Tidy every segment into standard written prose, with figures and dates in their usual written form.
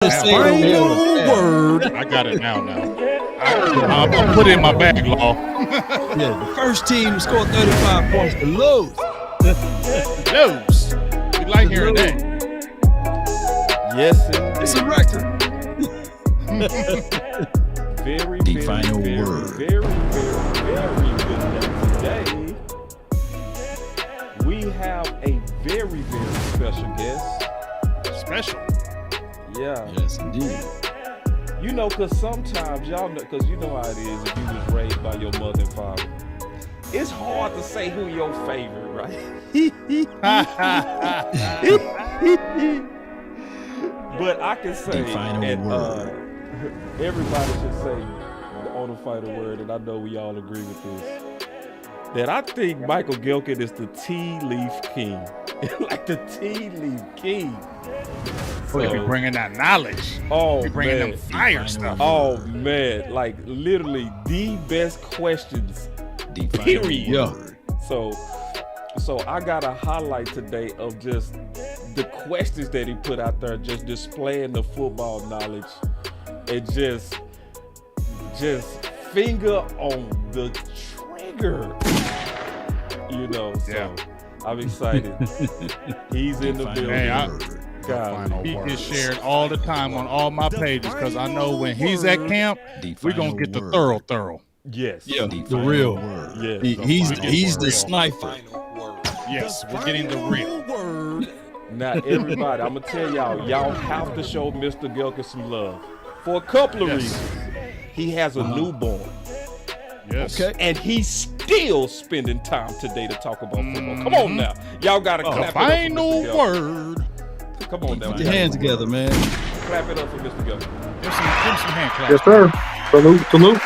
Final word. I got it now. I'll put it in my bag, Law. Yeah, the first team to score 35 points to lose. Lose. We like hearing that. Yes, It's a record. very, The very, final very, word. very, very good day. Today, we have a very, very special guest. Special. Yeah. Yes, indeed. You know, because sometimes, y'all know, because you know how it is if you was raised by your mother and father. It's hard to say who your favorite, right? But I can say, The final and word. everybody should say on the final word, and I know we all agree with this, that I think Michael Gehlken is the tea leaf king. Like the tea leaf king. We be bringing that knowledge. Oh, we bringing man. them fire stuff. Oh, man. Like, literally the best questions, The final period. word. So I got a highlight today of just the questions that he put out there, just displaying the football knowledge and just finger on the trigger. You know, so Yeah. I'm excited. He's in the final building. Hey, word. God, He gets shared all the time on all my pages because I know when he's at camp, The we're going final to get the word. thorough. yes. Yeah, The the real. word. Yes. He's the sniper. Yes, we're getting the real. Now, everybody, I'm going to tell y'all have to show Mr. Gehlken some love for a couple of reasons. He has a newborn, Yes. Okay. and he's still spending time today to talk about football. Come on now. Y'all got to The clap it up for final Mr. Gehlken. word. Come on now. Put your hands together, man. Clap it up for Mr. Gehlken. Give him some hand claps. Yes, sir. Salute, salute.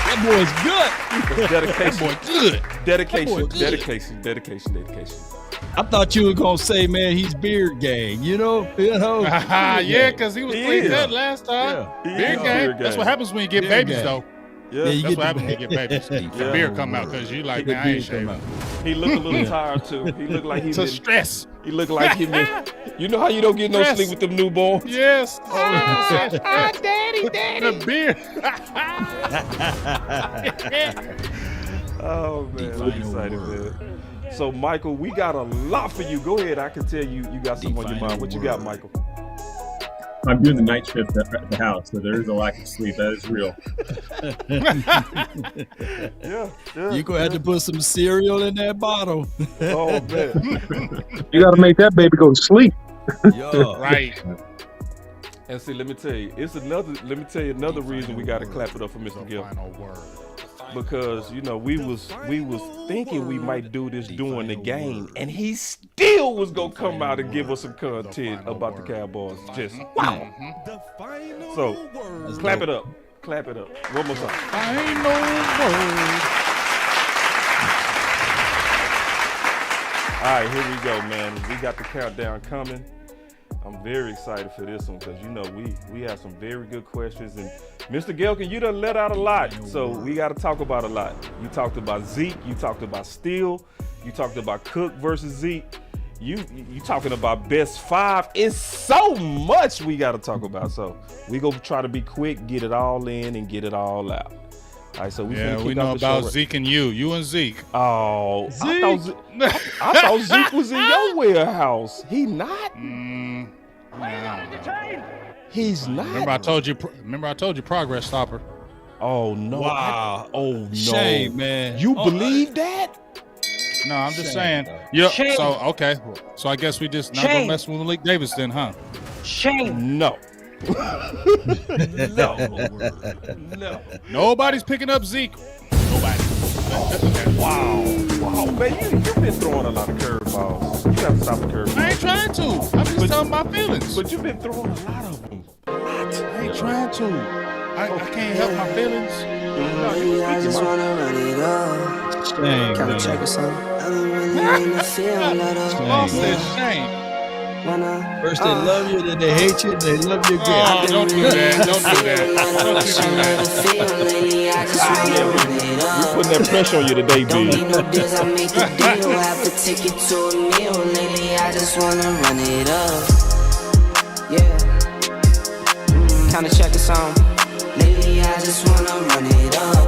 That boy's good. Dedication. Boy, good. Dedication. That boy good. Dedication. I thought you were gonna say, man, he's beard gang. You know. Yeah, because he was He playing is. that last time. Yeah. Beer He is game. beer That's game. what happens when you get Beer babies, game. though. Yeah. Yeah, you That's get what happens when you the- get babies. The Yeah. beer come out because you like, The man, I ain't beard come shaving. out. He looked a little tired, too. He looked like It's a stress. He looked like he been, you know how you don't get no Stress. sleep with them newborns? Yes. Daddy. The beer. Oh, man. I'm final excited, word. man. So, Michael, we got a lot for you. Go ahead. I can tell you got something on your final mind. What you got, word. Michael? I'm doing the night shift at the house, so there is a lack of sleep. That is real. Yeah. You gonna have to put some cereal in that bottle. Oh, man. You got to make that baby go to sleep. Yeah. Right. And see, let me tell you another reason we got to clap it up for Mr. The Gill. final word. Because, you know, we was thinking we might do this during the game, and he still was gonna come out and give us some content about the Cowboys. Just wow. So clap it up. One more time. Final word. All right, here we go, man. We got the countdown coming. I'm very excited for this one because, you know, we have some very good questions. And Mr. Gehlken, you done let out a lot, so we got to talk about a lot. You talked about Zeke. You talked about Steele. You talked about Cook versus Zeke. You talking about best five. It's so much we got to talk about. So we gonna try to be quick, get it all in, and get it all out. All right, so we Yeah, finna we kick know off the about show. Zeke and you and Zeke. Oh, I thought Zeke was in your warehouse. He not. He's not. Remember I told you progress stopper. Oh no! Wow. Oh no! Shame, man. You Oh, believe that? No, I'm just Shame. saying. Yeah. Shame. So okay. So I guess we just not gonna Shame. mess with Malik Davis then, huh? Shame. No. No. Nobody's picking up Zeke. Nobody. Wow, man, you've been throwing a lot of curveballs. You have to stop the I curveballs. ain't trying to. I'm just telling my feelings. But you've been throwing a lot of them. I ain't trying to. I can't help my feelings. I just wanna run it up. Shame, Can we man. check or something? I've been really in the field, let up. Boss said shame. First they love you, then they hate you, then they love you again. Oh, don't do that. Don't do that. Don't you do that. We're putting that pressure on you today, Don't B. need no deals, I make the deal. Have to take it to a meal. Lately, I just wanna run it up. Yeah. Kinda check the song. Lately, I just wanna run it up.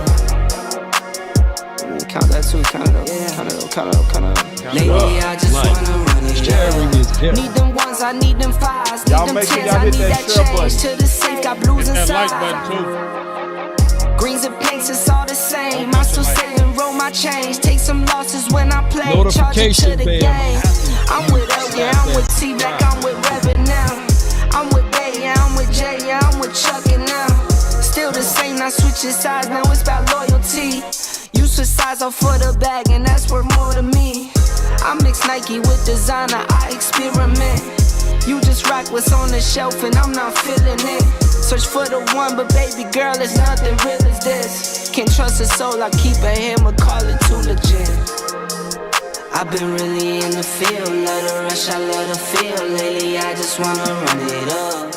Count that too, count it up. Count it up. Lately, I just wanna run it Sharing up. is caring. Need them ones, I need them fives. Need Y'all them make sure tens, y'all I hit need that that share change. button. To the safe, got blues That inside. like button too. Greens and pinks, it's all the same. I still say and roll my change. Take some losses when I play. Charge it to Notification, the babe. game. I'm with L, yeah, I'm with T Black, I'm with Reverend now. I'm with Bay, yeah, I'm with Jay, yeah, I'm with Chuck and now. Still the same, not switching sides, now it's about loyalty. You switch sides off for the bag, and that's worth more to me. I mix Nike with designer, I experiment. You just rock what's on the shelf, and I'm not feeling it. Search for the one, but baby girl, it's nothing real as this. Can't trust a soul, I keep a hammer, call it too legit. I've been really in the field, love the rush, I love the feel. Lately, I just wanna run it up.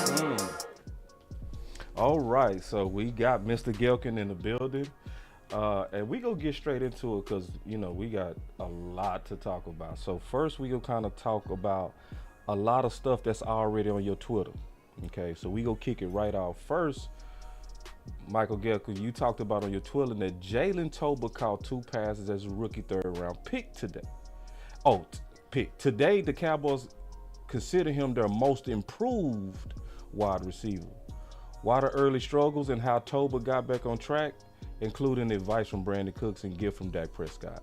All right, so we got Mr. Gehlken in the building. And we gonna get straight into it because, we got a lot to talk about. So first, we gonna kind of talk about a lot of stuff that's already on your Twitter. Okay, so we gonna kick it right off. First, Michael Gehlken, you talked about on your Twitter that Jalen Tolbert caught 2 passes as a rookie third-round pick today. Today, the Cowboys consider him their most improved wide receiver. Why the early struggles and how Tolbert got back on track, including advice from Brandon Cooks and gift from Dak Prescott.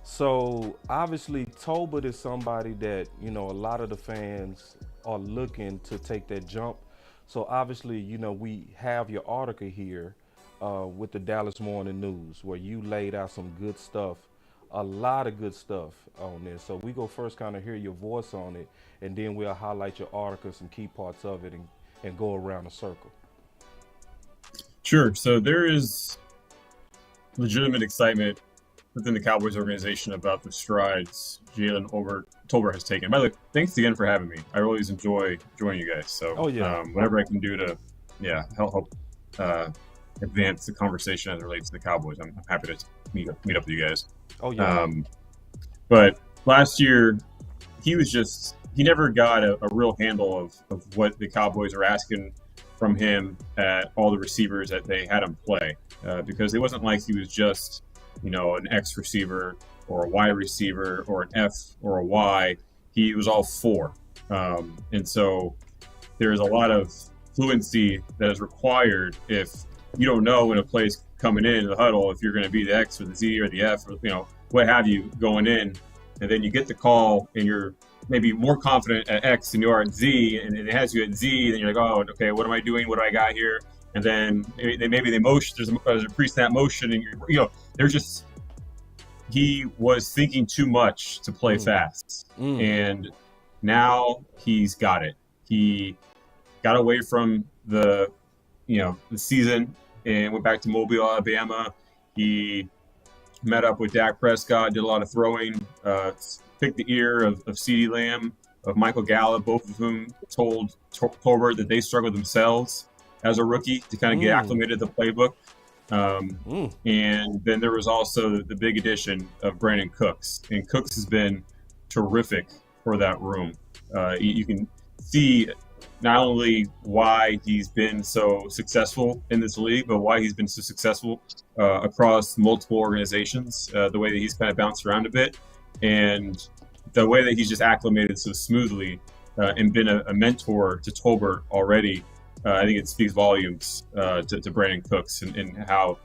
So obviously Tolbert is somebody that, a lot of the fans are looking to take that jump. So obviously, we have your article here with the Dallas Morning News where you laid out some good stuff, a lot of good stuff on this. So we go first kind of hear your voice on it, and then we'll highlight your article, some key parts of it, and go around the circle. Sure. So there is legitimate excitement within the Cowboys organization about the strides Jalen Tolbert has taken. By the way, thanks again for having me. I always enjoy joining you guys. So whatever I can do to help advance the conversation as it relates to the Cowboys, I'm happy to meet up with you guys. But last year, he never got a real handle of what the Cowboys are asking from him at all the receivers that they had him play, because it wasn't like he was just, an X receiver or a Y receiver or an F or a Y. He was all 4. And so there's a lot of fluency that is required if you don't know when a play's coming in the huddle, if you're going to be the X or the Z or the F or, what have you going in. And then you get the call and you're maybe more confident at X than you are at Z, and it has you at Z, then you're like, oh, okay, what am I doing? What do I got here? And then maybe they motion, there's a pre-snap motion, and he was thinking too much to play fast. And now he's got it. He got away from the season and went back to Mobile, Alabama. He met up with Dak Prescott, did a lot of throwing, picked the ear of CeeDee Lamb, of Michael Gallup, both of whom told Tolbert that they struggled themselves as a rookie to kind of get acclimated to the playbook. And then there was also the big addition of Brandon Cooks. And Cooks has been terrific for that room. You can see not only why he's been so successful in this league, but why he's been so successful across multiple organizations, the way that he's kind of bounced around a bit, and the way that he's just acclimated so smoothly and been a mentor to Tolbert already. I think it speaks volumes to Brandon Cooks and how,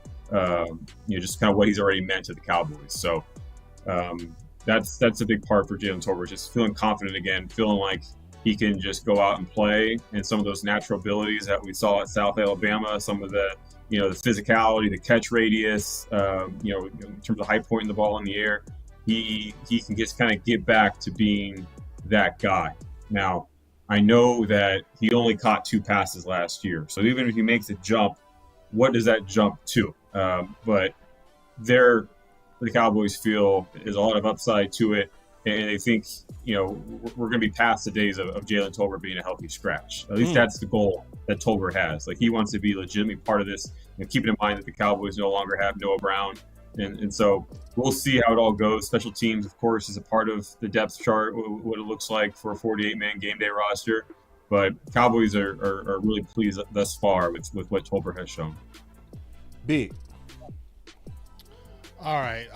just kind of what he's already meant to the Cowboys. So that's a big part for Jalen Tolbert, just feeling confident again, feeling like he can just go out and play, and some of those natural abilities that we saw at South Alabama, some of the, the physicality, the catch radius, in terms of high pointing the ball in the air, he can just kind of get back to being that guy. Now, I know that he only caught 2 passes last year, so even if he makes a jump, what does that jump to? But the Cowboys feel there's a lot of upside to it. and they think, we're going to be past the days of Jalen Tolbert being a healthy scratch. At least that's the goal that Tolbert has. Like, he wants to be legitimately part of this, keeping in mind that the Cowboys no longer have Noah Brown. And so we'll see how it all goes. Special teams, of course, is a part of the depth chart, what it looks like for a 48-man game day roster. But Cowboys are really pleased thus far with what Tolbert has shown. Big. All right.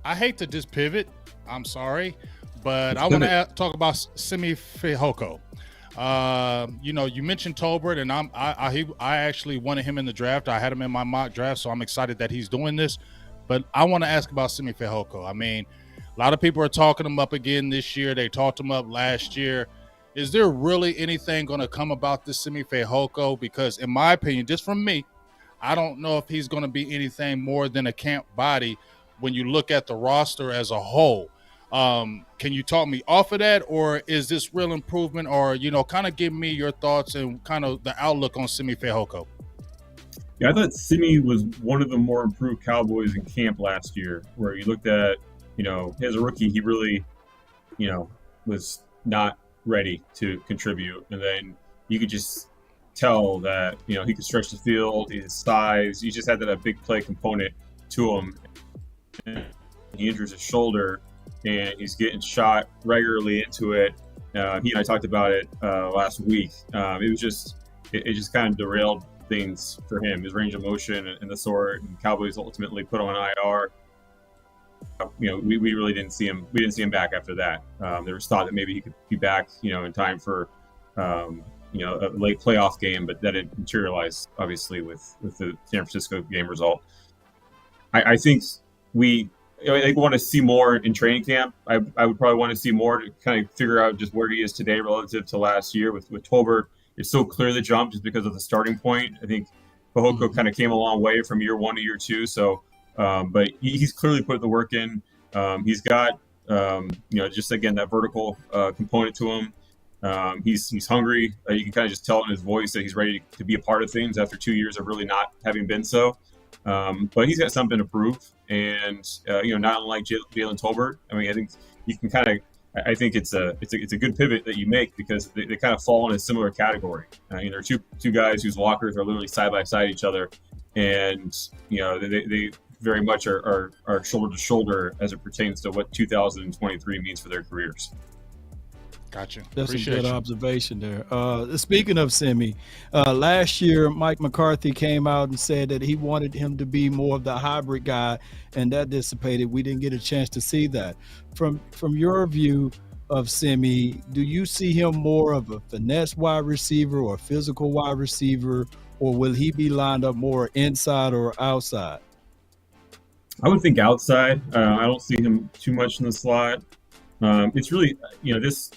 I hate to just pivot. I'm sorry. But I want to talk about Simi Fehoko. You mentioned Tolbert, and I actually wanted him in the draft. I had him in my mock draft, so I'm excited that he's doing this. But I want to ask about Simi Fehoko. I mean, a lot of people are talking him up again this year. They talked him up last year. Is there really anything going to come about this Simi Fehoko? Because in my opinion, just from me, I don't know if he's going to be anything more than a camp body when you look at the roster as a whole. Can you talk me off of that, or is this real improvement, or, kind of give me your thoughts and kind of the outlook on Simi Fehoko? Yeah, I thought Simi was one of the more improved Cowboys in camp last year, where you looked at, as a rookie, he really, was not ready to contribute. And then you could just tell that, he could stretch the field, his size, he just had that big play component to him. And he injures his shoulder, and he's getting shot regularly into it. He and I talked about it last week. It just kind of derailed things for him, his range of motion and the sort. And Cowboys ultimately put him on IR. We really didn't see him. We didn't see him back after that. There was thought that maybe he could be back, in time for, a late playoff game, but that didn't materialize, obviously, with the San Francisco game result. I think we want to see more in training camp. I would probably want to see more to kind of figure out just where he is today relative to last year. With Tolbert, it's so clear the jump just because of the starting point. I think Fehoko kind of came a long way from year 1 to year 2. So, but he's clearly put the work in. He's got, just again, that vertical component to him. He's hungry. You can kind of just tell in his voice that he's ready to be a part of things after 2 years of really not having been so. But he's got something to prove, and not unlike Jalen Tolbert. I mean, I think you can kind of. I think it's a good pivot that you make, because they kind of fall in a similar category. There are two guys whose lockers are literally side by side each other, and they very much are shoulder to shoulder as it pertains to what 2023 means for their careers. Gotcha. That's a good observation there. Speaking of Simi, last year Mike McCarthy came out and said that he wanted him to be more of the hybrid guy, and that dissipated. We didn't get a chance to see that. From your view of Simi, do you see him more of a finesse wide receiver or a physical wide receiver, or will he be lined up more inside or outside? I would think outside. I don't see him too much in the slot. It's really, this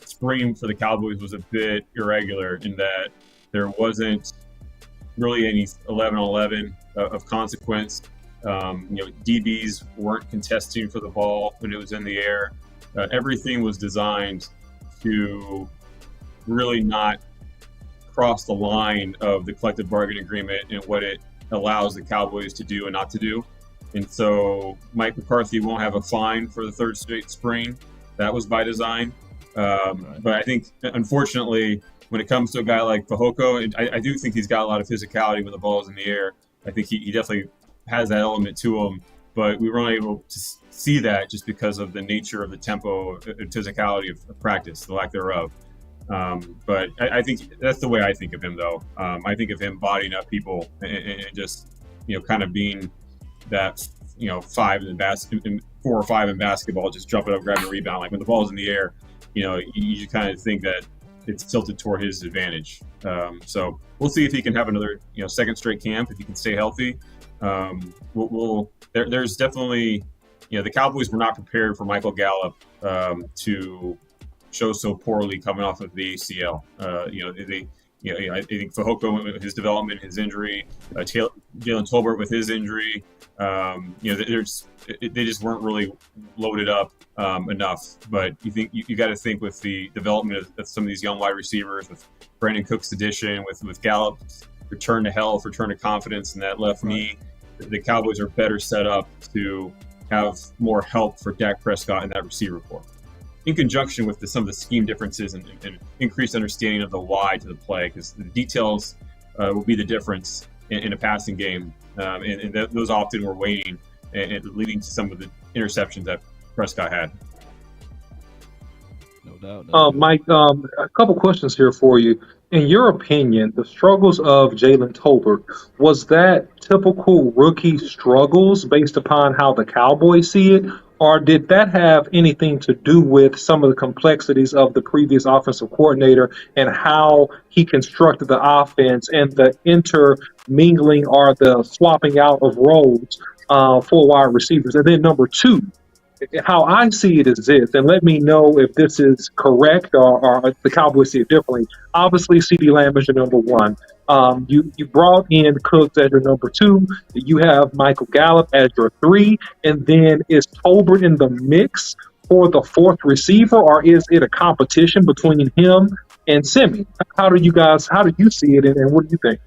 spring for the Cowboys was a bit irregular in that there wasn't really any 11-on-11 of consequence. DBs weren't contesting for the ball when it was in the air. Everything was designed to really not cross the line of the collective bargaining agreement and what it allows the Cowboys to do and not to do. And so Mike McCarthy won't have a fine for the third straight spring. That was by design. But I think, unfortunately, when it comes to a guy like Fehoko, I do think he's got a lot of physicality when the ball is in the air. I think he definitely has that element to him, but we weren't able to see that just because of the nature of the tempo and physicality of practice, the lack thereof. But I think that's the way I think of him, though. I think of him bodying up people and just, kind of being that, 5 in the basket, 4 or 5 in basketball, just jumping up, grabbing a rebound. Like when the ball's in the air, you just kind of think that it's tilted toward his advantage. So we'll see if he can have another, second straight camp, if he can stay healthy. There's definitely, the Cowboys were not prepared for Michael Gallup to show so poorly coming off of the ACL. I think Fehoko with his development, his injury, Jalen Tolbert with his injury, they just weren't really loaded up enough. But you got to think with the development of some of these young wide receivers, with Brandon Cook's addition, with Gallup's return to health, return to confidence in that left knee, the Cowboys are better set up to have more help for Dak Prescott in that receiver corps, in conjunction with some of the scheme differences and increased understanding of the why to the play, because the details will be the difference in a passing game, and those often were waning and leading to some of the interceptions that Prescott had. No doubt. No doubt. Mike, a couple questions here for you. In your opinion, the struggles of Jalen Tolbert, was that typical rookie struggles based upon how the Cowboys see it? Or did that have anything to do with some of the complexities of the previous offensive coordinator and how he constructed the offense and the intermingling or the swapping out of roles for wide receivers? And then number two, how I see it is this, and let me know if this is correct or the Cowboys see it differently. Obviously, CeeDee Lamb is your number one. You brought in Cooks as your number two. You have Michael Gallup as your three, and then is Tolbert in the mix for the fourth receiver, or is it a competition between him and Simi? How do you see it, and what do you think?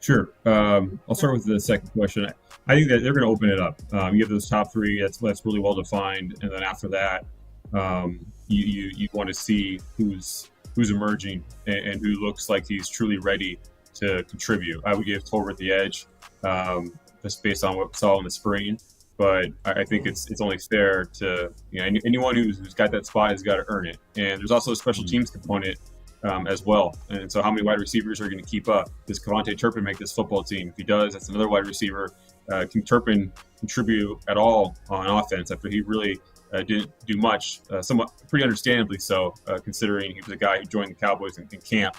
Sure. I'll start with the second question. I think that they're going to open it up. You have those top three. That's really well defined, and then after that, you want to see who's emerging and who looks like he's truly ready to contribute. I would give Tolbert the edge, just based on what we saw in the spring. But I think it's only fair to anyone who's got that spot has got to earn it. And there's also a special teams component as well. And so how many wide receivers are going to keep up? Does Kevontae Turpin make this football team? If he does, that's another wide receiver. Can Turpin contribute at all on offense after he really didn't do much, somewhat pretty understandably so, considering he was a guy who joined the Cowboys in camp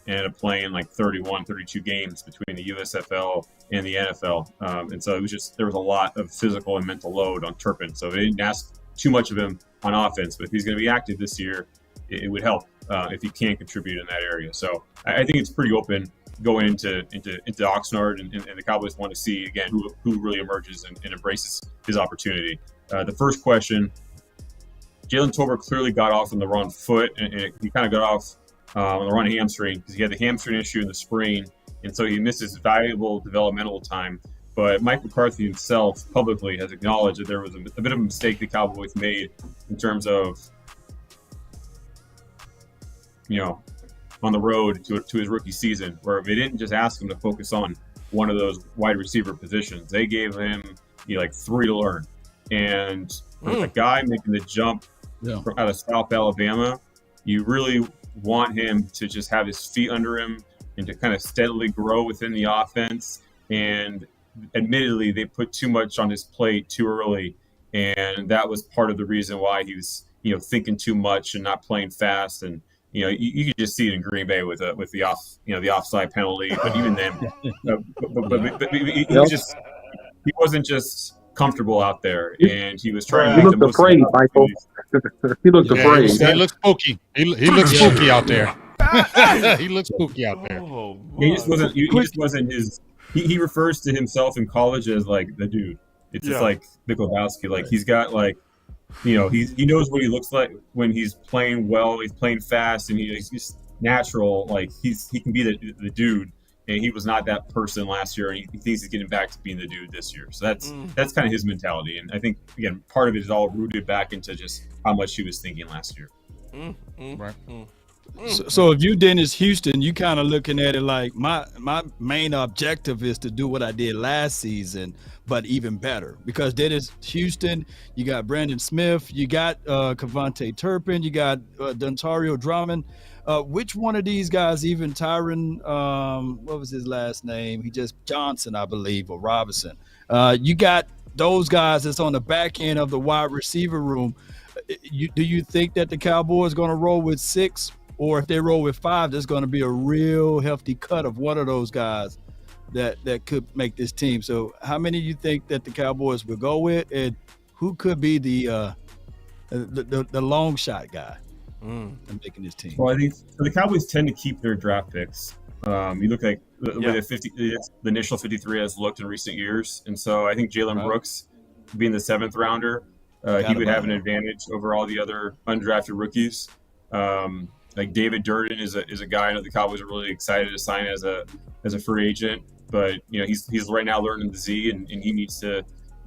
and ended up playing like 31, 32 games between the USFL and the NFL. And so there was a lot of physical and mental load on Turpin. So they didn't ask too much of him on offense, but if he's going to be active this year, it would help if he can contribute in that area. So I think it's pretty open going into Oxnard, and the Cowboys want to see again who really emerges and embraces his opportunity. The first question, Jalen Tolbert clearly got off on the wrong foot, and he kind of got off on the wrong hamstring because he had the hamstring issue in the spring, and so he missed his valuable developmental time. But Mike McCarthy himself publicly has acknowledged that there was a bit of a mistake the Cowboys made in terms of on the road to his rookie season, where they didn't just ask him to focus on one of those wide receiver positions. They gave him like three to learn. And for a guy making the jump out of South Alabama, you really want him to just have his feet under him and to kind of steadily grow within the offense. And admittedly, they put too much on his plate too early. And that was part of the reason why he was, thinking too much and not playing fast. And you could just see it in Green Bay with the the offside penalty. But even then, he wasn't just comfortable out there, and he was trying to make the most of it. Michael. He looked afraid. He looked spooky. He looked spooky out there. He looked spooky out there. He just wasn't. He just wasn't his. He refers to himself in college as like the dude. It's just like Nick Lebowski. Like he's got like. He knows what he looks like when he's playing well. He's playing fast, and he's just natural. Like he can be the dude, and he was not that person last year, and he thinks he's getting back to being the dude this year. So that's kind of his mentality, and I think again part of it is all rooted back into just how much he was thinking last year. Right. So if you Dennis Houston, you kind of looking at it like my main objective is to do what I did last season, but even better. Because Dennis Houston, you got Brandon Smith, you got Kevontae Turpin, you got Dontario Drummond. Which one of these guys, even Tyron, what was his last name? Johnson, I believe, or Robinson. You got those guys that's on the back end of the wide receiver room. Do you think that the Cowboys going to roll with 6? Or if they roll with 5, there's going to be a real hefty cut of one of those guys that could make this team. So how many do you think that the Cowboys will go with, and who could be the long shot guy in making this team? Well, I think the Cowboys tend to keep their draft picks. You look like the initial 53 has looked in recent years. And so I think Jalen Brooks being the 7th rounder, he would have an advantage over all the other undrafted rookies. Like David Durden is a guy I know the Cowboys are really excited to sign as a free agent, but he's right now learning the Z, and he needs to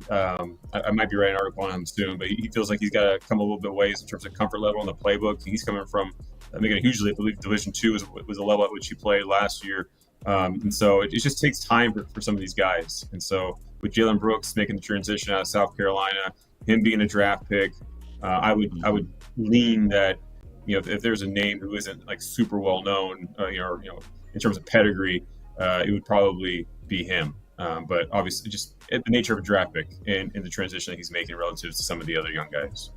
I might be writing an article on him soon, but he feels like he's got to come a little bit ways in terms of comfort level in the playbook. He's coming from making a huge leap. I believe Division II was the level at which he played last year. And so it just takes time for some of these guys. And so with Jalen Brooks making the transition out of South Carolina, him being a draft pick, I would lean that, if there's a name who isn't like super well known, in terms of pedigree, it would probably be him. But obviously, just the nature of a draft pick and the transition that he's making relative to some of the other young guys.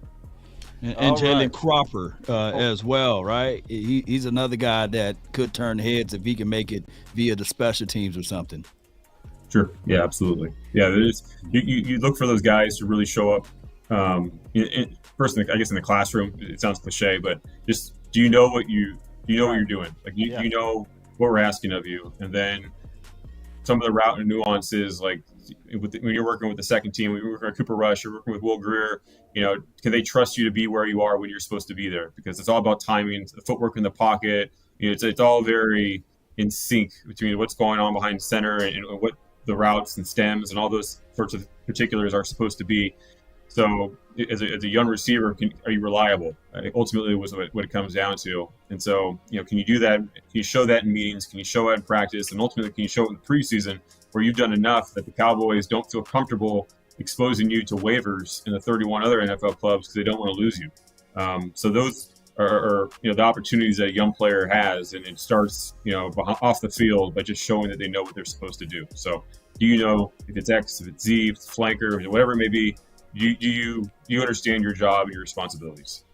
And Jalen Cropper as well, right? He's another guy that could turn heads if he can make it via the special teams or something. Sure. Yeah, absolutely. Yeah, you look for those guys to really show up. First, I guess in the classroom, it sounds cliche, but just do you know what you're doing? Like you know what we're asking of you, and then some of the route and nuances, like when you're working with the second team, when you're working with Cooper Rush, you're working with Will Greer, can they trust you to be where you are when you're supposed to be there? Because it's all about timing, the footwork in the pocket. It's all very in sync between what's going on behind center and what the routes and stems and all those sorts of particulars are supposed to be. So as a young receiver, are you reliable? Ultimately was what it comes down to. And so, can you do that? Can you show that in meetings? Can you show it in practice? And ultimately, can you show it in the preseason where you've done enough that the Cowboys don't feel comfortable exposing you to waivers in the 31 other NFL clubs because they don't want to lose you? So those are the opportunities that a young player has, and it starts off the field by just showing that they know what they're supposed to do. So do you know if it's X, if it's Z, if it's flanker, whatever it may be? Do you understand your job and your responsibilities?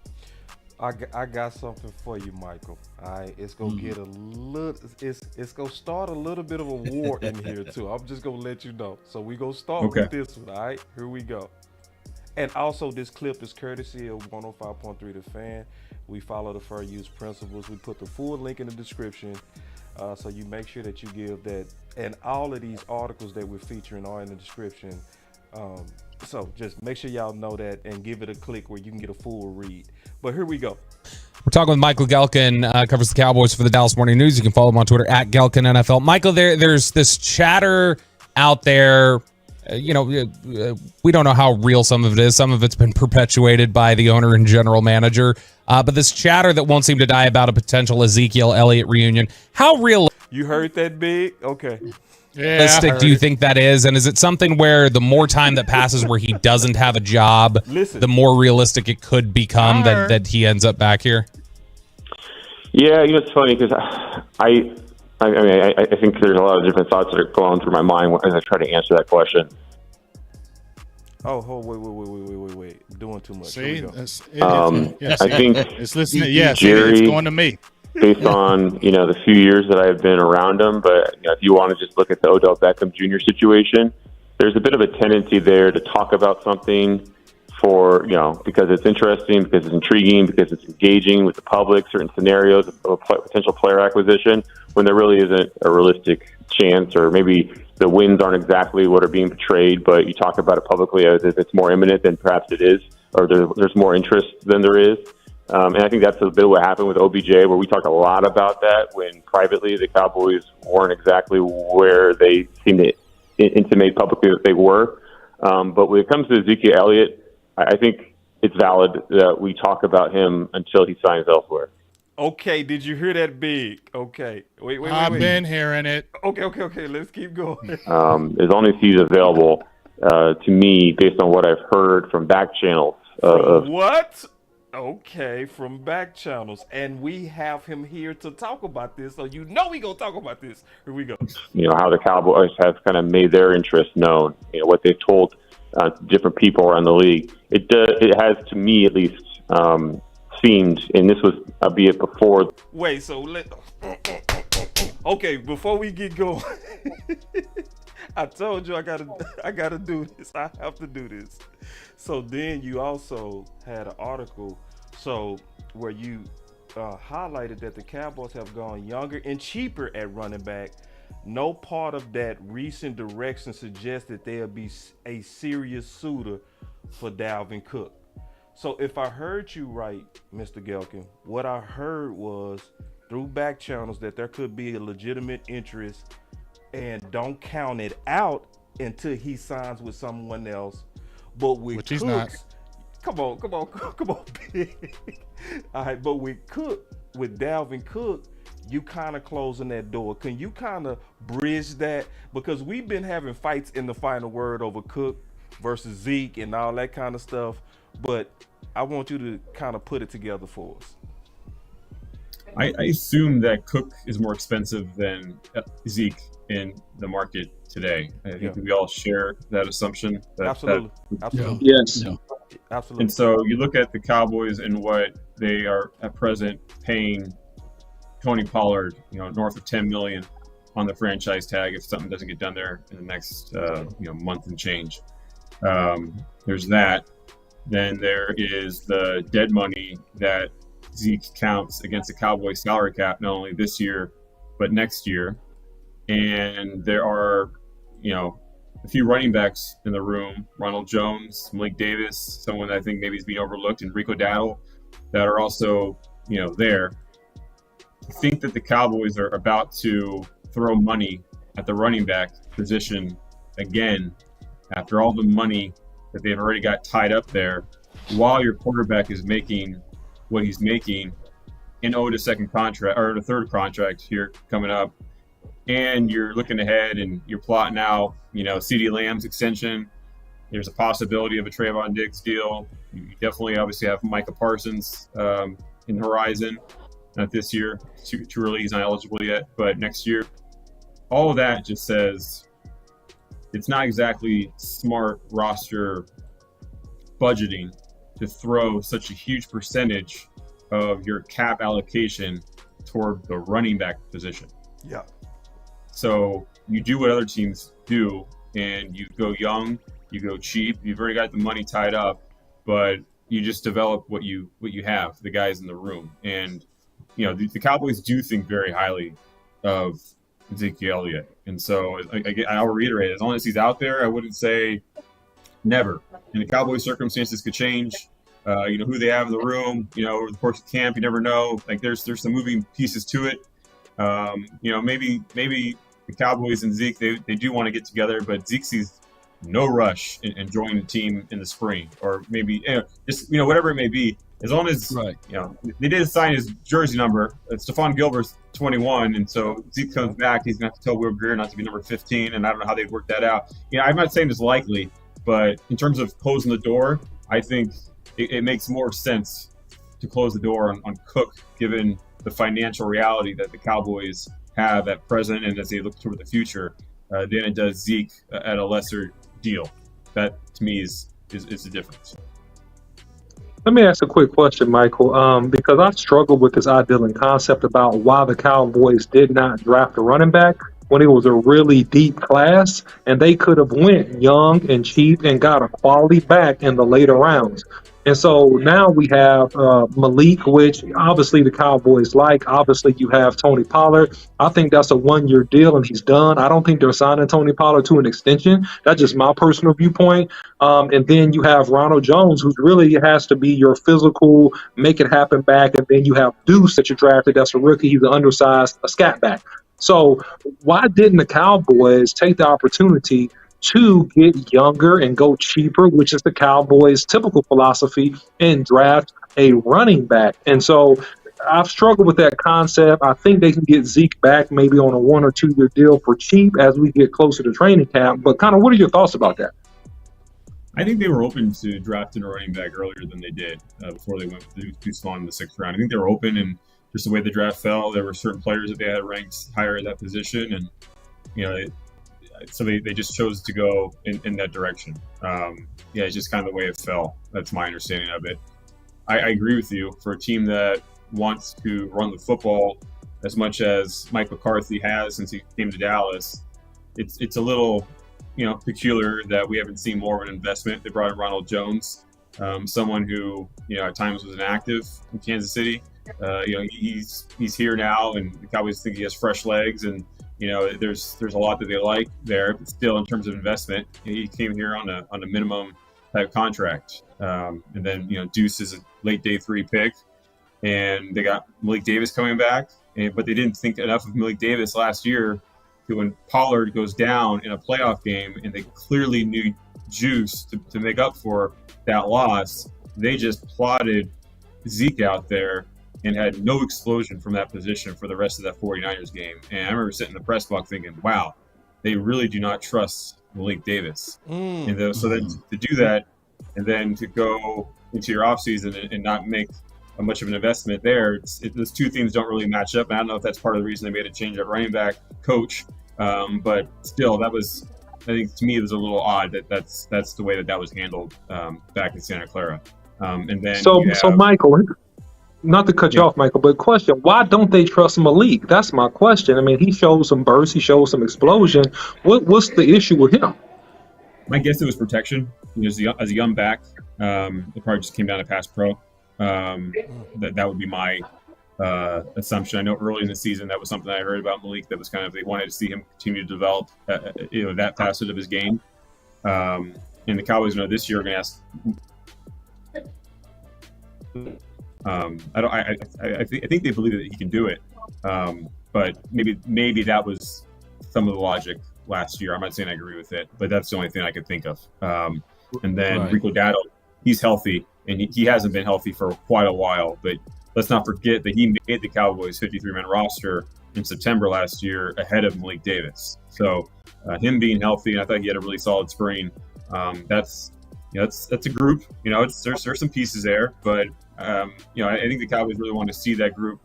I got something for you, Michael. All right, it's gonna get a little. It's gonna start a little bit of a war in here too. I'm just gonna let you know. So we gonna start with this one. All right, here we go. And also, this clip is courtesy of 105.3 The Fan. We follow the fair use principles. We put the full link in the description, so you make sure that you give that. And all of these articles that we're featuring are in the description. So just make sure y'all know that and give it a click where you can get a full read. But here we go. We're talking with Michael Gehlken, covers the Cowboys for the Dallas Morning News. You can follow him on Twitter at Gehlken NFL. Michael, there's this chatter out there. We don't know how real some of it is. Some of it's been perpetuated by the owner and general manager. But this chatter that won't seem to die about a potential Ezekiel Elliott reunion. How real? You heard that, Big? Okay. Realistic do you think that is? And is it something where the more time that passes where he doesn't have a job, the more realistic it could become that he ends up back here? Yeah, it's funny because I think there's a lot of different thoughts that are going through my mind as I try to answer that question. Oh, wait. Doing too much. See? I think it's listening. Yes, Jerry, it's going to me. Based on, the few years that I've been around him. But if you want to just look at the Odell Beckham Jr. situation, there's a bit of a tendency there to talk about something for, because it's interesting, because it's intriguing, because it's engaging with the public, certain scenarios of potential player acquisition, when there really isn't a realistic chance, or maybe the wins aren't exactly what are being portrayed, but you talk about it publicly as if it's more imminent than perhaps it is, or there's more interest than there is. And I think that's a bit of what happened with OBJ, where we talked a lot about that when privately the Cowboys weren't exactly where they seemed to intimate publicly that they were. But when it comes to Ezekiel Elliott, I think it's valid that we talk about him until he signs elsewhere. Okay, did you hear that, Big? Okay. Wait. I've been hearing it. Okay, let's keep going. As long as he's available, to me, based on what I've heard from back channels. What? Okay, from back channels, and we have him here to talk about this, so we gonna talk about this. Here we go. How the Cowboys have kind of made their interest known. What they've told different people around the league. It has, to me at least, seemed, and this was albeit before. Wait, so okay, before we get going, I told you I gotta do this. I have to do this. So then you also had an article, where you highlighted that the Cowboys have gone younger and cheaper at running back. No part of that recent direction suggests that they'll be a serious suitor for Dalvin Cook. So if I heard you right, Mr. Gehlken, what I heard was through back channels that there could be a legitimate interest, and don't count it out until he signs with someone else. But with Which he's not. Cooks, come on, Big. All right, but with Dalvin Cook, you kind of closing that door. Can you kind of bridge that? Because we've been having fights in the final word over Cook versus Zeke and all that kind of stuff. But I want you to kind of put it together for us. I assume that Cook is more expensive than Zeke in the market today. I think we all share that assumption. Absolutely. Yes. Yeah. Absolutely. And so you look at the Cowboys and what they are at present paying Tony Pollard, north of $10 million on the franchise tag if something doesn't get done there in the next month and change. There's that. Then there is the dead money that Zeke counts against the Cowboys salary cap, not only this year, but next year. And there are, a few running backs in the room, Ronald Jones, Malik Davis, someone that I think maybe is being overlooked, and Rico Dowdle, that are also, there. I think that the Cowboys are about to throw money at the running back position again after all the money that they've already got tied up there, while your quarterback is making what he's making and owed a second contract or a third contract here coming up. And you're looking ahead and you're plotting out, CeeDee Lamb's extension. There's a possibility of a Trayvon Diggs deal. You definitely obviously have Micah Parsons in the horizon. Not this year. Too early. He's not eligible yet. But next year. All of that just says it's not exactly smart roster budgeting to throw such a huge percentage of your cap allocation toward the running back position. Yeah. So you do what other teams do, and you go young, you go cheap. You've already got the money tied up, but you just develop what you have, the guys in the room. And the Cowboys do think very highly of Ezekiel Elliott, and so I'll reiterate: as long as he's out there, I wouldn't say never. And the Cowboys' circumstances could change. Who they have in the room, over the course of camp, you never know. Like there's some moving pieces to it. Maybe the Cowboys and Zeke, they do want to get together, but Zeke sees no rush in joining the team in the spring, or maybe whatever it may be. As long as they did sign his jersey number. Stephon Gilbert's 21, and so Zeke comes back, he's gonna have to tell Will Greer not to be number 15, and I don't know how they'd work that out. I'm not saying it's likely, but in terms of closing the door, I think it makes more sense to close the door on Cook, given the financial reality that the Cowboys have at present and as they look toward the future, than it does Zeke at a lesser deal. That to me is the difference. Let me ask a quick question, Michael, because I struggle with this idea and concept about why the Cowboys did not draft a running back when it was a really deep class, and they could have went young and cheap and got a quality back in the later rounds. And so now we have Malik, which obviously the Cowboys like. Obviously, you have Tony Pollard. I think that's a one-year deal, and he's done. I don't think they're signing Tony Pollard to an extension. That's just my personal viewpoint. And then you have Ronald Jones, who really has to be your physical, make it happen back. And then you have Deuce that you drafted. That's a rookie. He's an undersized, a scat back. So why didn't the Cowboys take the opportunity to get younger and go cheaper, which is the Cowboys' typical philosophy, and draft a running back? And so I've struggled with that concept. I think they can get Zeke back maybe on a 1 or 2 year deal for cheap as we get closer to training camp. But kind of what are your thoughts about that? I think they were open to drafting a running back earlier than they did before they went too small in the 6th round. I think they were open, and just the way the draft fell, there were certain players that they had ranked higher at that position, and so they just chose to go in that direction. It's just kind of the way it fell. That's my understanding of it. I agree with you. For a team that wants to run the football as much as Mike McCarthy has since he came to Dallas, it's a little peculiar that we haven't seen more of an investment. They brought in Ronald Jones, someone who at times was inactive in Kansas City. He's here now, and the Cowboys think he has fresh legs, and there's a lot that they like there. But still, in terms of investment, he came here on a minimum type contract, and then Deuce is a late day 3 pick, and they got Malik Davis coming back, but they didn't think enough of Malik Davis last year to when Pollard goes down in a playoff game and they clearly need juice to make up for that loss. They just plotted Zeke out there and had no explosion from that position for the rest of that 49ers game. And I remember sitting in the press box thinking, wow, they really do not trust Malik Davis. And so then to do that and then to go into your offseason and not make much of an investment there, those two things don't really match up. And I don't know if that's part of the reason they made a change at running back coach. But still, that was, I think to me, it was a little odd that's the way that was handled back in Santa Clara. And then so Michael, not to cut you off, Michael, but question: why don't they trust Malik? That's my question. I mean, he shows some burst, he shows some explosion. What's the issue with him? My guess it was protection. As a young back, it probably just came down to pass pro. That would be my assumption. I know early in the season that was something I heard about Malik. That was kind of they wanted to see him continue to develop, that facet of his game. And the Cowboys know this year are going to ask. I think they believe that he can do it, but maybe that was some of the logic last year. I'm not saying I agree with it, but that's the only thing I could think of. And then Rico Dowdle, he's healthy, and he hasn't been healthy for quite a while. But let's not forget that he made the Cowboys 53-man roster in September last year ahead of Malik Davis. So him being healthy, and I thought he had a really solid spring. That's a group. There's some pieces there, but I think the Cowboys really want to see that group,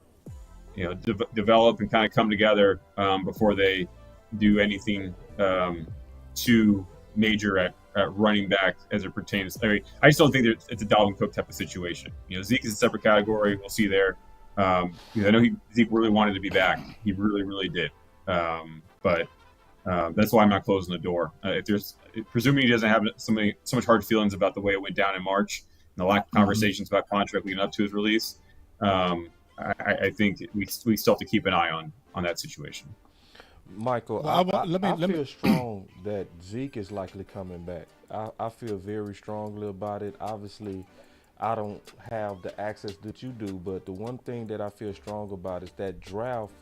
develop and kind of come together before they do anything too major at running back as it pertains. I just don't think it's a Dalvin Cook type of situation. Zeke is a separate category. We'll see there. I know Zeke really wanted to be back. He really, really did. But that's why I'm not closing the door. Presuming he doesn't have so much hard feelings about the way it went down in March and the lack of conversations about contract leading up to his release, I think we still have to keep an eye on that situation. Michael, I feel strong that Zeke is likely coming back. I feel very strongly about it. Obviously, I don't have the access that you do, but the one thing that I feel strong about is that draft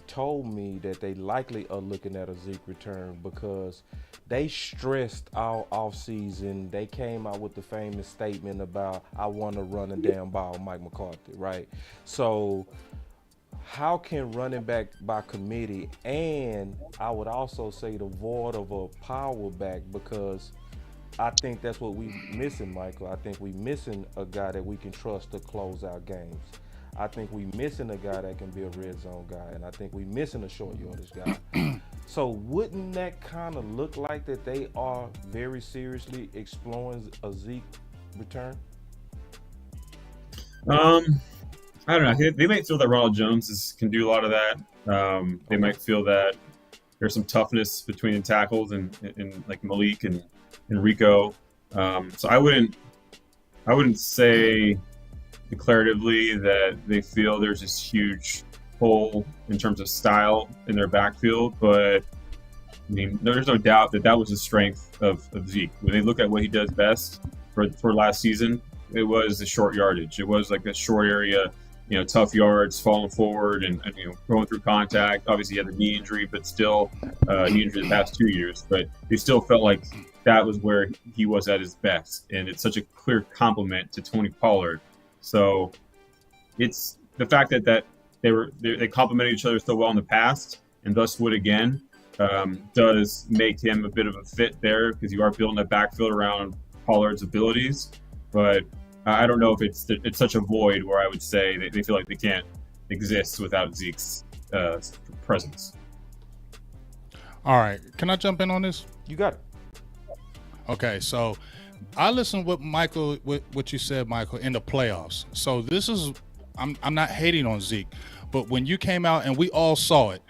told me that they likely are looking at a Zeke return because they stressed all offseason. They came out with the famous statement about, I want to run a damn ball, Mike McCarthy, right? So how can running back by committee, and I would also say the void of a power back, because I think that's what we missing, Michael. I think we missing a guy that we can trust to close out games. I think we missing a guy that can be a red zone guy, and I think we missing a short yardage guy. So wouldn't that kind of look like that they are very seriously exploring a Zeke return? I don't know. They might feel that Ronald Jones can do a lot of that. They might feel that there's some toughness between the tackles and like Malik and Rico. So I wouldn't say declaratively that they feel there's this huge hole in terms of style in their backfield, but I mean, there's no doubt that was the strength of Zeke. When they look at what he does best for last season, it was the short yardage. It was like a short area, tough yards, falling forward and going through contact. Obviously, he had the knee injury, but still knee injury the past 2 years. But they still felt like that was where he was at his best, and it's such a clear compliment to Tony Pollard. So it's the fact that they complemented each other so well in the past, and thus would again, does make him a bit of a fit there because you are building a backfield around Pollard's abilities. But I don't know if it's such a void where I would say they feel like they can't exist without Zeke's presence. All right, can I jump in on this? You got it. Okay, so I listened with Michael, with what you said, Michael, in the playoffs. So this is, I'm not hating on Zeke, but when you came out and we all saw it,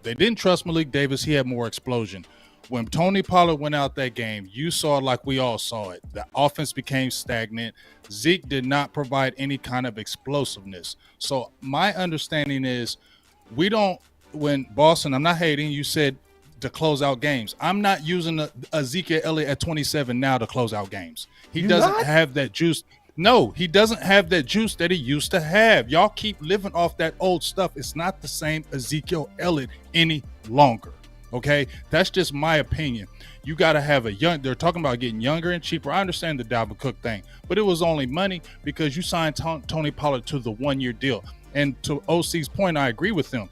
they didn't trust Malik Davis. He had more explosion. When Tony Pollard went out that game, you saw it like we all saw it. The offense became stagnant. Zeke did not provide any kind of explosiveness. So my understanding is when Boston, I'm not hating, you said to close out games. I'm not using Ezekiel Elliott at 27 now to close out games. He doesn't have that juice. No, he doesn't have that juice that he used to have. Y'all keep living off that old stuff. It's not the same Ezekiel Elliott any longer. Okay, that's just my opinion. You got to have they're talking about getting younger and cheaper. I understand the Dalvin Cook thing, but it was only money because you signed Tony Pollard to the 1-year deal. And to OC's point, I agree with him.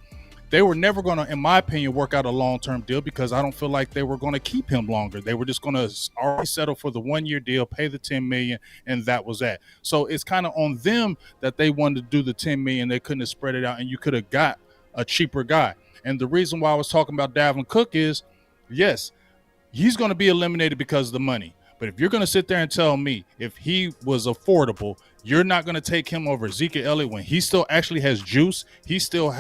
They were never going to, in my opinion, work out a long-term deal because I don't feel like they were going to keep him longer. They were just going to already settle for the 1-year deal, pay the $10 million, and that was that. So it's kind of on them that they wanted to do the $10 million. They couldn't have spread it out, and you could have got a cheaper guy. And the reason why I was talking about Dalvin Cook is, yes, he's going to be eliminated because of the money. But if you're going to sit there and tell me if he was affordable, you're not going to take him over Ezekiel Elliott when he still actually has juice. He's still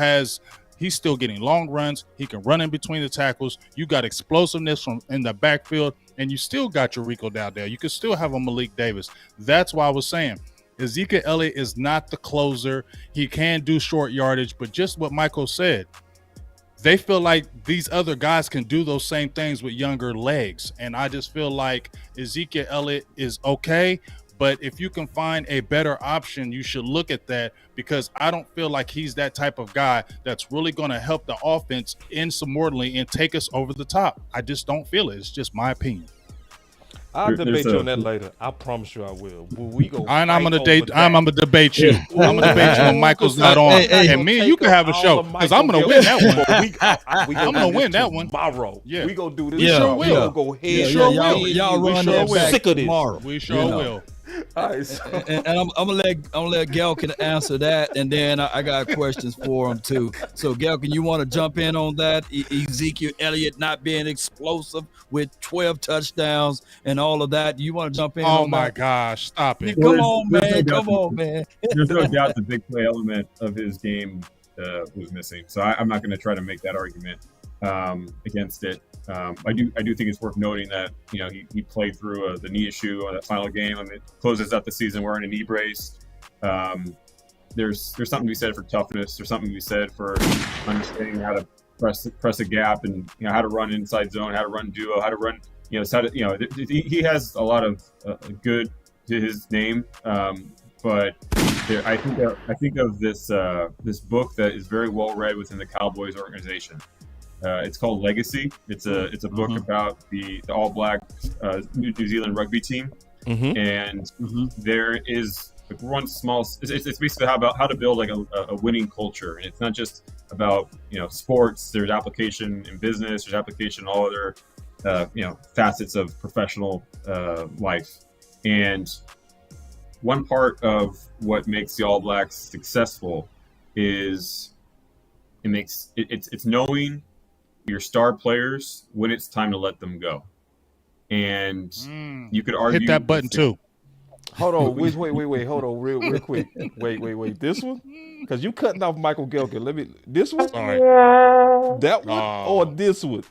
getting long runs. He can run in between the tackles. You got explosiveness from in the backfield, and you still got your Rico Dowdell. You could still have a Malik Davis. That's why I was saying Ezekiel Elliott is not the closer. He can do short yardage, but just what Michael said, they feel like these other guys can do those same things with younger legs. And I just feel like Ezekiel Elliott is okay. But if you can find a better option, you should look at that because I don't feel like he's that type of guy that's really going to help the offense insubordinately and take us over the top. I just don't feel it. It's just my opinion. I'll debate you on that later. I promise you I will. We go. I'm gonna debate you. I'm gonna debate you when Michael's not on. And me and you can have a show because I'm gonna win that one. I'm gonna win that one tomorrow. Yeah, we gonna do this. We sure will. Go ahead. We sure will. Y'all run that back sick of this tomorrow. We sure will. All right, so. And I'm gonna let Gehlken answer that, and then I got questions for him too. So Gehlken, you want to jump in on that? Ezekiel Elliott not being explosive with 12 touchdowns and all of that. You want to jump in? Oh on my that? gosh, stop it! Come on, man. Come on, man. There's no doubt the big play element of his game was missing. So I'm not going to try to make that argument against it. I do think it's worth noting that he played through the knee issue on that final game. I mean, it closes out the season wearing a knee brace. There's something to be said for toughness. There's something to be said for understanding how to press a gap and how to run inside zone, how to run duo, how to run. He has a lot of good to his name. But I think of this book that is very well read within the Cowboys organization. It's called Legacy. It's a book about the All Black New Zealand rugby team, and there is one small. It's basically how to build like a winning culture, and it's not just about sports. There's application in business. There's application in all other facets of professional life, and one part of what makes the All Blacks successful is it's knowing your star players when it's time to let them go. And you could argue hit that button too. Hold on, wait, hold on, real quick. Wait, this one? Because you cutting off Michael Gehlken. This one? Sorry. That one or this one?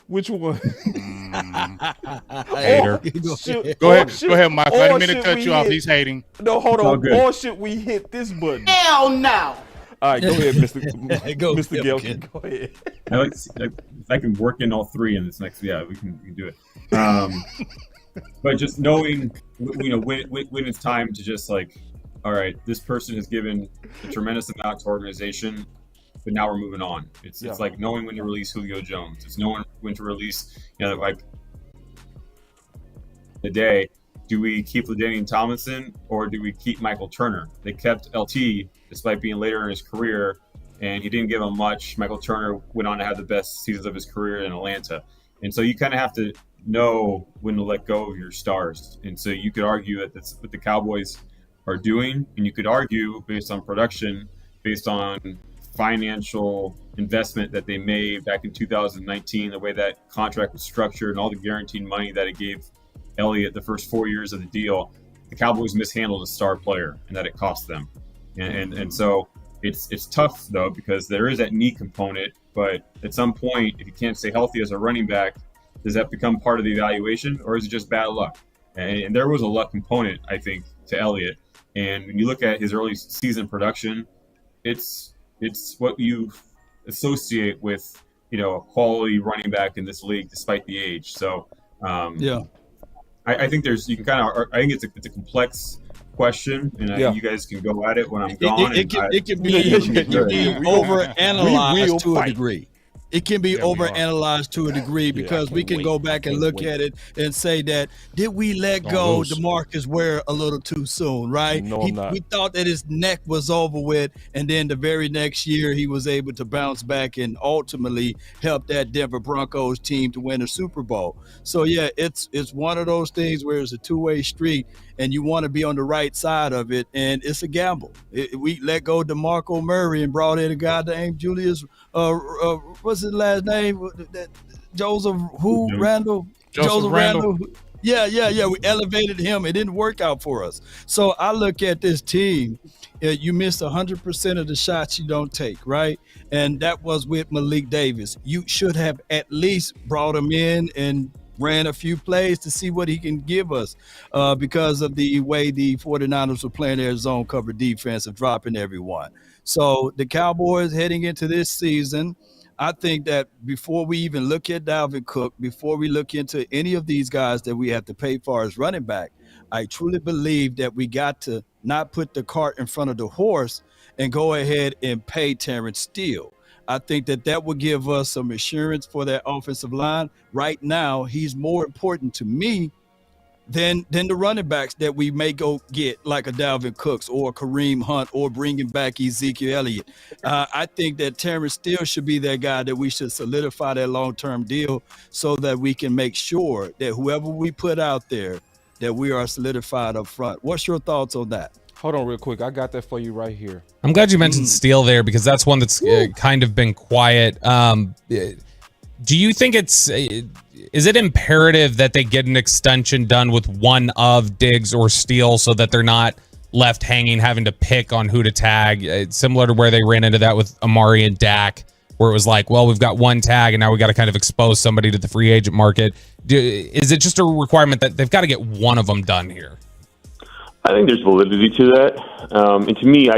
Which one? Hater. Go ahead, Michael. I didn't mean to cut you off. He's hating. No, hold on. Or should we hit this button? Hell no. All right, go ahead, Mr. Mr. Gehlken. Go ahead. I can work in all three in this next. Yeah, we can do it. But just knowing, when it's time to just all right, this person has given a tremendous amount to organization, but now we're moving on. It's like knowing when to release Julio Jones. It's knowing when to release, the day. Do we keep LaDainian Tomlinson or do we keep Michael Turner? They kept LT despite being later in his career, and he didn't give him much. Michael Turner went on to have the best seasons of his career in Atlanta. And so you kind of have to know when to let go of your stars. And so you could argue that that's what the Cowboys are doing. And you could argue based on production, based on financial investment that they made back in 2019, the way that contract was structured and all the guaranteed money that it gave Elliott the first 4 years of the deal, the Cowboys mishandled a star player and that it cost them. And so it's tough though, because there is that knee component, but at some point, if you can't stay healthy as a running back, does that become part of the evaluation or is it just bad luck? And there was a luck component, I think, to Elliott. And when you look at his early season production, it's what you associate with, a quality running back in this league, despite the age. So, I think you can kind of, I think it's a complex question, and you guys can go at it when I'm gone. It can be overanalyzed to a degree. It can be overanalyzed to a degree because we can go back and look at it and say that, did we let go DeMarcus Ware a little too soon, right? No, We thought that his neck was over with, and then the very next year he was able to bounce back and ultimately help that Denver Broncos team to win a Super Bowl. So yeah, it's one of those things where it's a two-way street, and you want to be on the right side of it, and it's a gamble. We let go DeMarco Murray and brought in a guy named Julius, what's his last name? Joseph Randall? Joseph Randall. Yeah. We elevated him. It didn't work out for us. So I look at this team. You miss 100% of the shots you don't take, right? And that was with Malik Davis. You should have at least brought him in and ran a few plays to see what he can give us because of the way the 49ers were playing their zone cover defense of dropping everyone. So the Cowboys heading into this season, I think that before we even look at Dalvin Cook, before we look into any of these guys that we have to pay for as running back, I truly believe that we got to not put the cart in front of the horse and go ahead and pay Terrence Steele. I think that would give us some assurance for that offensive line. Right now, he's more important to me than the running backs that we may go get, like a Dalvin Cooks or a Kareem Hunt or bringing back Ezekiel Elliott. I think that Terrence Steele should be that guy that we should solidify that long-term deal so that we can make sure that whoever we put out there, that we are solidified up front. What's your thoughts on that? Hold on real quick. I got that for you right here. I'm glad you mentioned Steele there because that's one that's kind of been quiet. Do you think is it imperative that they get an extension done with one of Diggs or Steele so that they're not left hanging, having to pick on who to tag? It's similar to where they ran into that with Amari and Dak, where it was like, well, we've got one tag and now we got to kind of expose somebody to the free agent market. Is it just a requirement that they've got to get one of them done here? I think there's validity to that. And to me,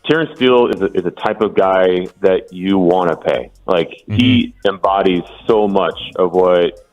Terrence Steele is a type of guy that you want to pay. Like, he embodies so much of what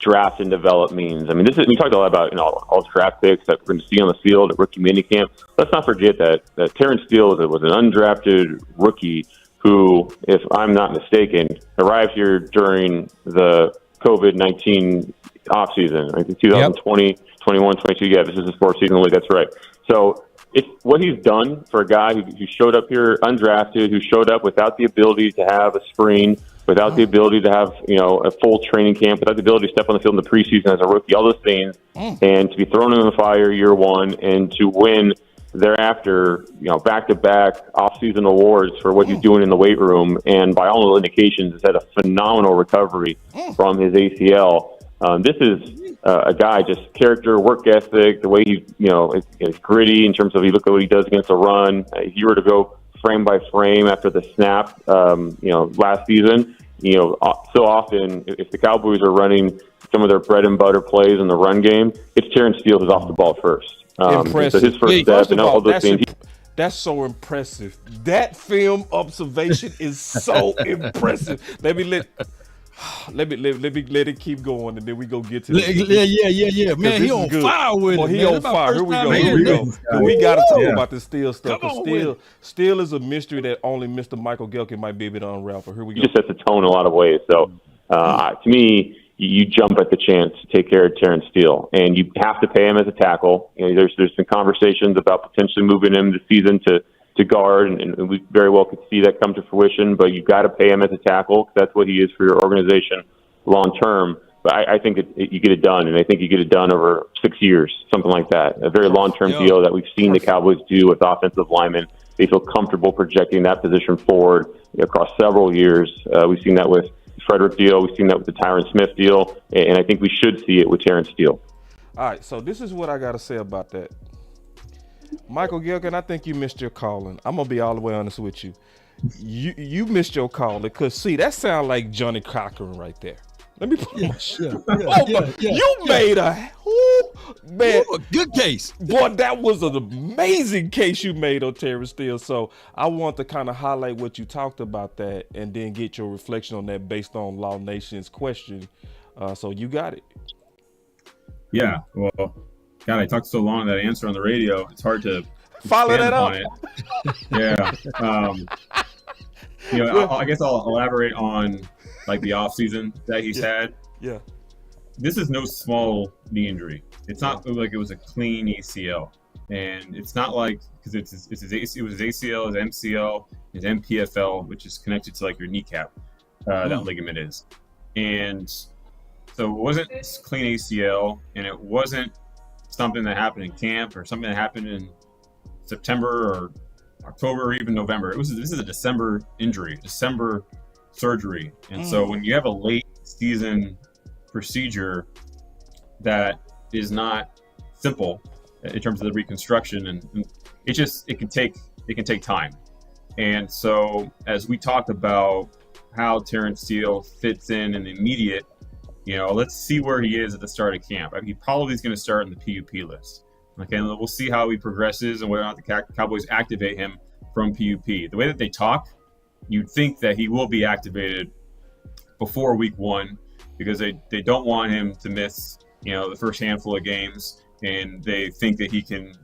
draft and develop means. I mean, we talked a lot about, all draft picks that we're going to see on the field at rookie minicamp. Let's not forget that Terrence Steele was an undrafted rookie who, if I'm not mistaken, arrived here during the COVID-19 offseason, like 2020, 21, 22. Yeah, this is the sports season league. That's right. So it's what he's done for a guy who showed up here undrafted, who showed up without the ability to have a spring, without the ability to have, a full training camp, without the ability to step on the field in the preseason as a rookie, all those things, and to be thrown in the fire year one and to win thereafter, back-to-back off-season awards for what he's doing in the weight room. And by all indications, has had a phenomenal recovery from his ACL. This is a guy, just character, work ethic, the way is gritty in terms of you look at what he does against a run. If you were to go frame by frame after the snap, last season, so often if the Cowboys are running some of their bread and butter plays in the run game, it's Terrence Steele who's off the ball first. Impressive. So his first step and all those things. That's so impressive. That film observation is so impressive. Let it keep going, and then we go get to this. Yeah. Man, he on fire with it. He on fire. Here we go. We got to talk about the Steele stuff. Steele is a mystery that only Mr. Michael Gehlken might be able to unravel. Here we go. He just sets the tone in a lot of ways. So, to me, you jump at the chance to take care of Terrence Steele, and you have to pay him as a tackle. There's been conversations about potentially moving him this season to guard, and we very well could see that come to fruition, but you've got to pay him as a tackle because that's what he is for your organization long term. But I think you get it done, and I think you get it done over 6 years, something like that. A very long-term deal that we've seen the Cowboys do with offensive linemen. They feel comfortable projecting that position forward across several years. We've seen that with Frederick deal. We've seen that with the Tyron Smith deal, and I think we should see it with Terrence Steele. All right, so this is what I got to say about that. Michael Gehlken, I think you missed your calling. I'm gonna be all the way honest with you. You missed your calling because that sounds like Johnny Cochran right there. Let me put you made a good case. Boy, that was an amazing case you made on Terrence Steele. So I want to kind of highlight what you talked about that and then get your reflection on that based on Law Nation's question. So you got it. Yeah, well, God, I talked so long on that answer on the radio. It's hard to Follow expand that up. upon it. Yeah. I guess I'll elaborate on like the off season that he's had. Yeah. This is no small knee injury. It's not like it was a clean ACL, and it's not like because it was his ACL, his MCL, his MPFL, which is connected to like your kneecap. That ligament is, and so it wasn't clean ACL, and it wasn't something that happened in camp or something that happened in September or October or even November. This is a December injury, December surgery, and so when you have a late season procedure that is not simple in terms of the reconstruction, and it can take time. And so as we talk about how Terrence Steele fits in the immediate, let's see where he is at the start of camp. I mean, he probably is going to start in the PUP list. Okay, and we'll see how he progresses and whether or not the Cowboys activate him from PUP. The way that they talk, you'd think that he will be activated before week 1 because they don't want him to miss, the first handful of games, and they think that he can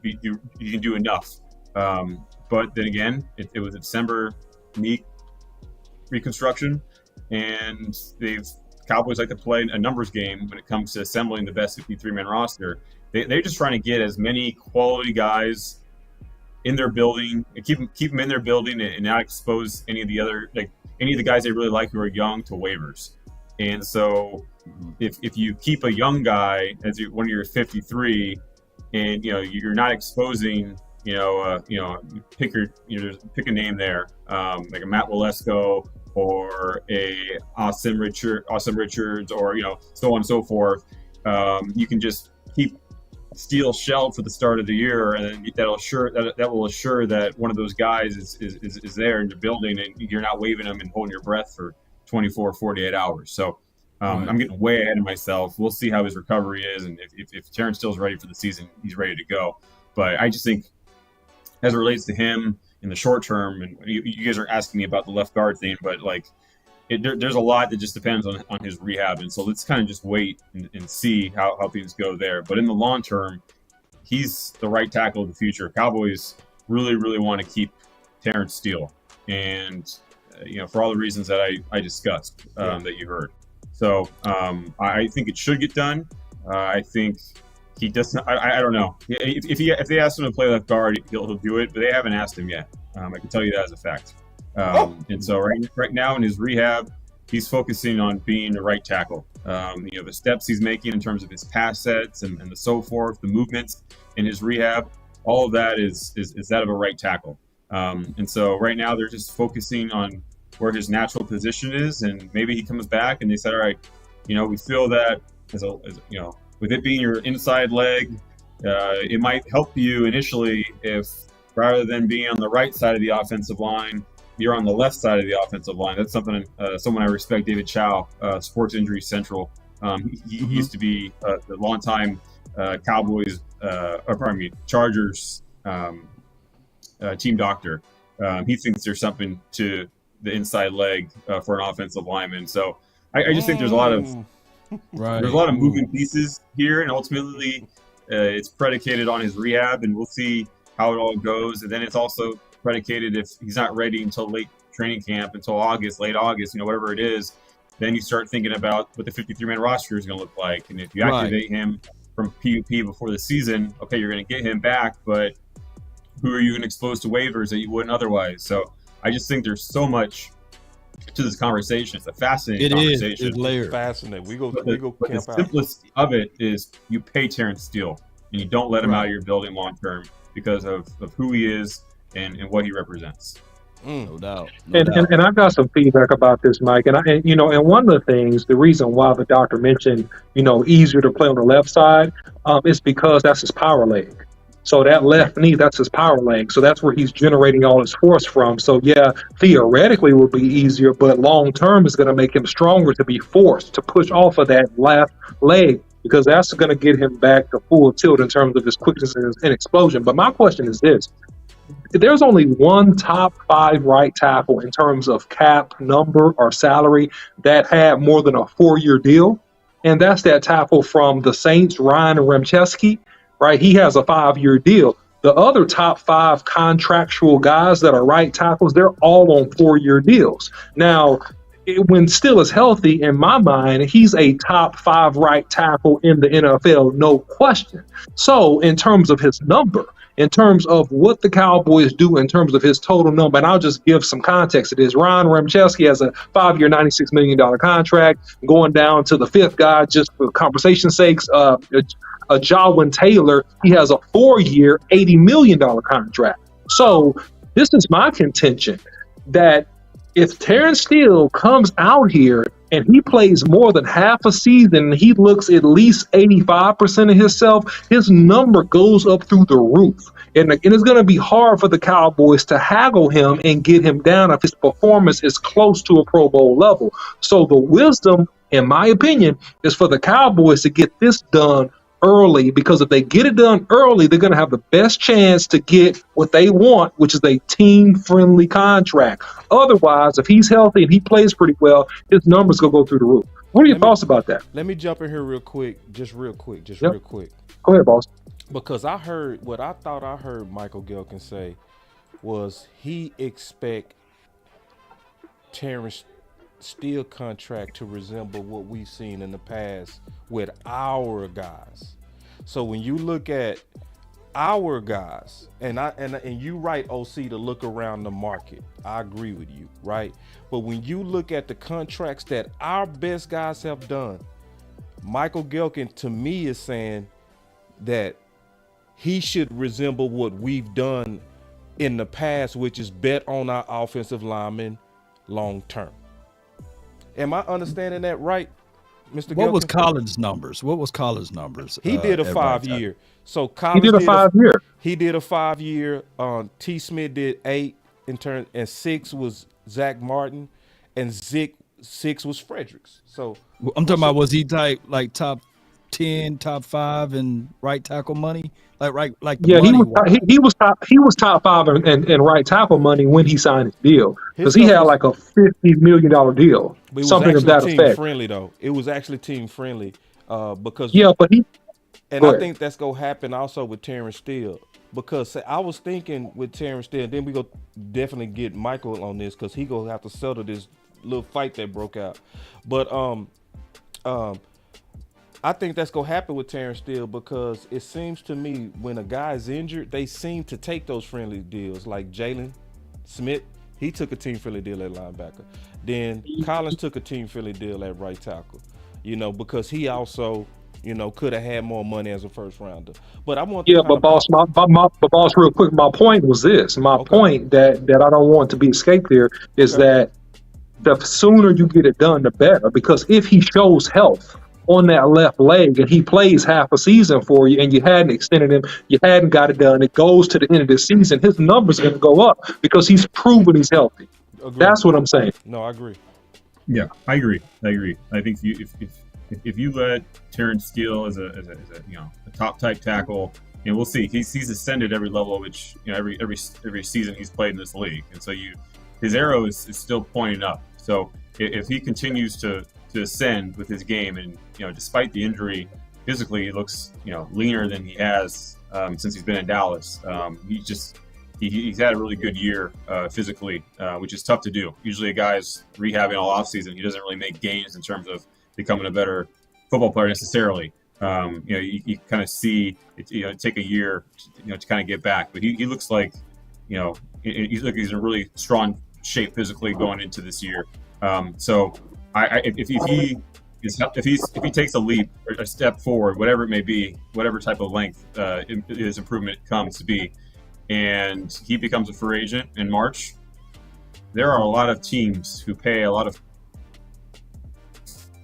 do enough. But then again, it was a December knee reconstruction, and Cowboys like to play a numbers game when it comes to assembling the best 53-man roster. They're just trying to get as many quality guys in their building, and keep them in their building, and not expose any of the guys they really like who are young to waivers. And so, if you keep a young guy as one of your 53, and you're not exposing, pick a name there, like a Matt Walesko or a Austin Richards, or so on and so forth. You can just keep Steele shelved for the start of the year, and that will assure that one of those guys is there in the building, and you're not waving them and holding your breath for 24, 48 hours. So I'm getting way ahead of myself. We'll see how his recovery is, and if Terrence Steele's ready for the season, he's ready to go. But I just think, as it relates to him in the short term, and you guys are asking me about the left guard thing, but there's a lot that just depends on his rehab, and so let's kind of just wait and see how things go there. But in the long term, he's the right tackle of the future. Cowboys really, really want to keep Terrence Steele, and for all the reasons that I discussed that you heard. So I think it should get done. I think he does not. I don't know if they ask him to play left guard, he'll do it, but they haven't asked him yet. I can tell you that as a fact. And so right now in his rehab, he's focusing on being the right tackle. The steps he's making in terms of his pass sets and the so forth, the movements in his rehab, all of that is that of a right tackle. And so right now they're just focusing on where his natural position is, and maybe he comes back and they said, all right, we feel that as with it being your inside leg, it might help you initially if rather than being on the right side of the offensive line, you're on the left side of the offensive line. That's something someone I respect, David Chow, Sports Injury Central. He used to be the longtime Cowboys, Chargers team doctor. He thinks there's something to the inside leg for an offensive lineman. So I just think there's a lot of there's a lot of moving pieces here, and ultimately it's predicated on his rehab, and we'll see how it all goes. And then it's also predicated if he's not ready until late training camp, until late August, whatever it is, then you start thinking about what the 53-man roster is going to look like. And if you activate him from PUP before the season, okay, you're going to get him back, but who are you going to expose to waivers that you wouldn't otherwise? So I just think there's so much to this conversation. It's a fascinating conversation. It's layered. Fascinating. We go but camp the simplest of it is you pay Terrence Steele, and you don't let him out of your building long term because of who he is and what he represents. No doubt. And I've got some feedback about this, Mike. And one of the things, the reason why the doctor mentioned, easier to play on the left side, is because that's his power leg. So that left knee, that's his power leg. So that's where he's generating all his force from. So yeah, theoretically it would be easier, but long term is going to make him stronger to be forced to push off of that left leg, because that's going to get him back to full tilt in terms of his quickness and explosion. But my question is this. There's only one top 5 right tackle in terms of cap number or salary that had more than a 4-year deal. and that's that tackle from the Saints, Ryan Ramczewski, right? He has a 5-year deal. The other top 5 contractual guys that are right tackles, they're all on 4-year deals. Now, when Steele is healthy, in my mind, he's a top 5 right tackle in the NFL, no question. So, in terms of his number, in terms of what the Cowboys do in terms of his total number, and I'll just give some context to this. Ryan Ramczewski has a 5-year, $96 million contract, going down to the 5th guy, just for conversation's sakes. Jawin Taylor, he has a 4-year, $80 million contract. So, this is my contention that if Terrence Steele comes out here and he plays more than half a season, he looks at least 85% of himself, his number goes up through the roof. And it's going to be hard for the Cowboys to haggle him and get him down if his performance is close to a Pro Bowl level. So the wisdom, in my opinion, is for the Cowboys to get this done early, because if they get it done early, they're going to have the best chance to get what they want, which is a team-friendly contract. Otherwise, if he's healthy and he plays pretty well, his numbers going to go through the roof. What are your thoughts about that? Let me jump in here real quick. Real quick. Go ahead, boss. Because I heard what I thought I heard Michael Gehlken say was he expect Terrence Steele contract to resemble what we've seen in the past with our guys. So when you look at our guys, and you right, OC, to look around the market, I agree with you, right? But when you look at the contracts that our best guys have done, Michael Gehlken to me is saying that he should resemble what we've done in the past, which is bet on our offensive linemen long term. Am I understanding that right, Mr. Gehlken? What was Collins' numbers? He did a 5-year. So Collins he did a 5-year. He did a 5-year. T. Smith did 8 in turn, and 6 was Zach Martin, and 6 was Fredericks. So I'm talking about, was he like top 10, top 5 in right tackle money? Yeah, he was top 5 in right tackle money when he signed his deal, because he had like a $50 million deal, but it something was of that team effect. Friendly though. It was actually team friendly because I think that's gonna happen also with Terrence Steele, because I was thinking with Terrence Steele, then we go definitely get Michael on this because he gonna have to settle this little fight that broke out, but I think that's going to happen with Terrence Steele, because it seems to me when a guy is injured, they seem to take those friendly deals. Like Jalen Smith, he took a team-friendly deal at linebacker. Then Collins took a team-friendly deal at right tackle, because he also, could have had more money as a first-rounder. But I want but boss, real quick, my point was this. Point that I don't want to be escaped here is that the sooner you get it done, the better. Because if he shows health on that left leg and he plays half a season for you and you hadn't extended him, you hadn't got it done, it goes to the end of the season, his numbers are going to go up because he's proven he's healthy. Agreed. That's what I'm saying. No, I agree. Yeah, I agree. I think if you let Terrence Steele as a top type tackle, we'll see. He's ascended every level, which every season he's played in this league, and so his arrow is still pointing up. So if he continues to ascend with his game, and despite the injury, physically he looks leaner than he has since he's been in Dallas. He's had a really good year physically, which is tough to do. Usually a guy's rehabbing all offseason, he doesn't really make gains in terms of becoming a better football player necessarily. You kind of see it take a year to kind of get back, but he looks like he's in a really strong shape physically going into this year. So if he takes a leap or a step forward, whatever it may be, whatever type of length his improvement comes to be, and he becomes a free agent in March, there are a lot of teams who pay a lot of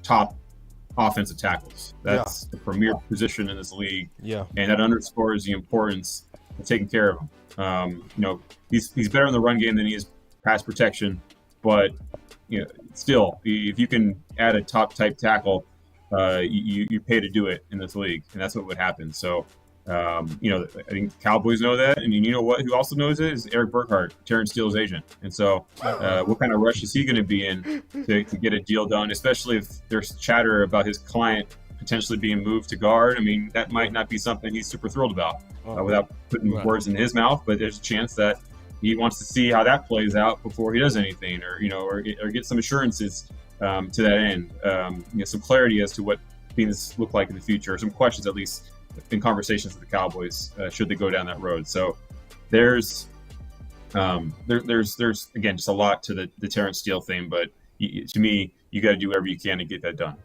top offensive tackles. That's the premier position in this league. Yeah, and that underscores the importance of taking care of him. He's better in the run game than he is pass protection, but still, if you can add a top type tackle, you pay to do it in this league, and that's what would happen. So I think Cowboys know that, and you know what? Who also knows it is Eric Burkhart, Terrence Steele's agent. And so, what kind of rush is he going to be in to get a deal done? Especially if there's chatter about his client potentially being moved to guard. I mean, that might not be something he's super thrilled about, without putting words in his mouth. But there's a chance that he wants to see how that plays out before he does anything, or get some assurances to that end. Some clarity as to what things look like in the future, or some questions at least in conversations with the Cowboys, should they go down that road. So there's again just a lot to the Terrence Steele thing, but to me, you got to do whatever you can to get that done.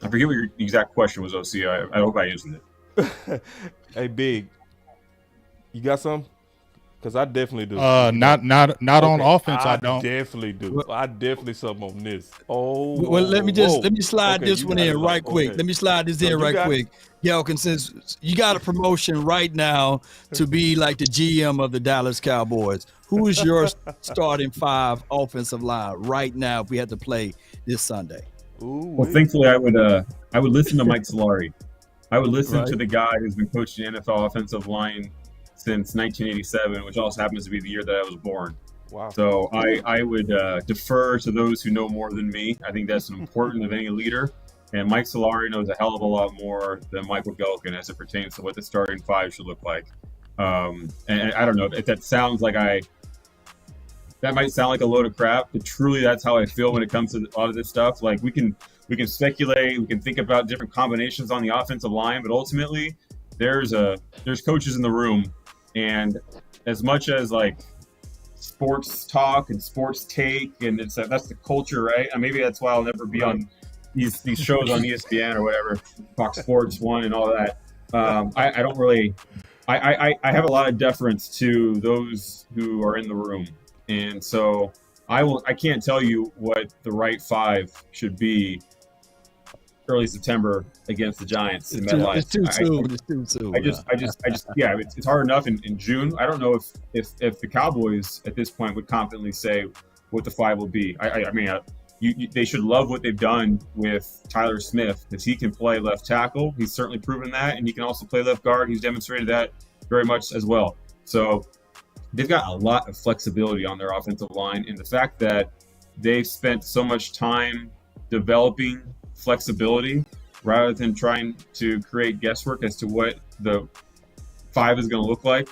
I forget what your exact question was, OC. I hope I answered it. Hey, Big, you got some? Because I definitely do. Not on offense. I don't. Definitely do. I definitely something on this. Well, let me slide this one in right quick. Let me slide this in right quick. Gehlken, since you got a promotion right now to be like the GM of the Dallas Cowboys, who is your starting 5 offensive line right now if we had to play this Sunday? Well, thankfully, I would listen to Mike Solari. I would listen to the guy who's been coaching the NFL offensive line since 1987, which also happens to be the year that I was born. Wow. So I would defer to those who know more than me. I think that's important of any leader. And Mike Solari knows a hell of a lot more than Michael Gehlken as it pertains to what the starting 5 should look like. And I don't know if that sounds like that might sound like a load of crap, but truly that's how I feel when it comes to a lot of this stuff. Like we can speculate, we can think about different combinations on the offensive line, but ultimately there's coaches in the room. And as much as like sports talk and sports take, and that's the culture, right? And maybe that's why I'll never be on these shows on ESPN or whatever, Fox Sports 1 and all that. I don't really. I have a lot of deference to those who are in the room, and so I can't tell you what the right 5 should be early September against the Giants in MetLife. It's too soon. It's too soon. It's hard enough in June. I don't know if the Cowboys at this point would confidently say what the 5 will be. They should love what they've done with Tyler Smith, because he can play left tackle. He's certainly proven that, and he can also play left guard. He's demonstrated that very much as well. So they've got a lot of flexibility on their offensive line, and the fact that they've spent so much time developing flexibility rather than trying to create guesswork as to what the 5 is going to look like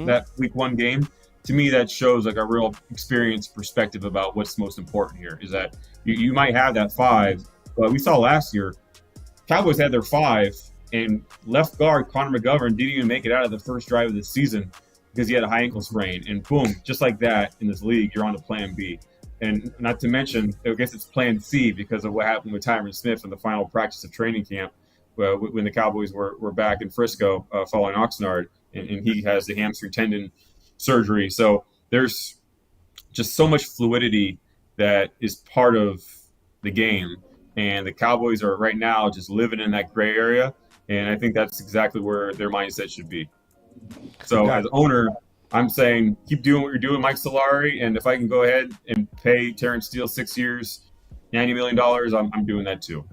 that week 1 game. To me, that shows like a real experienced perspective about what's most important here, is that you might have that 5, but we saw last year, Cowboys had their 5, and left guard Connor McGovern didn't even make it out of the first drive of the season because he had a high ankle sprain. And boom, just like that in this league, you're on to plan B. And not to mention, I guess it's plan C because of what happened with Tyron Smith in the final practice of training camp when the Cowboys were back in Frisco following Oxnard, and he has the hamstring tendon surgery. So there's just so much fluidity that is part of the game. And the Cowboys are right now just living in that gray area. And I think that's exactly where their mindset should be. So as owner, I'm saying keep doing what you're doing, Mike Solari. And if I can go ahead and pay Terrence Steele 6 years, $90 million, I'm doing that too.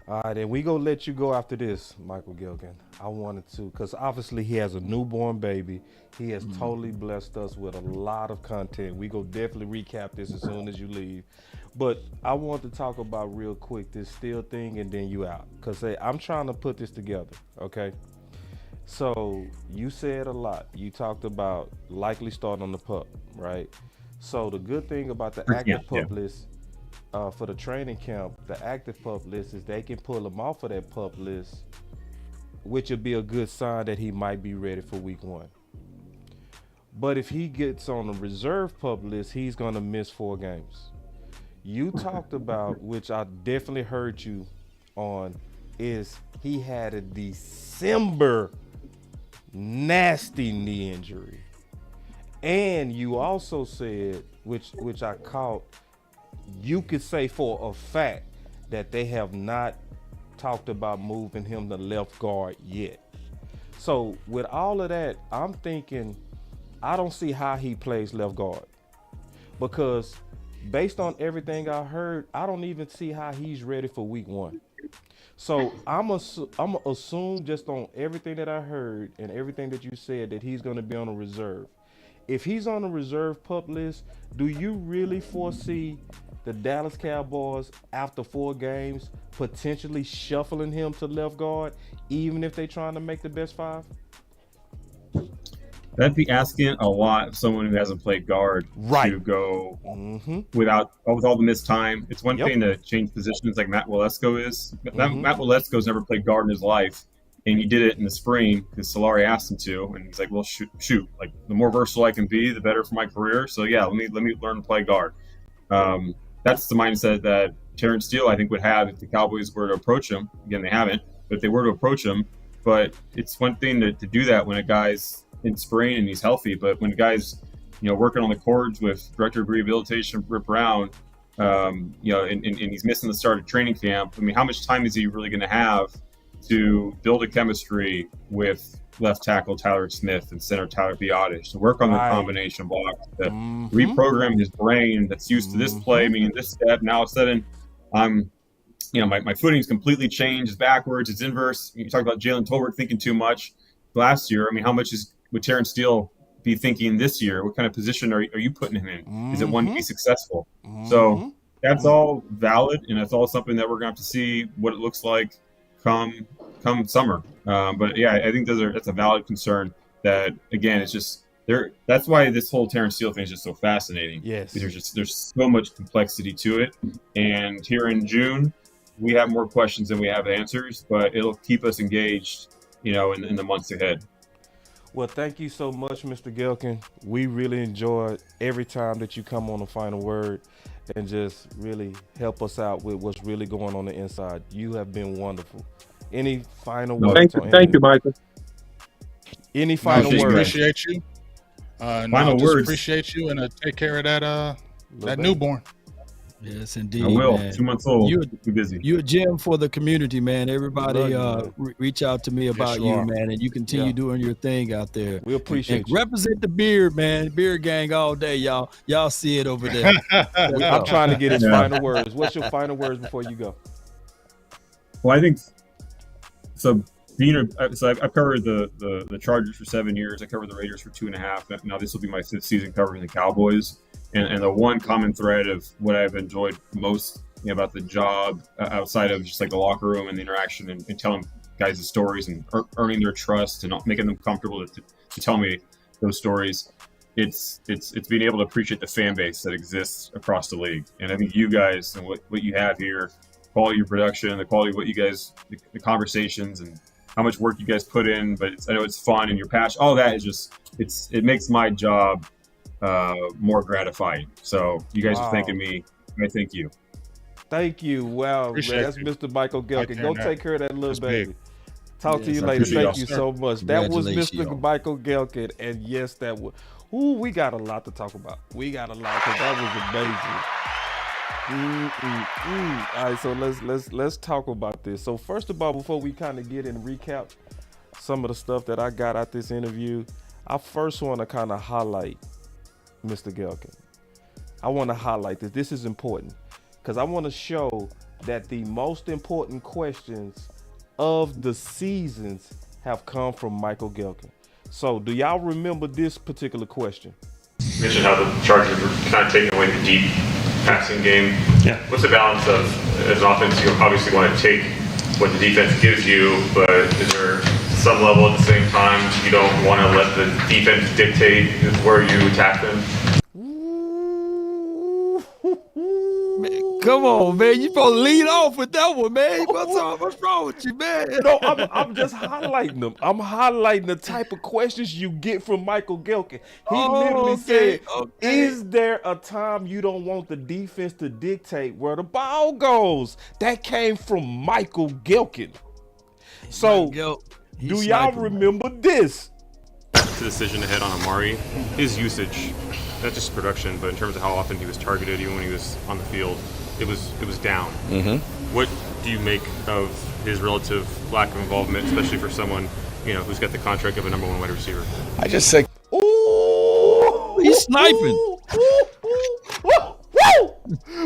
All right, and we gonna let you go after this, Michael Gehlken. I wanted to, because obviously he has a newborn baby. He has totally blessed us with a lot of content. We go definitely recap this as soon as you leave. But I want to talk about real quick this Steele thing, and then you out. Because I'm trying to put this together, okay? So you said a lot. You talked about likely starting on the PUP, right? So the good thing about the active PUP list, for the training camp, the active PUP list is they can pull him off of that PUP list, which would be a good sign that he might be ready for week 1. But if he gets on the reserve PUP list, he's going to miss 4 games. You talked about, which I definitely heard you on, is he had a December nasty knee injury. And you also said, which I caught, you could say for a fact that they have not talked about moving him to left guard yet. So with all of that, I'm thinking I don't see how he plays left guard, because based on everything I heard, I don't even see how he's ready for week 1. So I'm assume just on everything that I heard and everything that you said that he's going to be on a reserve. If he's on a reserve pup list, do you really foresee the Dallas Cowboys after 4 games potentially shuffling him to left guard, even if they're trying to make the best 5? That'd be asking a lot of someone who hasn't played guard to go with all the missed time. It's one thing to change positions like Matt Waletzko is. Matt Waletzko's never played guard in his life, and he did it in the spring because Solari asked him to, and he's like, "Well, shoot! Like the more versatile I can be, the better for my career. So yeah, let me learn to play guard." That's the mindset that Terrence Steele, I think, would have if the Cowboys were to approach him. Again, they haven't, but if they were to approach him, but it's one thing to do that when a guy's in spring and he's healthy, but when guys, working on the cords with director of rehabilitation Rip Brown, and he's missing the start of training camp. I mean, how much time is he really going to have to build a chemistry with left tackle Tyler Smith and center Tyler Biotish to work on the combination blocks, to reprogram his brain that's used to this play, meaning this step. Now all of a sudden, my footing's completely changed. It's backwards. It's inverse. You talk about Jalen Tolbert thinking too much last year. I mean, how much would Terrence Steele be thinking this year? What kind of position are you putting him in? Is it one to be successful? So that's all valid, and that's all something that we're going to have to see what it looks like come summer. But yeah, I think that's a valid concern. That again, it's just there. That's why this whole Terrence Steele thing is just so fascinating. Yes, because there's so much complexity to it, and here in June, we have more questions than we have answers, but it'll keep us engaged, in the months ahead. Well, thank you so much, Mr. Gehlken. We really enjoyed every time that you come on the Final Word and just really help us out with what's really going on the inside. You have been wonderful. Any final words? Thank you, Michael. Any final words? Appreciate you. Final words. Appreciate you, and take care of that newborn. Yes, indeed. I will. Man. 2 months old. You're busy. You're a gem for the community, man. Everybody reach out to me about you, man, and you continue doing your thing out there. We appreciate and you. Represent the beard, man. Beard gang all day, y'all. Y'all see it over there. I'm trying to get his final words. What's your final words before you go? Well, I think so. I've covered the Chargers for 7 years. I covered the Raiders for 2.5. Now this will be my 5th season covering the Cowboys. And the one common thread of what I've enjoyed most about the job, outside of just like the locker room and the interaction and telling guys the stories and earning their trust and making them comfortable to tell me those stories, it's being able to appreciate the fan base that exists across the league. And I think you guys and what you have here, quality of your production, the quality of what you guys, the conversations and how much work you guys put in, but I know it's fun and your passion. All that is just, it makes my job more gratifying. So you guys are thanking me. I thank you. Thank you. Wow, man, that's Mr. Michael Gehlken. Go take care of that little baby. Talk to you later. Thank you so much. That was Mr. Michael Gehlken, and yes, that was. We got a lot to talk about. We got a lot because that was amazing. All right, so let's talk about this. So first of all, before we kind of get in and recap some of the stuff that I got out this interview, I first want to kind of highlight Mr. Gehlken. I want to highlight this. This is important because I want to show that the most important questions of the seasons have come from Michael Gehlken. So do y'all remember this particular question? You mentioned how the Chargers were kind of taking away the deep passing game. Yeah. What's the balance of, as an offense, you obviously want to take what the defense gives you, but is there some level at the same time you don't want to let the defense dictate where you attack them? Man, come on, man. You supposed to lead off with that one, man. What's wrong with you, man? No, I'm just highlighting them. I'm highlighting the type of questions you get from Michael Gehlken. He literally said, is there a time you don't want the defense to dictate where the ball goes? That came from Michael Gehlken. So, do y'all remember this? The decision to head on Amari, his usage, not just production, but in terms of how often he was targeted, even when he was on the field, it was down. What do you make of his relative lack of involvement, especially for someone who's got the contract of a number 1 wide receiver? I just say, he's sniping.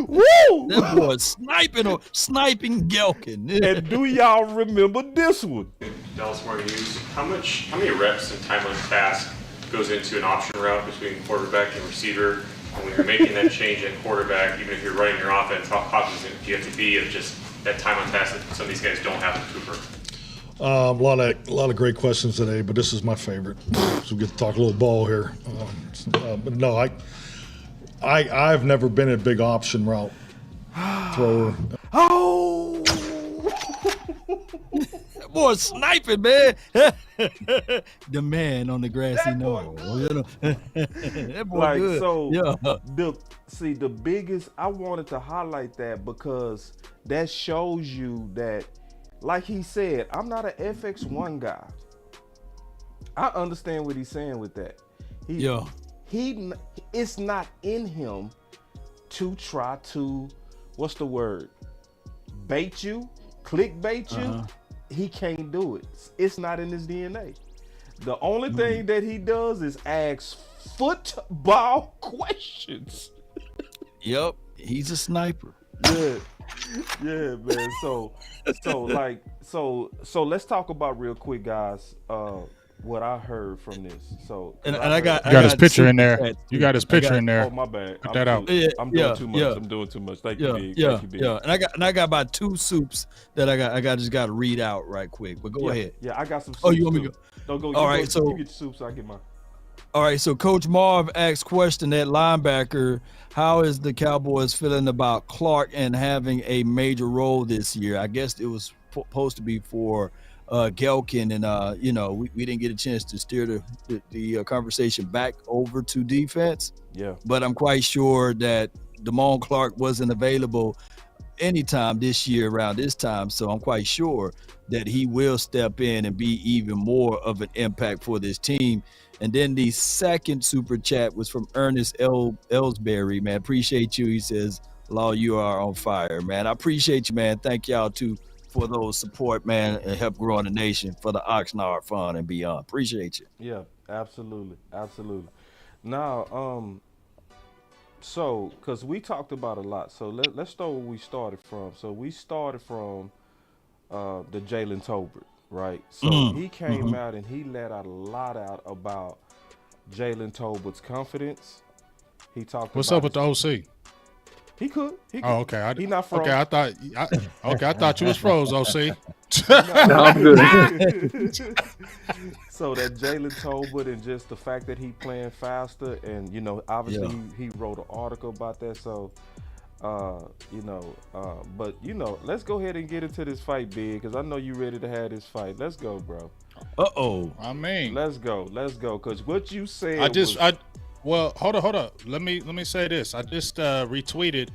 Woo! That boy sniping Gehlken. And do y'all remember this one? Dallas Morning News. How many reps and time on task goes into an option route between quarterback and receiver? And when you're making that change at quarterback, even if you're running your offense, how cognizant do you have to be of just that time on task that some of these guys don't have in Cooper? A lot of great questions today, but this is my favorite. So we get to talk a little ball here. But no, I've never been a big option route thrower. Oh! That boy sniping, man. The man on the grassy knoll. That boy Like, good. so Yeah. the biggest, I wanted to highlight that because that shows you that, like he said, I'm not an FX1 guy. I understand what he's saying with that. It's not in him to try to, what's the word? Bait you, clickbait you. He can't do it. It's not in his DNA. The only thing that he does is ask football questions. Yep, he's a sniper. Yeah, man. So let's talk about real quick, guys. What I heard from this. So I got his picture in there. You got his picture in there. Oh, my bad. Put that out. I'm doing too much. I'm doing too much. Thank you, Big. Thank you, Big. Yeah. And I got about 2 soups that I just got to read out right quick. But go ahead. Yeah, I got some soups. Oh, you want me to go? Don't go. All right, you get your soups. I get mine. All right, so Coach Marv asked question at linebacker, how is the Cowboys feeling about Clark and having a major role this year? I guess it was supposed to be for Gehlken, and we didn't get a chance to steer the conversation back over to defense. Yeah. But I'm quite sure that Damone Clark wasn't available anytime this year around this time, so I'm quite sure that he will step in and be even more of an impact for this team. And then the second super chat was from Ernest Ellsbury, man. Appreciate you. He says, Law, you are on fire, man. I appreciate you, man. Thank y'all too for those support, man, and help growing the nation for the Oxnard Fund and beyond. Appreciate you. Yeah, absolutely. Now, so because we talked about a lot, so let's start where we started from. So we started from the Jalen Tolbert, right? So he came out and he let out a lot out about Jalen Tolbert's confidence. He talked. What's up with the OC? He could. Oh, okay. He not froze. Okay, I thought you was froze, OC. No, I'm good. So that Jalen Tolbert and just the fact that he playing faster, and obviously he wrote an article about that. So, but let's go ahead and get into this fight, Big, because I know you ready to have this fight. Let's go, bro. I mean, let's go, because what you said. Well, hold up. Let me say this. I just retweeted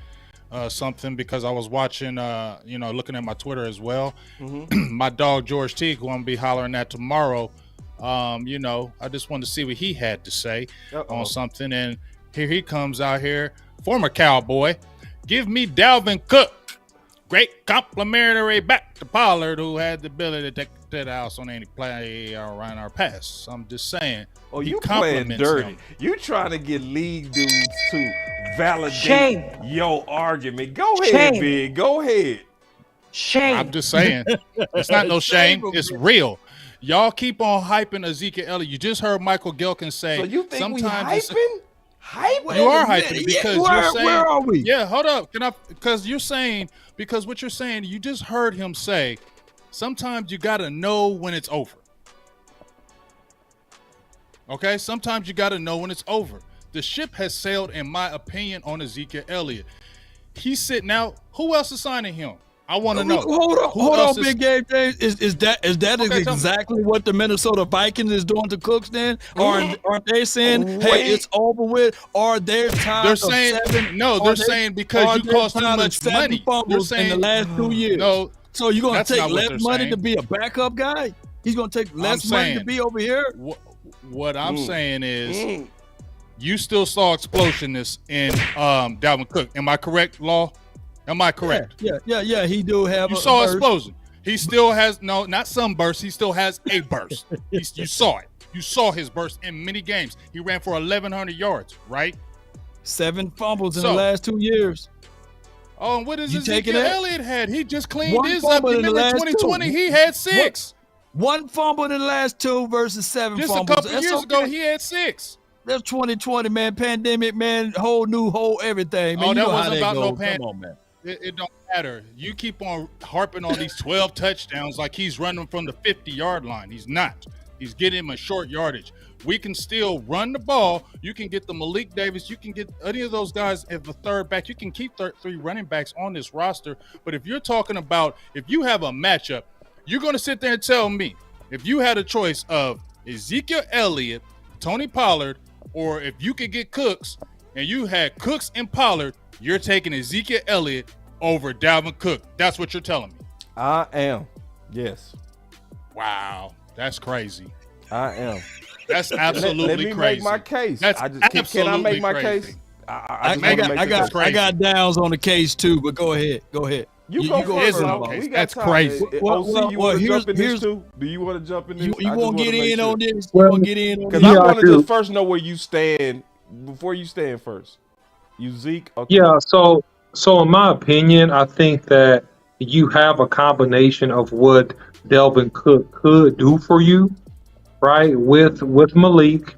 something because I was watching, looking at my Twitter as well. My dog George T, who I'm gonna be hollering at tomorrow. I just wanted to see what he had to say on something, and here he comes out here, former Cowboy. Give me Dalvin Cook. Great complimentary back to Pollard, who had the ability to take that house on any play around our pass. I'm just saying. Oh, you playing dirty. Him. You trying to get league dudes to validate your argument. Go ahead, Big. Go ahead. Shame. I'm just saying. It's not no shame. It's real. Y'all keep on hyping Ezekiel Elliott. You just heard Michael Gehlken say. So you think sometimes we hyping? You are hyping because you're saying. Where are we? Yeah, hold up. Because you're saying, because what you're saying, you just heard him say, sometimes you got to know when it's over. Okay? Sometimes you got to know when it's over. The ship has sailed, in my opinion, on Ezekiel Elliott. He's sitting out. Who else is signing him? I want to know. Hold on, Big Game James. Is that exactly what the Minnesota Vikings is doing to Cooks then? Aren't they saying, hey, it's over with? Are they tired They're saying, they're saying because you cost too much money. They're saying in the last 2 years. No. So you're going to take less money to be a backup guy? He's going to take less money to be over here? What I'm saying is you still saw explosionness in Dalvin Cook. Am I correct, Law? Am I correct? Yeah. He do have. You saw explosion. He still has not some burst. He still has a burst. You saw it. You saw his burst in many games. He ran for 1,100 yards. Right. 7 fumbles in the last 2 years. Oh, and what is You taking Ezekiel that? Elliott had? He just cleaned One his up. fumble in the Remember last 2020? two. He had 6. One fumble in the last 2 versus 7 Just fumbles. a couple years ago, he had 6. That's 2020, man. Pandemic, man. Whole everything, man. Oh, You that know how wasn't about no goes. pan. Come on, man. It don't matter. You keep on harping on these 12 touchdowns like he's running from the 50-yard line. He's not. He's getting him a short yardage. We can still run the ball. You can get the Malik Davis. You can get any of those guys as the third back. You can keep 3 running backs on this roster. But if you're talking about if you have a matchup, you're going to sit there and tell me if you had a choice of Ezekiel Elliott, Tony Pollard, or if you could get Cooks and you had Cooks and Pollard, you're taking Ezekiel Elliott over Dalvin Cook. That's what you're telling me. I am. Yes. Wow. That's crazy. I am. That's absolutely let me crazy. make my case. That's can I make my crazy. case? I got downs on the case too, but go ahead. You go first. We got That's time. crazy. OC, you want to jump in this here's- too? Do you want to jump in this? You want to get in on this? Well, You want to get in on Because this? Yeah, I I want to do. just first know where you stand before you stand first. You Zeke? Okay. Yeah, so in my opinion, I think that you have a combination of what Delvin Cook could do for you, right? With Malik,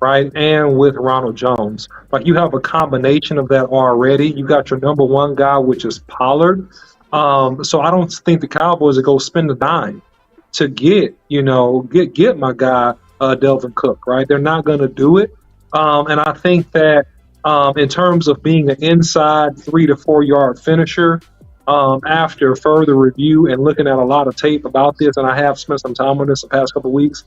right, and with Ronald Jones. Like you have a combination of that already. You got your number one guy, which is Pollard. So I don't think the Cowboys will go spend a dime to get my guy Delvin Cook, right? They're not going to do it. And I think that in terms of being an inside 3 to 4 yard finisher, after further review and looking at a lot of tape about this, and I have spent some time on this the past couple of weeks,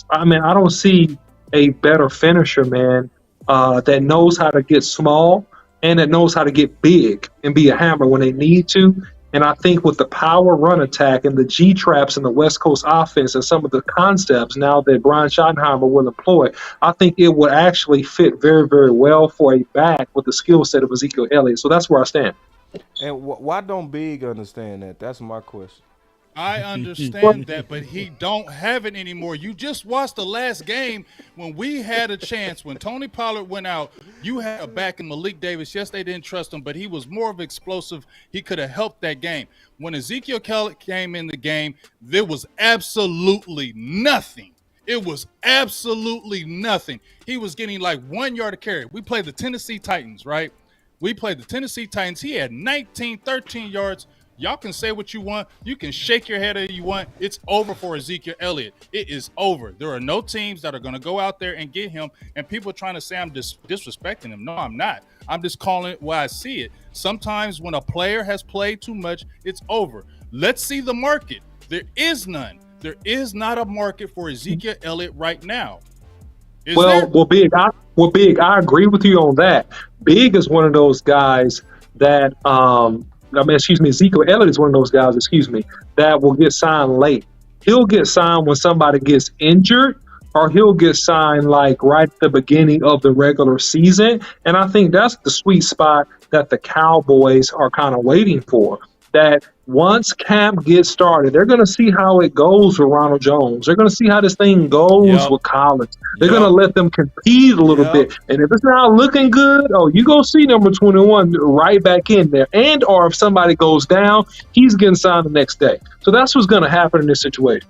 I mean, I don't see a better finisher, man, that knows how to get small and that knows how to get big and be a hammer when they need to. And I think with the power run attack and the G traps in the West Coast offense and some of the concepts now that Brian Schottenheimer will employ, I think it would actually fit very, very well for a back with the skill set of Ezekiel Elliott. So that's where I stand. And why don't Big understand that? That's my question. I understand that, but he don't have it anymore. You just watched the last game when we had a chance. When Tony Pollard went out, you had a back in Malik Davis. Yes, they didn't trust him, but he was more of explosive. He could have helped that game. When Ezekiel Elliott came in the game, there was absolutely nothing. It was absolutely nothing. He was getting like 1 yard a carry. We played the Tennessee Titans, right? We played the Tennessee Titans. He had 19, 13 yards. Y'all can say what you want. You can shake your head if you want. It's over for Ezekiel Elliott. It is over. There are no teams that are going to go out there and get him. And people are trying to say I'm disrespecting him. No, I'm not. I'm just calling it where I see it. Sometimes when a player has played too much, it's over. Let's see the market. There is none. There is not a market for Ezekiel Elliott right now. Is there? Big, I agree with you on that. Big is one of those guys that Ezekiel Elliott is one of those guys, that will get signed late. He'll get signed when somebody gets injured, or he'll get signed like right at the beginning of the regular season. And I think that's the sweet spot that the Cowboys are kind of waiting for. That once camp gets started, they're going to see how it goes with Ronald Jones. They're going to see how this thing goes with Collins. They're going to let them compete a little bit. And if it's not looking good, you go see number 21 right back in there. And or if somebody goes down, he's getting signed the next day. So that's what's going to happen in this situation.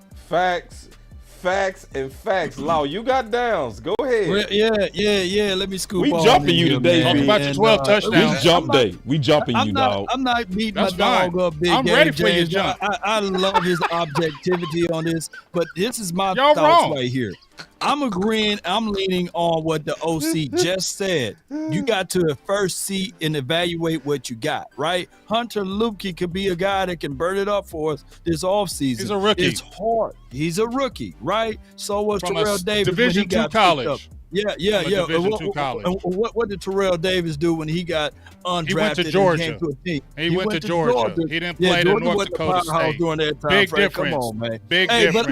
Facts, and facts. Law, you got downs. Go ahead. Well, yeah. Let me scoop. We jumping you today, Talk B. about your 12 touchdowns. We jumping you, dog. I'm not beating That's my dog fine. up, Big I'm Game ready for you, James. John. I love his objectivity on this, but this is my Y'all thoughts wrong. right here. I'm agreeing. I'm leaning on what the OC just said. You got to first see and evaluate what you got, right? Hunter Luepke could be a guy that can burn it up for us this offseason. He's a rookie. It's hard. He's a rookie, right? So was From Terrell a Davis when Division he got II college. picked up. Yeah. Division II college. What did Terrell Davis do when he got undrafted? He went to and Georgia. came to a team? He went to Georgia. He didn't play at Georgia North was the Dakota powerhouse State. during that time Big frame. difference. Come on, man. Big But difference.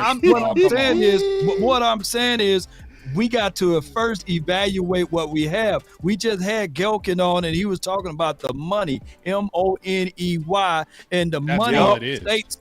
what I'm saying is we got to first evaluate what we have. We just had Gehlken on, and he was talking about the money, Money, and the That's money all it is. states.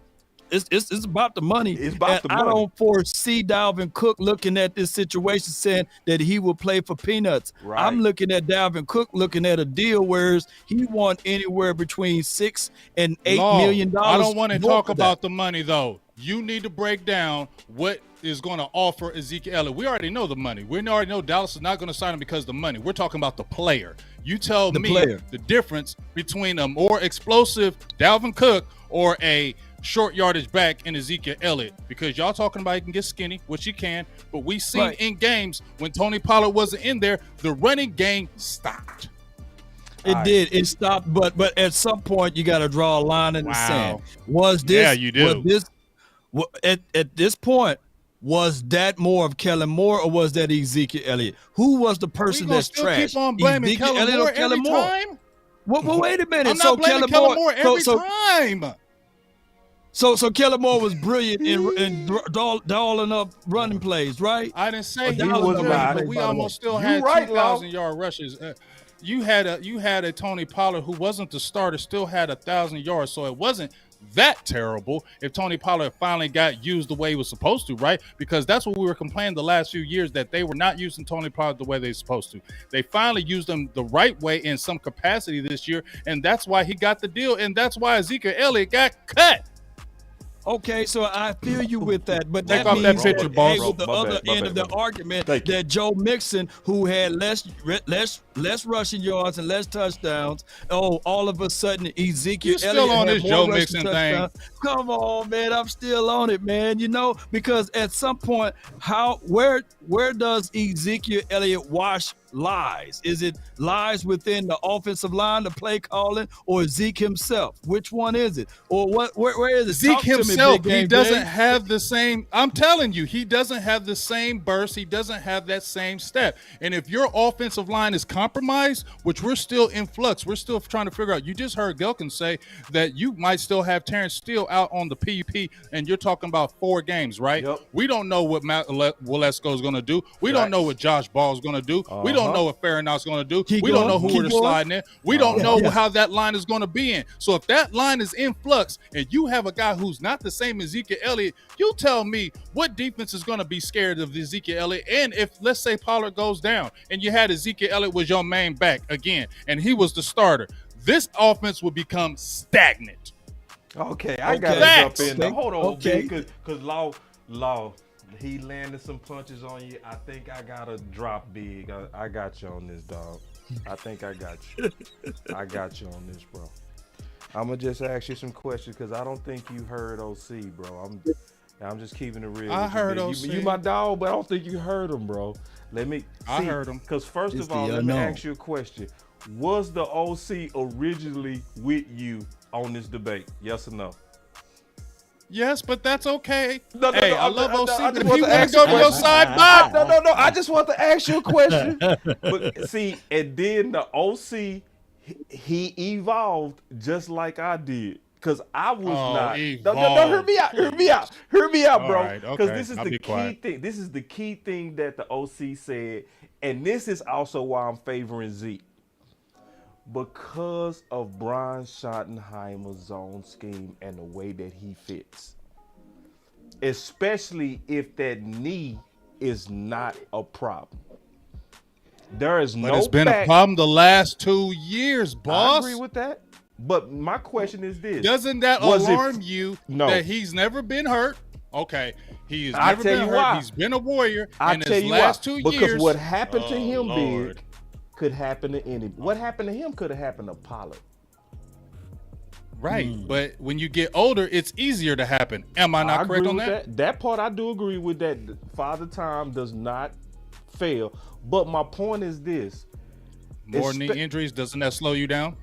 it's about the money. It's about and the money. I don't foresee Dalvin Cook looking at this situation saying that he will play for peanuts. Right. I'm looking at Dalvin Cook looking at a deal where he want anywhere between $6 and $8 million. I don't want to talk about the money though. You need to break down what is going to offer Ezekiel Elliott. We already know the money. We already know Dallas is not going to sign him because of the money. We're talking about the player. You tell me the difference between a more explosive Dalvin Cook or a short yardage back in Ezekiel Elliott, because y'all talking about he can get skinny, which he can, but we seen in games when Tony Pollard wasn't in there, the running game stopped. It did. It stopped, but at some point you got to draw a line in the sand. Was this? Yeah, you do. At this point, was that more of Kellen Moore or was that Ezekiel Elliott? Who was the person that's trash? Keep on blaming Ezekiel Kellen Elliott Moore or Kellen every Moore? time? Well, wait a minute. I'm not blaming Kellen Moore every time. So Kellen Moore was brilliant in dolling up running plays, right? I didn't say he was bad, but we almost still had 2,000-yard rushes. You had a Tony Pollard who wasn't the starter, still had 1,000 yards, so it wasn't that terrible if Tony Pollard finally got used the way he was supposed to, right? Because that's what we were complaining the last few years, that they were not using Tony Pollard the way they're supposed to. They finally used him the right way in some capacity this year, and that's why he got the deal, and that's why Ezekiel Elliott got cut. Okay, so I feel you with that, but Take that off means that picture, boss. with the other end of the argument that Joe Mixon, who had less rushing yards and less touchdowns, all of a sudden Ezekiel You Elliott still on had this more Joe rushing Mixon thing? touchdowns. Come on, man, I'm still on it, man. You know, because at some point, where does Ezekiel Elliott wash lies? Is it lies within the offensive line, the play calling, or Zeke himself? Which one is it? Or what? Where is it? Zeke Talk to me, himself, Big he Game doesn't Dave. have the same. I'm telling you, he doesn't have the same burst. He doesn't have that same step. And if your offensive line is compromised, which we're still in flux, we're still trying to figure out. You just heard Gehlken say that you might still have Terrence Steele out on the PUP, and you're talking about 4 games, right? Yep. We don't know what Matt Walesko is going to do. We don't know what Josh Ball is going to do. We don't know what Farinaut's going to do. We don't know who we're sliding in. We don't know how that line is going to be in. So if that line is in flux and you have a guy who's not the same as Ezekiel Elliott, you tell me what defense is going to be scared of Ezekiel Elliott. And if, let's say, Pollard goes down and you had Ezekiel Elliott was your main back again and he was the starter, this offense would become stagnant. Okay, I gotta jump in there. Hold on, because Law, he landed some punches on you. I think I gotta drop big. I got you on this, dog. I think I got you. I got you on this, bro. I'm gonna just ask you some questions because I don't think you heard OC, bro. I'm just keeping it real. I heard OC. You my dog, but I don't think you heard him, bro. I heard him. Because first of all, let me ask you a question. Was the OC originally with you on this debate? Yes or no? Yes, but that's okay. No, I love OC, I but just if you want to want ask to go to you a your question. side, bye. No. I just want to ask you a question. But see, and then the OC, he evolved just like I did. Because I was not. No, hear me out. Hear me out, bro. Because this is the key thing. This is the key thing that the OC said. And this is also why I'm favoring Zeke. Because of Brian Schottenheimer's zone scheme and the way that he fits. Especially if that knee is not a problem. There is no. But it's been a problem the last 2 years, boss. I agree with that. But my question is this. Doesn't that alarm you that he's never been hurt? Okay. He's never been hurt. Why. He's been a warrior in tell his you last why. 2 years. Because what happened to him big could happen to anybody. What happened to him could have happened to Pollard. Right. But when you get older, it's easier to happen. Am I not correct on that? That part I do agree with, that Father Time does not fail. But my point is this. More knee injuries, doesn't that slow you down?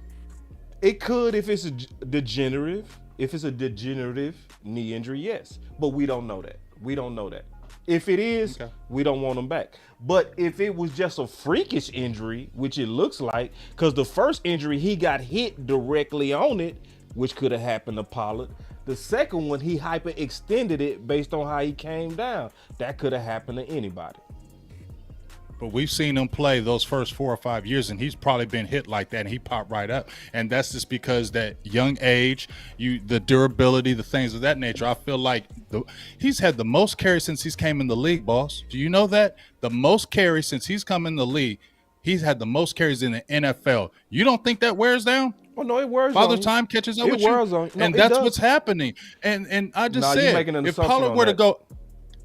It could if it's a degenerative. If it's a degenerative knee injury, yes. But we don't know that. If it is, we don't want him back. But if it was just a freakish injury, which it looks like, because the first injury, he got hit directly on it, which could have happened to Pollard. The second one, he hyperextended it based on how he came down. That could have happened to anybody. But we've seen him play those first 4 or 5 years, and he's probably been hit like that, and he popped right up. And that's just because that young age, the durability, the things of that nature. I feel like he's had the most carries since he's came in the league, boss. Do you know that? The most carries since he's come in the league, he's had the most carries in the NFL. You don't think that wears down? Well, no, it wears Father on Time catches up it with you. Wears on. No, and that's what's happening. And I just said, if Pollard were to go,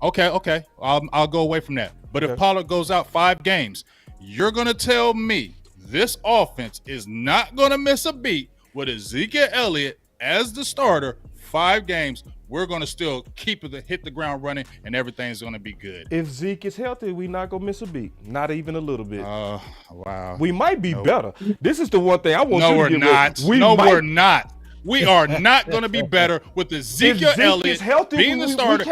okay, I'll go away from that. But if Pollard goes out 5 games, you're going to tell me this offense is not going to miss a beat with Ezekiel Elliott as the starter 5 games. We're going to still hit the ground running, and everything's going to be good. If Zeke is healthy, we're not going to miss a beat. Not even a little bit. Wow. We might be better. This is the one thing I want no, you to we're get not. With. We're not. We are not going to be better with Ezekiel Elliott healthy, being the starter.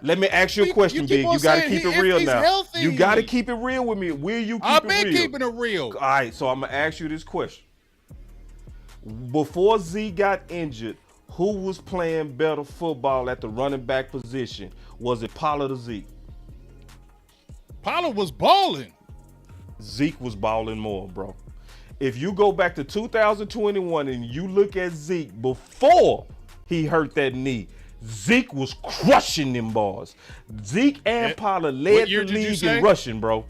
Let me ask you a question, Big. You got to keep it real now. Healthy. You got to keep it real with me. Will you keep it real? I've been keeping it real. All right, so I'm going to ask you this question. Before Zeke got injured, who was playing better football at the running back position? Was it Pollard or Zeke? Pollard was balling. Zeke was balling more, bro. If you go back to 2021 and you look at Zeke before he hurt that knee, Zeke was crushing them balls. Zeke and Pollard led the league in rushing, bro.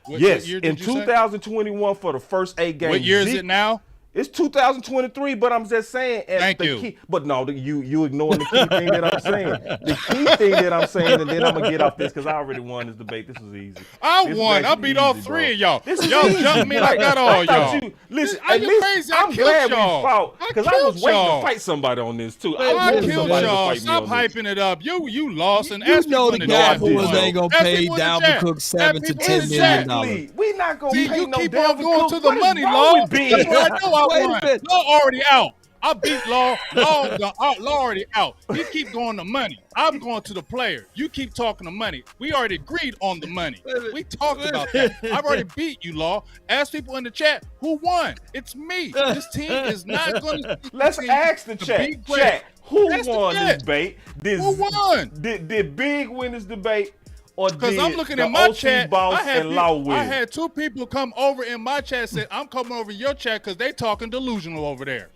Yes, in 2021 for the first 8 games. What year is it now? It's 2023, but I'm just saying. Thank you. But no, you ignoring the key thing that I'm saying. The key thing that I'm saying, and then I'm gonna get off this because I already won this debate. This was easy. I won. I beat all 3 of y'all. Y'all jumped me and I got all y'all. Listen, are you crazy? I'm glad we fought because I was waiting to fight somebody on this too. I killed y'all. Stop hyping it up. You lost, and you know the Cowboys ain't gonna pay Dalvin Cook $7 to $10 million. We not gonna pay no keep Dalvin on going Cook. to the money, Law. That's what I know. Law already out. I beat Law. Law already out. He keep going to money. I'm going to the player. You keep talking to money. We already agreed on the money. We talked about that. I've already beat you, Law. Ask people in the chat who won. It's me. This team is not going to. Let's ask the chat. Chat. Who won this debate? Who won? Did Big win this debate? Because I'm looking at my chat, I had 2 people come over in my chat and said, I'm coming over your chat because they talking delusional over there.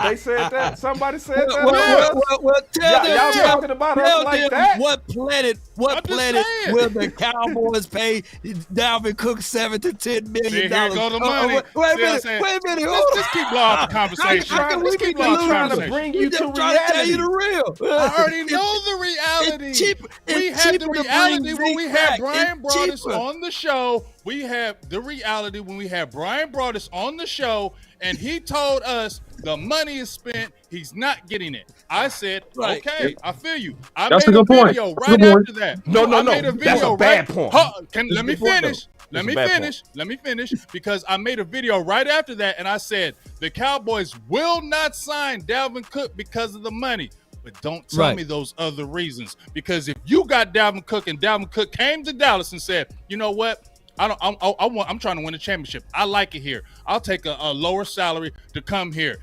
They said that? Somebody said that? Well, tell them. Y'all talking about us like that? What planet will the Cowboys pay Dalvin Cook $7 to $10 million? See, here go the money. Wait a minute. Let's keep law the conversation. Let's keep trying to bring you to reality. Tell you the real. I already know the reality. We had the reality when we had Brian Broaddus on the show. We have the reality when we had Brian Broaddus on the show, and he told us the money is spent. He's not getting it. I said, okay, I feel you. I That's made a good point. Video right after that. No. I made a video That's a bad point. Let me finish. Let me finish because I made a video right after that, and I said the Cowboys will not sign Dalvin Cook because of the money. But don't tell me those other reasons, because if you got Dalvin Cook and Dalvin Cook came to Dallas and said, you know what? I'm trying to win a championship. I like it here. I'll take a lower salary to come here.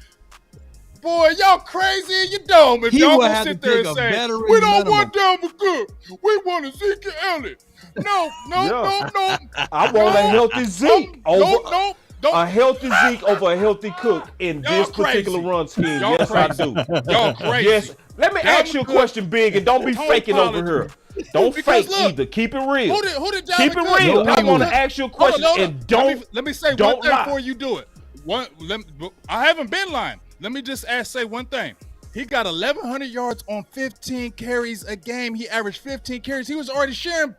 Boy, y'all crazy in your dome if y'all gonna sit there and say, we don't want Dalvin Cook. We want Ezekiel Elliott. No. I want a healthy Zeke over a healthy Zeke over a healthy Cook in this particular run scheme. Yes, I do. Y'all crazy. Yes. Let me ask you a question, Big, and don't be faking over here. Don't fake either. Keep it real. Who did Keep it real. I want to ask you a question and don't. Let me say one thing before you do it. I haven't been lying. Let me just say one thing. He got 1,100 yards on 15 carries a game. He averaged 15 carries. He was already sharing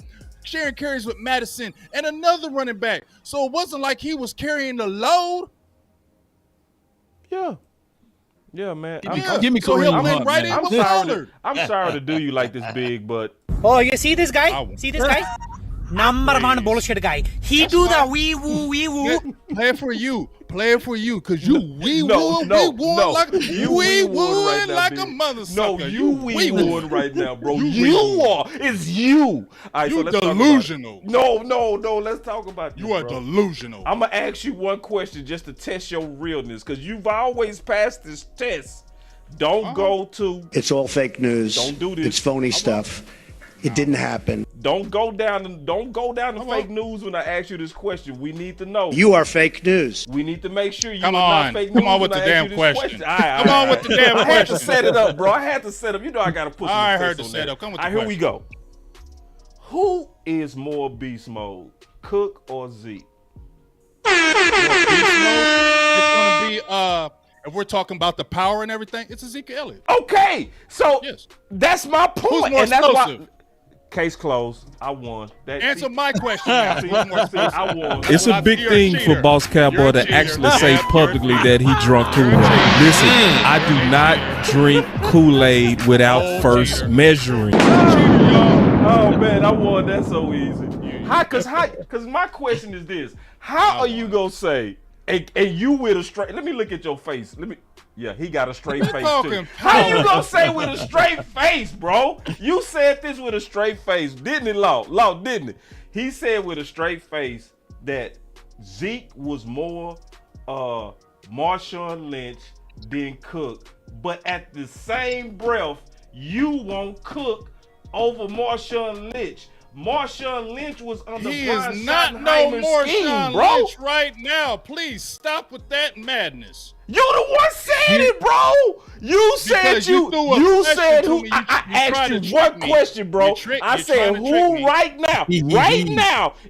carries with Madison and another running back. So it wasn't like he was carrying the load. Yeah, man. Give me Kareem Hunt, right in with Pollard. I'm sorry to do you like this, Big, but oh, you see this guy? See this guy? Number one bullshit guy. He do the wee woo. Yeah, play it for you, cause you wee wooing like a mother sucker. No, you wee wooing right now, bro. You are. It's you. All right, you delusional. No. Let's talk about this, you are delusional. I'm gonna ask you one question just to test your realness, cause you've always passed this test. Don't go to. It's all fake news. Don't do this. It's phony stuff. It didn't happen. Don't go down the fake news when I ask you this question. We need to know. You are fake news. We need to make sure you Come are on. not fake news. Come on with when the I ask damn you this question. All right, Come on with the damn I had to question. set it up, bro. I had to set up. You know I got to put some I face heard the on setup. that. Come with the All right, here we question. go. Who is more beast mode, Cook or Zeke? It's gonna be if we're talking about the power and everything, it's Ezekiel Elliott. Okay, so Yes. that's my point. Who's more and that's why. explosive? Case closed. I won. Answer my question. Now. Who's more explosive? I won. It's a big thing for Boss Cowboy to actually say publicly that he drunk Kool-Aid. Listen, I do not drink Kool-Aid without first measuring. Oh man, I won. That's so easy. Cause my question is this: how are you gonna say? And you with a straight? Let me look at your face. Yeah, he got a straight face too. How you gonna say with a straight face, bro? You said this with a straight face, didn't it, Law? Law, didn't it? He said with a straight face that Zeke was more Marshawn Lynch than Cook, but at the same breath, you want Cook over Marshawn Lynch. Marshawn Lynch was under He Brian is not no Schottenheimer's more scheme, Marshawn bro. Lynch right now. Please stop with that madness. You the one said it, bro. You said Because you threw a you question said to who? me. I You tried asked to you trick one me. question, bro. I You're said trying to trick who me. right now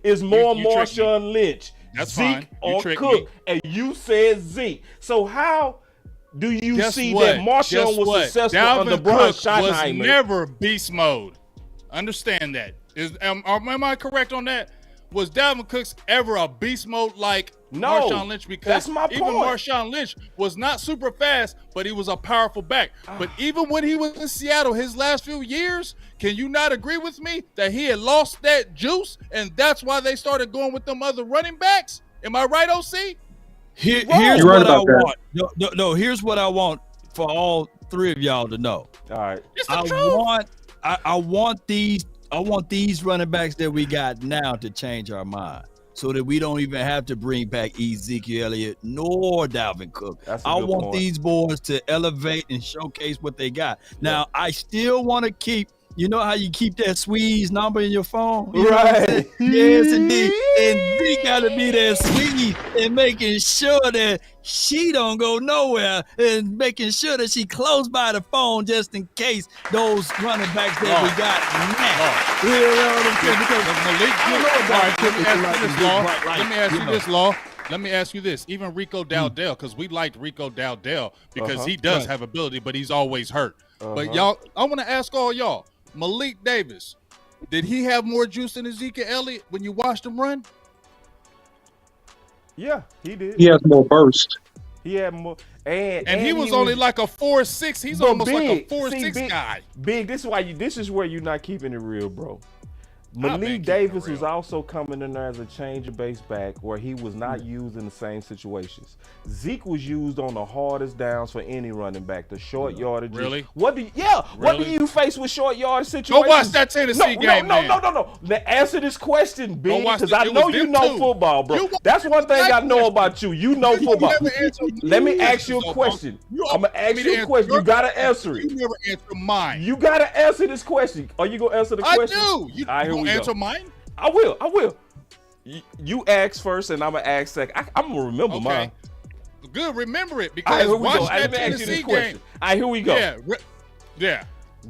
is more You tricked me. Marshawn Lynch, That's Zeke fine. You or tricked Cook? me. And you said Zeke. So how do you Guess see what? that Marshawn Guess was what? successful Dalvin under Brian Cook was Schottenheimer? never beast mode. Understand that. Am I correct on that? Was Dalvin Cook ever a beast mode like No, Marshawn Lynch? Because that's my even point. Marshawn Lynch was not super fast, but he was a powerful back. But even when he was in Seattle his last few years, can you not agree with me that he had lost that juice, and that's why they started going with them other running backs? Am I right, OC? Here's You're right what I about that. want. No, here's what I want for all three of y'all to know. All right. It's the truth. I want these running backs that we got now to change our mind, so that we don't even have to bring back Ezekiel Elliott nor Dalvin Cook. That's a I good want point. these boys to elevate and showcase what they got. Now, I still want to keep. You know how you keep that Swedes number in your phone? You know what I'm saying? Yes, indeed. And we got to be that Swede and making sure that she don't go nowhere and making sure that she close by the phone just in case those running backs that we got now. You know what I'm saying? Because Let me ask you this, Law. Let me ask you this. Even Rico Dowdell, because we liked Rico Dowdell because he does have ability, but he's always hurt. But y'all, I want to ask all y'all, Malik Davis, did he have more juice than Ezekiel Elliott when you watched him run? Yeah, he did. He has more burst. He had more, and he was only like a 4'6". He's almost like a 4'6" guy. Big. This is where you're not keeping it real, bro. I've been Malik keeping Davis it was real. also coming in there as a change of base back where he was not used in the same situations. Zeke was used on the hardest downs for any running back, the short yardage. Really? What do Really? you face with short yardage situations? Go watch that Tennessee game, man. No. Answer this question, Big, watch because it. I It know was you them know too. football, bro. You That's one thing I know question. about you. You know football. never answered Let me my ask you a questions, question. though. I'm gonna ask you a question. You gotta answer it. You never answer mine. You gotta answer this question. Are you gonna answer the I question? do. You All right, here gonna we answer go. mine? I will. You ask first, and I'm gonna ask second. I'm gonna remember Okay. mine. Good. Remember it All because right, here we watch go. that Let me ask you this Tennessee question. game. All right, here we go. Yeah.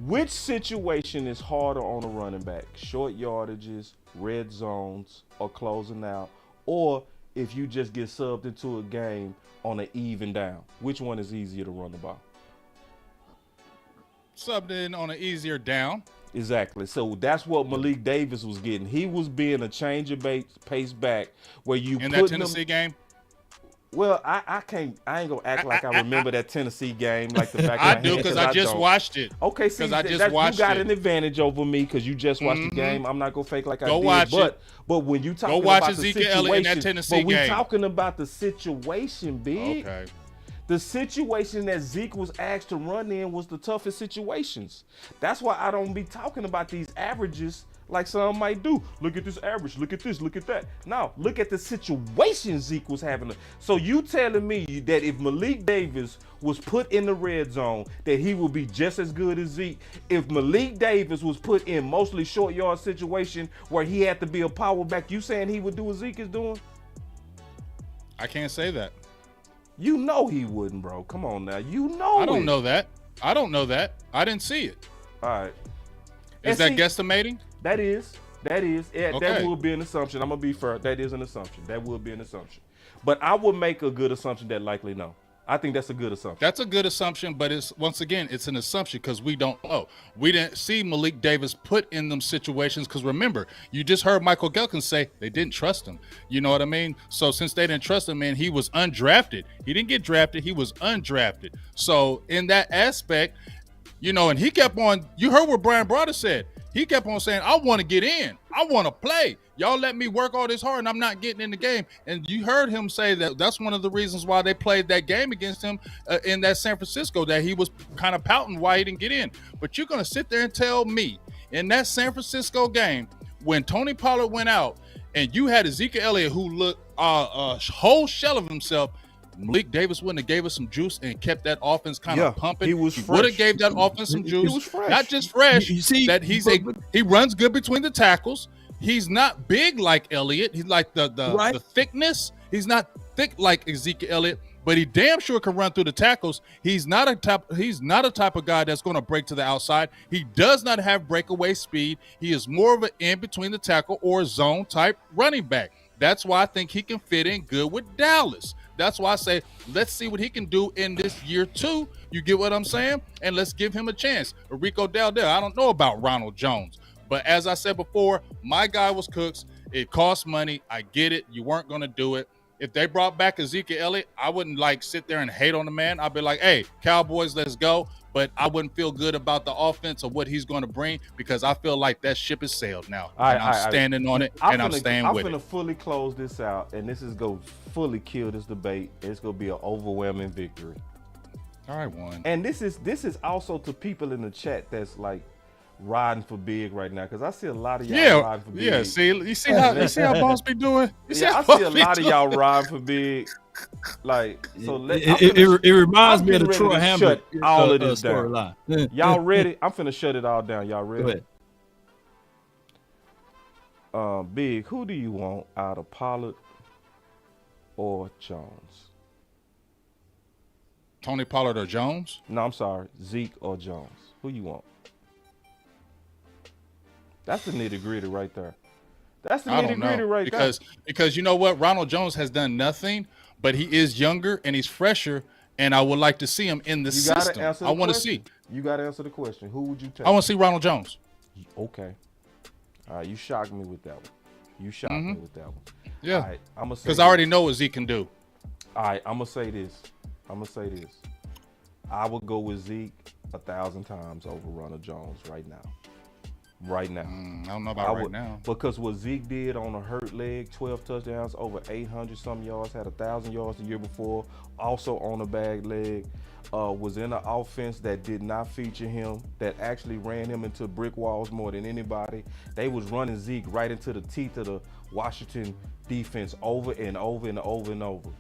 Which situation is harder on a running back? Short yardages, red zones, or closing out? Or if you just get subbed into a game on an even down? Which one is easier to run the ball? Subbed in on an easier down. Exactly. So that's what Malik Davis was getting. He was being a change of pace back where you In put that Tennessee game? Well, I ain't gonna act like I remember that Tennessee game like the back of I my do hand, because I just don't. watched it. Okay, see, I just you watched got it. an advantage over me because you just watched the game. I'm not gonna fake like I Go did. watch it. But when you talking watch about Ezekiel the Elliott in that situation, Tennessee but we game. talking about the situation, Big. Okay. The situation that Zeke was asked to run in was the toughest situations. That's why I don't be talking about these averages like some might do. Look at this average, look at this, look at that. No, look at the situation Zeke was having. So you telling me that if Malik Davis was put in the red zone, that he will be just as good as Zeke? If Malik Davis was put in mostly short yard situation where he had to be a power back, you saying he would do what Zeke is doing? I can't say that. You know he wouldn't, bro. Come on now. You know I don't know that. I don't know that. I didn't see it. All right. Is that guesstimating? That is. Okay. That would be an assumption. I'm going to be fair. That is an assumption. That would be an assumption. But I would make a good assumption that likely no. I think that's a good assumption. That's a good assumption, but it's once again, it's an assumption because we don't know. We didn't see Malik Davis put in them situations because remember, you just heard Michael Gehlken say they didn't trust him. You know what I mean? So since they didn't trust him, man, he was undrafted. He didn't get drafted. He was undrafted. So in that aspect, you know, and he kept on, you heard what Brian Broder said. He kept on saying, I want to get in. I want to play. Y'all let me work all this hard and I'm not getting in the game. And you heard him say that that's one of the reasons why they played that game against him in that San Francisco, that he was kind of pouting why he didn't get in. But you're going to sit there and tell me in that San Francisco game, when Tony Pollard went out and you had Ezekiel Elliott who looked a whole shell of himself, Malik Davis wouldn't have gave us some juice and kept that offense kind of pumping. He was fresh. Would have gave that offense some juice. He was fresh. Not just fresh. You see, that he runs good between the tackles. He's not big like Elliott. He's like the thickness. He's not thick like Ezekiel Elliott, but he damn sure can run through the tackles. He's not a type of guy that's going to break to the outside. He does not have breakaway speed. He is more of an in between the tackle or zone type running back. That's why I think he can fit in good with Dallas. That's why I say, let's see what he can do in this year 2. You get what I'm saying? And let's give him a chance. Rico Dowdell, I don't know about Ronald Jones. But as I said before, my guy was Cooks. It costs money. I get it. You weren't going to do it. If they brought back Ezekiel Elliott, I wouldn't like sit there and hate on the man. I'd be like, hey, Cowboys, let's go. But I wouldn't feel good about the offense or what he's going to bring because I feel like that ship has sailed now. I'm standing on it, and I'm staying with it. I'm going to fully close this out, and this is going to fully kill this debate. It's going to be an overwhelming victory. All right, one. And this is also to people in the chat that's like riding for big right now, because I see a lot of y'all riding for big. Yeah, you see how boss be doing? I see a lot of y'all riding for big. Like, so it reminds me of the Troy Hammer shut all of this down. Y'all ready? I'm finna shut it all down. Y'all ready? Go ahead. Big, who do you want out of Pollard or Jones? Tony Pollard or Jones? No, I'm sorry, Zeke or Jones. Who you want? That's the nitty gritty right there. That's the nitty gritty right there. Because you know what, Ronald Jones has done nothing. But he is younger and he's fresher, and I would like to see him in the system. I want to see. You got to answer the question. Who would you take? I want to see Ronald Jones. Okay. All right, you shocked me with that one. You shocked me with that one. Yeah. All right, I'm gonna say because I already know what Zeke can do. All right, I'm gonna say this. I would go with Zeke 1,000 times over Ronald Jones right now. I don't know about right now. Because what Zeke did on a hurt leg, 12 touchdowns, over 800 some yards, had 1,000 yards the year before, also on a bad leg, was in an offense that did not feature him, that actually ran him into brick walls more than anybody. They was running Zeke right into the teeth of the Washington defense over and over and over and over.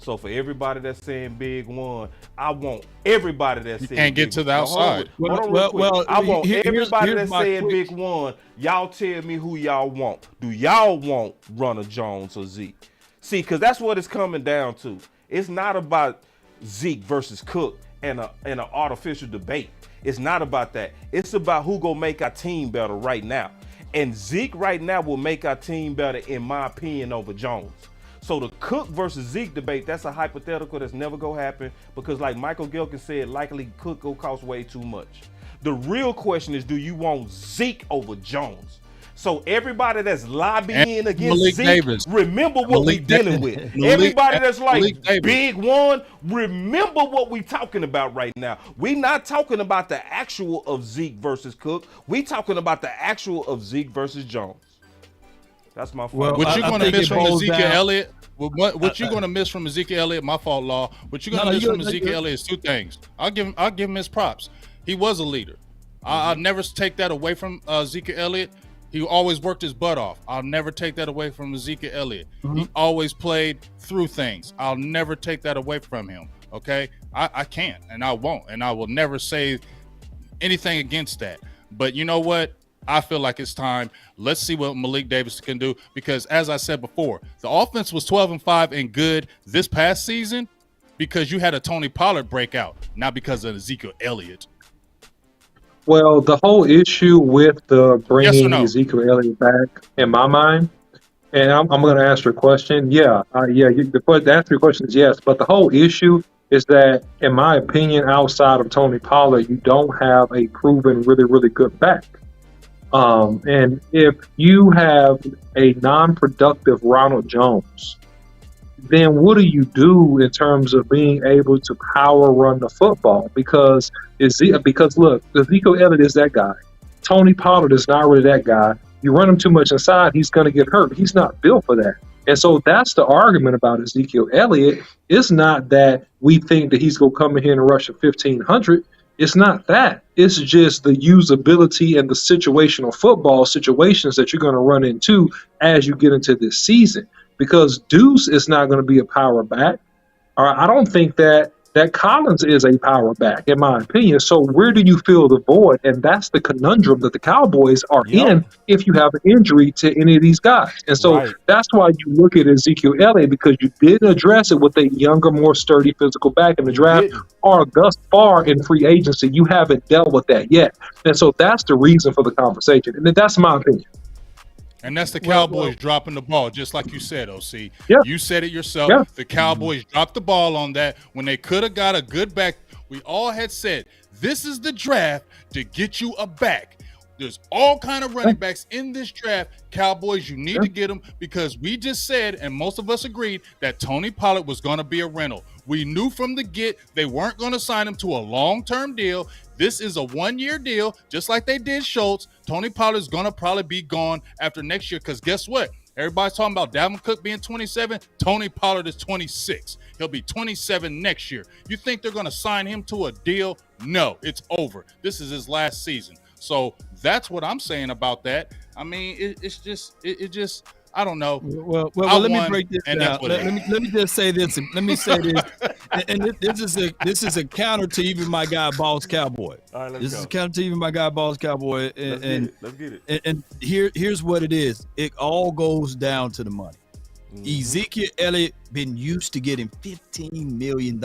So for everybody that's saying big one, I want everybody that's saying can't get to the outside. I want everybody that's saying big one. Y'all tell me who y'all want. Do y'all want Ronald Jones or Zeke? See, because that's what it's coming down to. It's not about Zeke versus Cook and an artificial debate. It's not about that. It's about who gonna make our team better right now. And Zeke right now will make our team better, in my opinion, over Jones. So the Cook versus Zeke debate, that's a hypothetical that's never gonna happen because like Michael Gehlken said, likely Cook will cost way too much. The real question is, do you want Zeke over Jones? So everybody that's lobbying against Malik Zeke, Davis. remember what we're dealing with. Everybody that's like big one, remember what we're talking about right now. We're not talking about the actual of Zeke versus Cook. We're talking about the actual of Zeke versus Jones. That's my fault. What you're going to miss from Ezekiel Elliott? What you're going to miss from Ezekiel Elliott? My fault, Law. What you're going to miss from Ezekiel Elliott is two things. I'll give him his props. He was a leader. I'll never take that away from Ezekiel Elliott. He always worked his butt off. I'll never take that away from Ezekiel Elliott. Mm-hmm. He always played through things. I'll never take that away from him. Okay, I can't, and I won't, and I will never say anything against that. But you know what? I feel like it's time. Let's see what Malik Davis can do, because as I said before, the offense was 12-5 and good this past season because you had a Tony Pollard breakout, not because of Ezekiel Elliott. Well, the whole issue with the bringing no? Ezekiel Elliott back, in my mind, and I'm going to answer a question. The answer your question is yes, but the whole issue is that, in my opinion, outside of Tony Pollard, you don't have a proven, really, really good back. And if you have a non-productive Ronald Jones, then what do you do in terms of being able to power run the football? Because look, Ezekiel Elliott is that guy. Tony Pollard is not really that guy. You run him too much inside, he's going to get hurt. He's not built for that. And so that's the argument about Ezekiel Elliott. It's not that we think that he's going to come in here and rush a 1,500. It's not that. It's just the usability and the situational football situations that you're going to run into as you get into this season. Because Deuce is not going to be a power back. I don't think that Collins is a power back, in my opinion. So where do you fill the void? And that's the conundrum that the Cowboys are in if you have an injury to any of these guys. And so that's why you look at Ezekiel Elliott, because you didn't address it with a younger, more sturdy physical back in the draft, or thus far in free agency. You haven't dealt with that yet. And so that's the reason for the conversation. And that's my opinion. And that's the Cowboys dropping the ball, just like you said, OC. Yeah. You said it yourself. Yeah. The Cowboys dropped the ball on that when they could have got a good back. We all had said, this is the draft to get you a back. There's all kind of running backs in this draft. Cowboys, you need to get them, because we just said, and most of us agreed, that Tony Pollard was going to be a rental. We knew from the get they weren't going to sign him to a long-term deal. This is a one-year deal, just like they did Schultz. Tony Pollard is going to probably be gone after next year, because guess what? Everybody's talking about Dalvin Cook being 27. Tony Pollard is 26. He'll be 27 next year. You think they're going to sign him to a deal? No, it's over. This is his last season. So that's what I'm saying about that. I mean, it's just I don't know. Well, let me break this down. Let me just say this. Let me say this. And this is a counter to even my guy Boss Cowboy. All right, This is a counter to even my guy Boss Cowboy. And let's get it. And here's what it is. It all goes down to the money. Ezekiel Elliott been used to getting $15 million,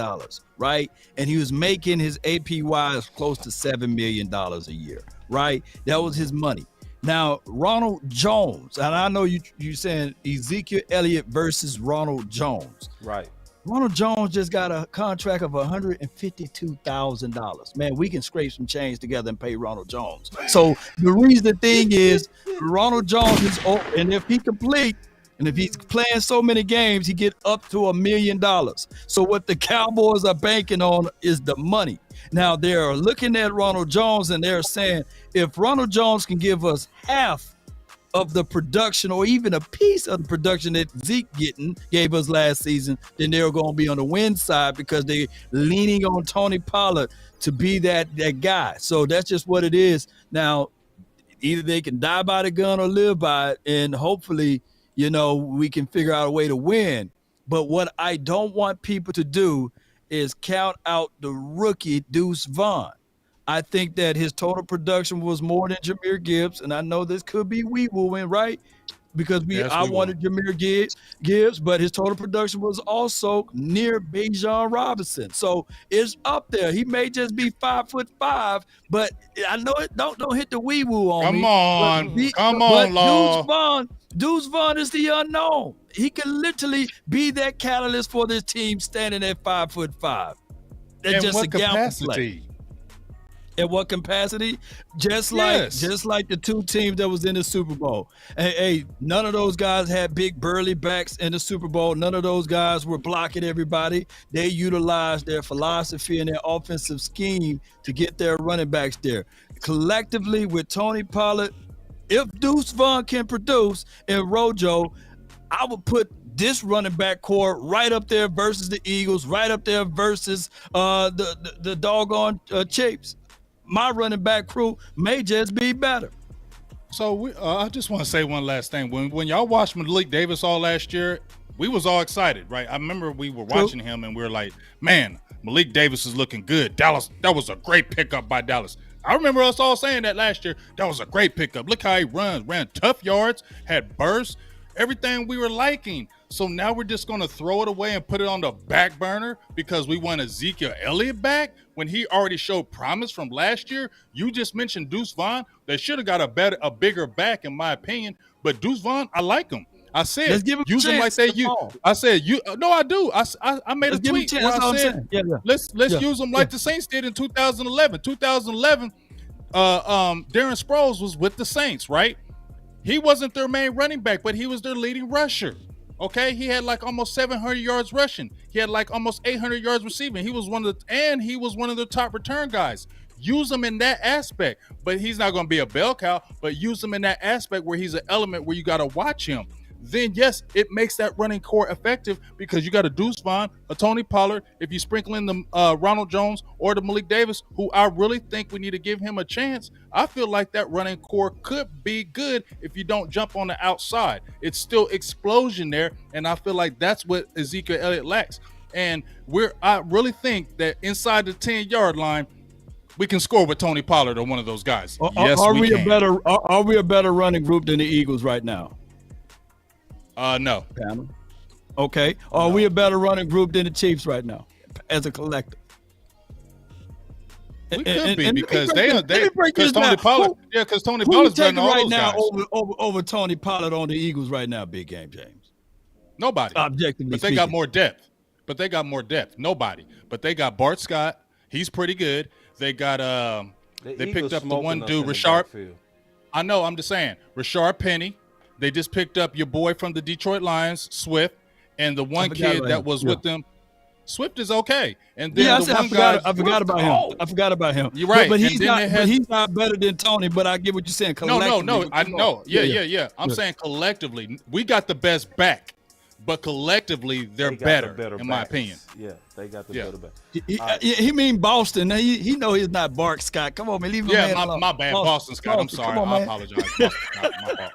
right? And he was making his APY close to $7 million a year, right? That was his money. Now, Ronald Jones, and I know you saying Ezekiel Elliott versus Ronald Jones. Right. Ronald Jones just got a contract of $152,000. Man, we can scrape some change together and pay Ronald Jones. So the thing is, Ronald Jones is, and if he complete, and if he's playing so many games, he get up to $1 million. So what the Cowboys are banking on is the money. Now they're looking at Ronald Jones and they're saying, if Ronald Jones can give us half of the production or even a piece of the production that Zeke gave us last season, then they're going to be on the win side, because they're leaning on Tony Pollard to be that guy. So that's just what it is. Now, either they can die by the gun or live by it, and hopefully, we can figure out a way to win. But what I don't want people to do is count out the rookie Deuce Vaughn. I think that his total production was more than Jahmyr Gibbs, and I know this could be wee-wooing, right? Because I wanted Jahmyr Gibbs, but his total production was also near Bijan Robinson. So it's up there. He may just be 5'5", but I know it. Don't hit the wee-woo on me. Come on, Law. Deuce Vaughn is the unknown. He can literally be that catalyst for this team standing at 5'5". That's just what a capacity. capacity? At what capacity? Just like the two teams that was in the Super Bowl. Hey, none of those guys had big burly backs in the Super Bowl. None of those guys were blocking everybody. They utilized their philosophy and their offensive scheme to get their running backs there. Collectively with Tony Pollard, if Deuce Vaughn can produce in Rojo, I would put this running back core right up there versus the Eagles, right up there versus the doggone Chiefs. My running back crew may just be better. So I just want to say one last thing. When y'all watched Malik Davis all last year, we was all excited, right? I remember we were watching him and we were like, man, Malik Davis is looking good. Dallas, that was a great pickup by Dallas. I remember us all saying that last year. That was a great pickup. Look how he ran tough yards, had bursts, everything we were liking. So now we're just going to throw it away and put it on the back burner because we want Ezekiel Elliott back when he already showed promise from last year. You just mentioned Deuce Vaughn. They should have got a bigger back, in my opinion. But Deuce Vaughn, I like him. I said, use him like they use. I said, no, I do. I made a tweet where I said, let's use him like the Saints did in 2011. 2011, Darren Sproles was with the Saints, right? He wasn't their main running back, but he was their leading rusher. Okay, he had like almost 700 yards rushing. He had like almost 800 yards receiving. He was one of the top return guys. Use him in that aspect, but he's not going to be a bell cow. But use him in that aspect where he's an element where you got to watch him. Then yes, it makes that running core effective because you got a Deuce Vaughn, a Tony Pollard. If you sprinkle in the Ronald Jones or the Malik Davis, who I really think we need to give him a chance, I feel like that running core could be good if you don't jump on the outside. It's still explosion there, and I feel like that's what Ezekiel Elliott lacks. And I really think that inside the 10-yard line, we can score with Tony Pollard or one of those guys. Yes, we can. Are we a better running group than the Eagles right now? No. Panel. Okay. Are we a better running group than the Chiefs right now as a collective? We could be because Tony Pollard. Yeah, because Tony Pollard's running all those now guys. over Tony Pollard on the Eagles right now. Big game, James. Nobody. Objectively but they got more depth. Nobody. But they got Bart Scott. He's pretty good. They got they picked up the one dude, Rashard. I know. I'm just saying, Rashard Penny. They just picked up your boy from the Detroit Lions, Swift, and the one kid that was with them. Swift is okay, and then I forgot about him. You're right, but he's not better than Tony. But I get what you're saying. No, I know. Yeah. I'm saying collectively, we got the best back, but collectively they're better in my opinion. Yeah, they got the better back. He mean Boston. He know he's not Bart Scott. Come on, man, leave him alone. My bad, Boston Scott. I'm sorry. I apologize. Boston Scott, my fault.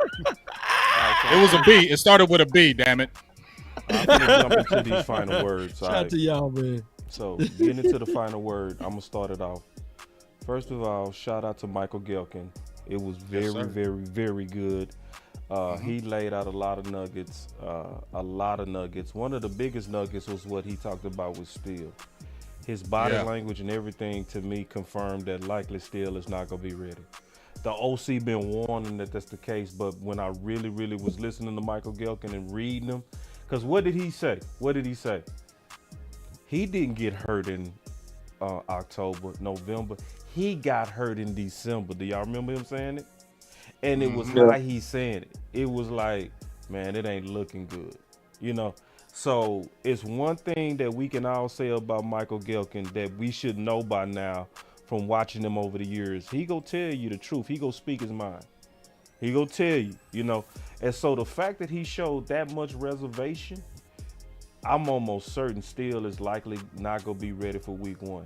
It was a B. It started with a B. Damn it. I'm gonna jump into these final words. Shout out to y'all, man. So getting into the final word, I'm gonna start it off. First of all, shout out to Michael Gehlken. It was very, very, very good. He laid out a lot of nuggets. One of the biggest nuggets was what he talked about with Steele. His body language and everything to me confirmed that likely Steele is not gonna be ready. The OC been warning that that's the case, but when I really, really was listening to Michael Gehlken and reading him, because what did he say? He didn't get hurt in October, November. He got hurt in December. Do y'all remember him saying it? And it was how he saying it. It was like, man, it ain't looking good. You know? So it's one thing that we can all say about Michael Gehlken that we should know by now from watching him over the years. He go tell you the truth. He go speak his mind. He go tell you, you know. And so the fact that he showed that much reservation, I'm almost certain Steele is likely not going to be ready for week 1.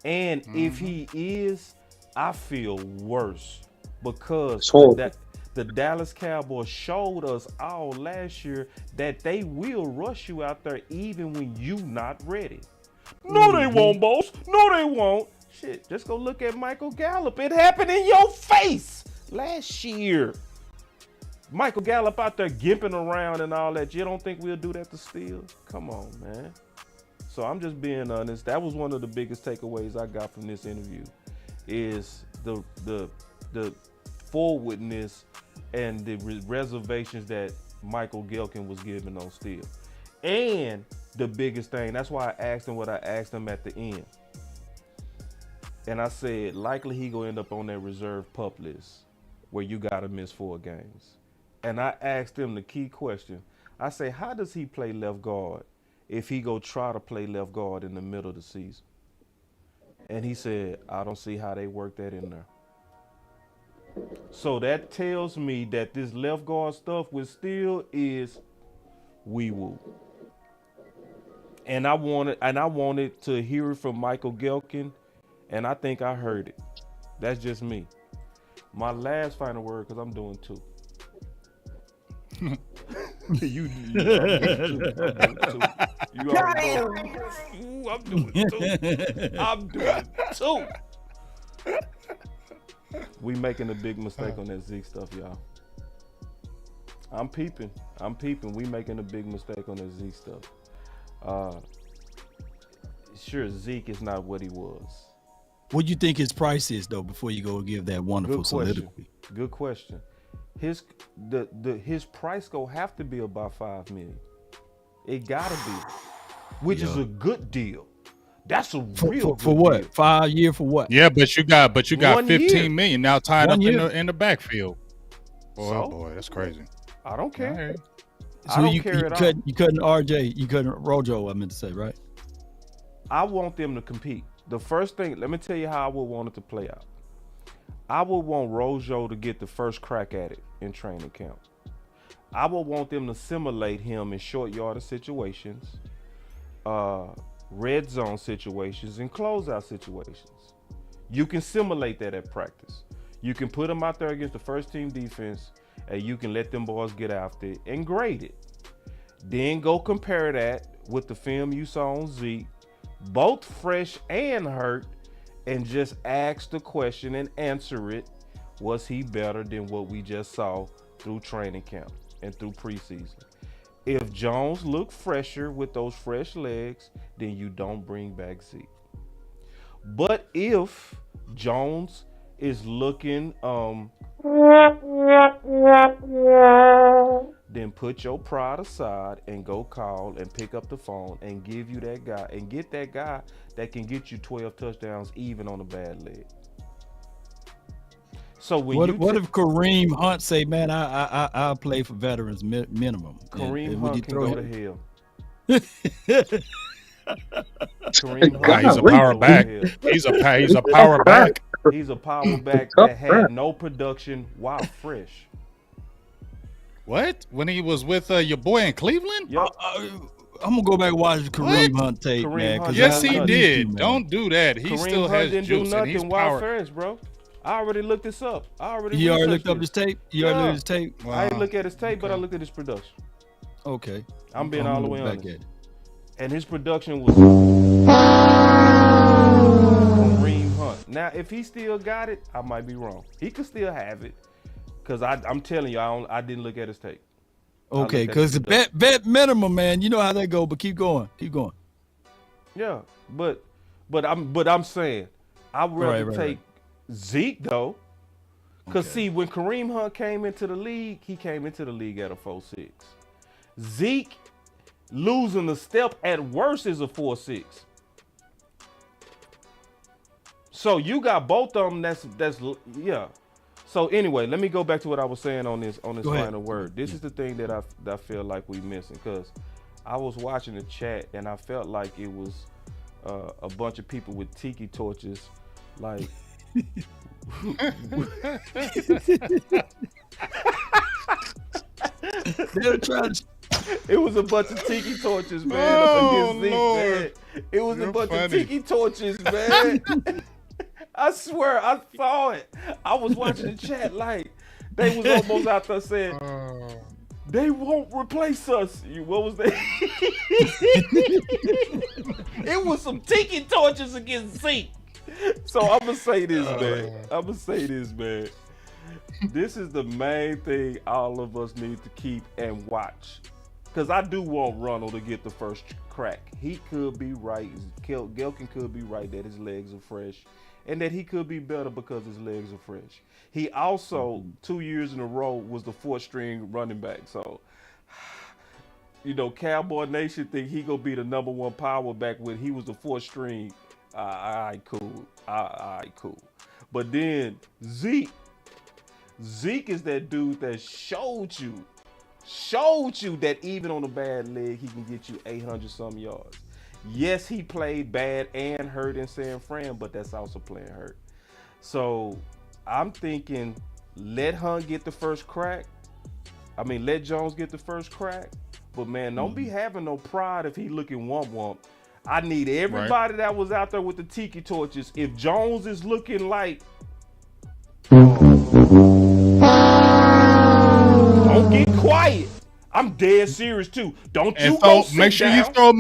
And if he is, I feel worse because the Dallas Cowboys showed us all last year that they will rush you out there even when you not ready. No, they won't, boss. No, they won't. Shit, just go look at Michael Gallup. It happened in your face last year. Michael Gallup out there gimping around and all that. You don't think we'll do that to Steele? Come on, man. So I'm just being honest. That was one of the biggest takeaways I got from this interview is the forwardness and the reservations that Michael Gehlken was giving on Steele. And the biggest thing, that's why I asked him what I asked him at the end. And I said, likely he gonna end up on that reserve pup list where you gotta miss 4 games. And I asked him the key question. I say, how does he play left guard if he go try to play left guard in the middle of the season? And he said, I don't see how they work that in there. So that tells me that this left guard stuff with Steele is wee-woo. And I wanted to hear it from Michael Gehlken, and I think I heard it. That's just me. My last final word, because I'm doing 2. You I'm doing 2. You already know. I'm doing 2. I'm doing 2. We making a big mistake on that Zeke stuff, y'all. I'm peeping. We making a big mistake on that Zeke stuff. Sure, Zeke is not what he was. What do you think his price is, though, before you go give that wonderful soliloquy? Good question. His price go have to be about $5 million. It gotta be, which is a good deal. That's a real for good what? deal. 5 year for what? Yeah, but you got 1 year. $15 million now tied 1 up year. in the backfield. Boy, So? oh boy, that's crazy. I don't care. All right. So I don't you care at all. couldn't RJ, you couldn't Rojo, I meant to say, right? I want them to compete. The first thing, let me tell you how I would want it to play out. I would want Rojo to get the first crack at it in training camp. I would want them to simulate him in short yardage situations, red zone situations, and closeout situations. You can simulate that at practice. You can put him out there against the first team defense, and you can let them boys get after it and grade it. Then go compare that with the film you saw on Zeke, both fresh and hurt, and just ask the question and answer it. Was he better than what we just saw through training camp and through preseason? If Jones looked fresher with those fresh legs, then you don't bring back Zeke. But if Jones is looking then put your pride aside and go call and pick up the phone and give you that guy and get that guy that can get you 12 touchdowns even on a bad leg. So when what if Kareem Hunt say, man, I'll play for veterans minimum? Kareem Hunt can go to hell. Kareem Hunt, he's a power back. He's a power back. He's a power back that had no production while fresh. What? When he was with your boy in Cleveland? Yep. I'm gonna go back and watch Kareem Hunt tape, man. Yes, he did. Don't do that. He Kareem still Hunt has didn't juice, do and he's nothing while power. fresh, bro. I already looked this up. You already looked up his tape? You already looked at his tape? I didn't look at his tape, but I looked at his production. Okay. I'm being all the way back honest. at it. And his production was Kareem Hunt. Now, if he still got it, I might be wrong. He could still have it, because I'm telling you, I didn't look at his tape. Okay, because the vet minimum, man, you know how that go. But keep going. Yeah, but I'm saying I'd rather take Zeke though, because see, when Kareem Hunt came into the league, he came into the league at a 4.6. Zeke losing a step at worst is a 4.6. So you got both of them. That's yeah. So anyway, let me go back to what I was saying on this final word. This is the thing that I feel like we missing, because I was watching the chat and I felt like it was a bunch of people with tiki torches, like. It was a bunch of tiki torches, man. Oh, Zeke, Lord. man. It was You're a bunch funny. of tiki torches, man. I swear, I saw it. I was watching the chat like they was almost out there saying, they won't replace us. What was that? It was some tiki torches against Zeke. So I'm going to say this, man. This is the main thing all of us need to keep and watch. Because I do want Ronald to get the first crack. He could be right. Gehlken could be right that his legs are fresh, and that he could be better because his legs are fresh. He also, 2 years in a row, was the 4th string running back. So, Cowboy Nation think he gonna be the #1 power back when he was the 4th string. All right, cool. All right, cool. But then Zeke is that dude that showed you that even on a bad leg, he can get you 800 some yards. Yes, he played bad and hurt in San Fran, but that's also playing hurt. So I'm thinking, let Hunt get the first crack. Let Jones get the first crack. But man, don't be having no pride if he looking wump. I need everybody that was out there with the tiki torches. If Jones is looking like, quiet. I'm dead serious too. Don't you And go so make sure down. you throw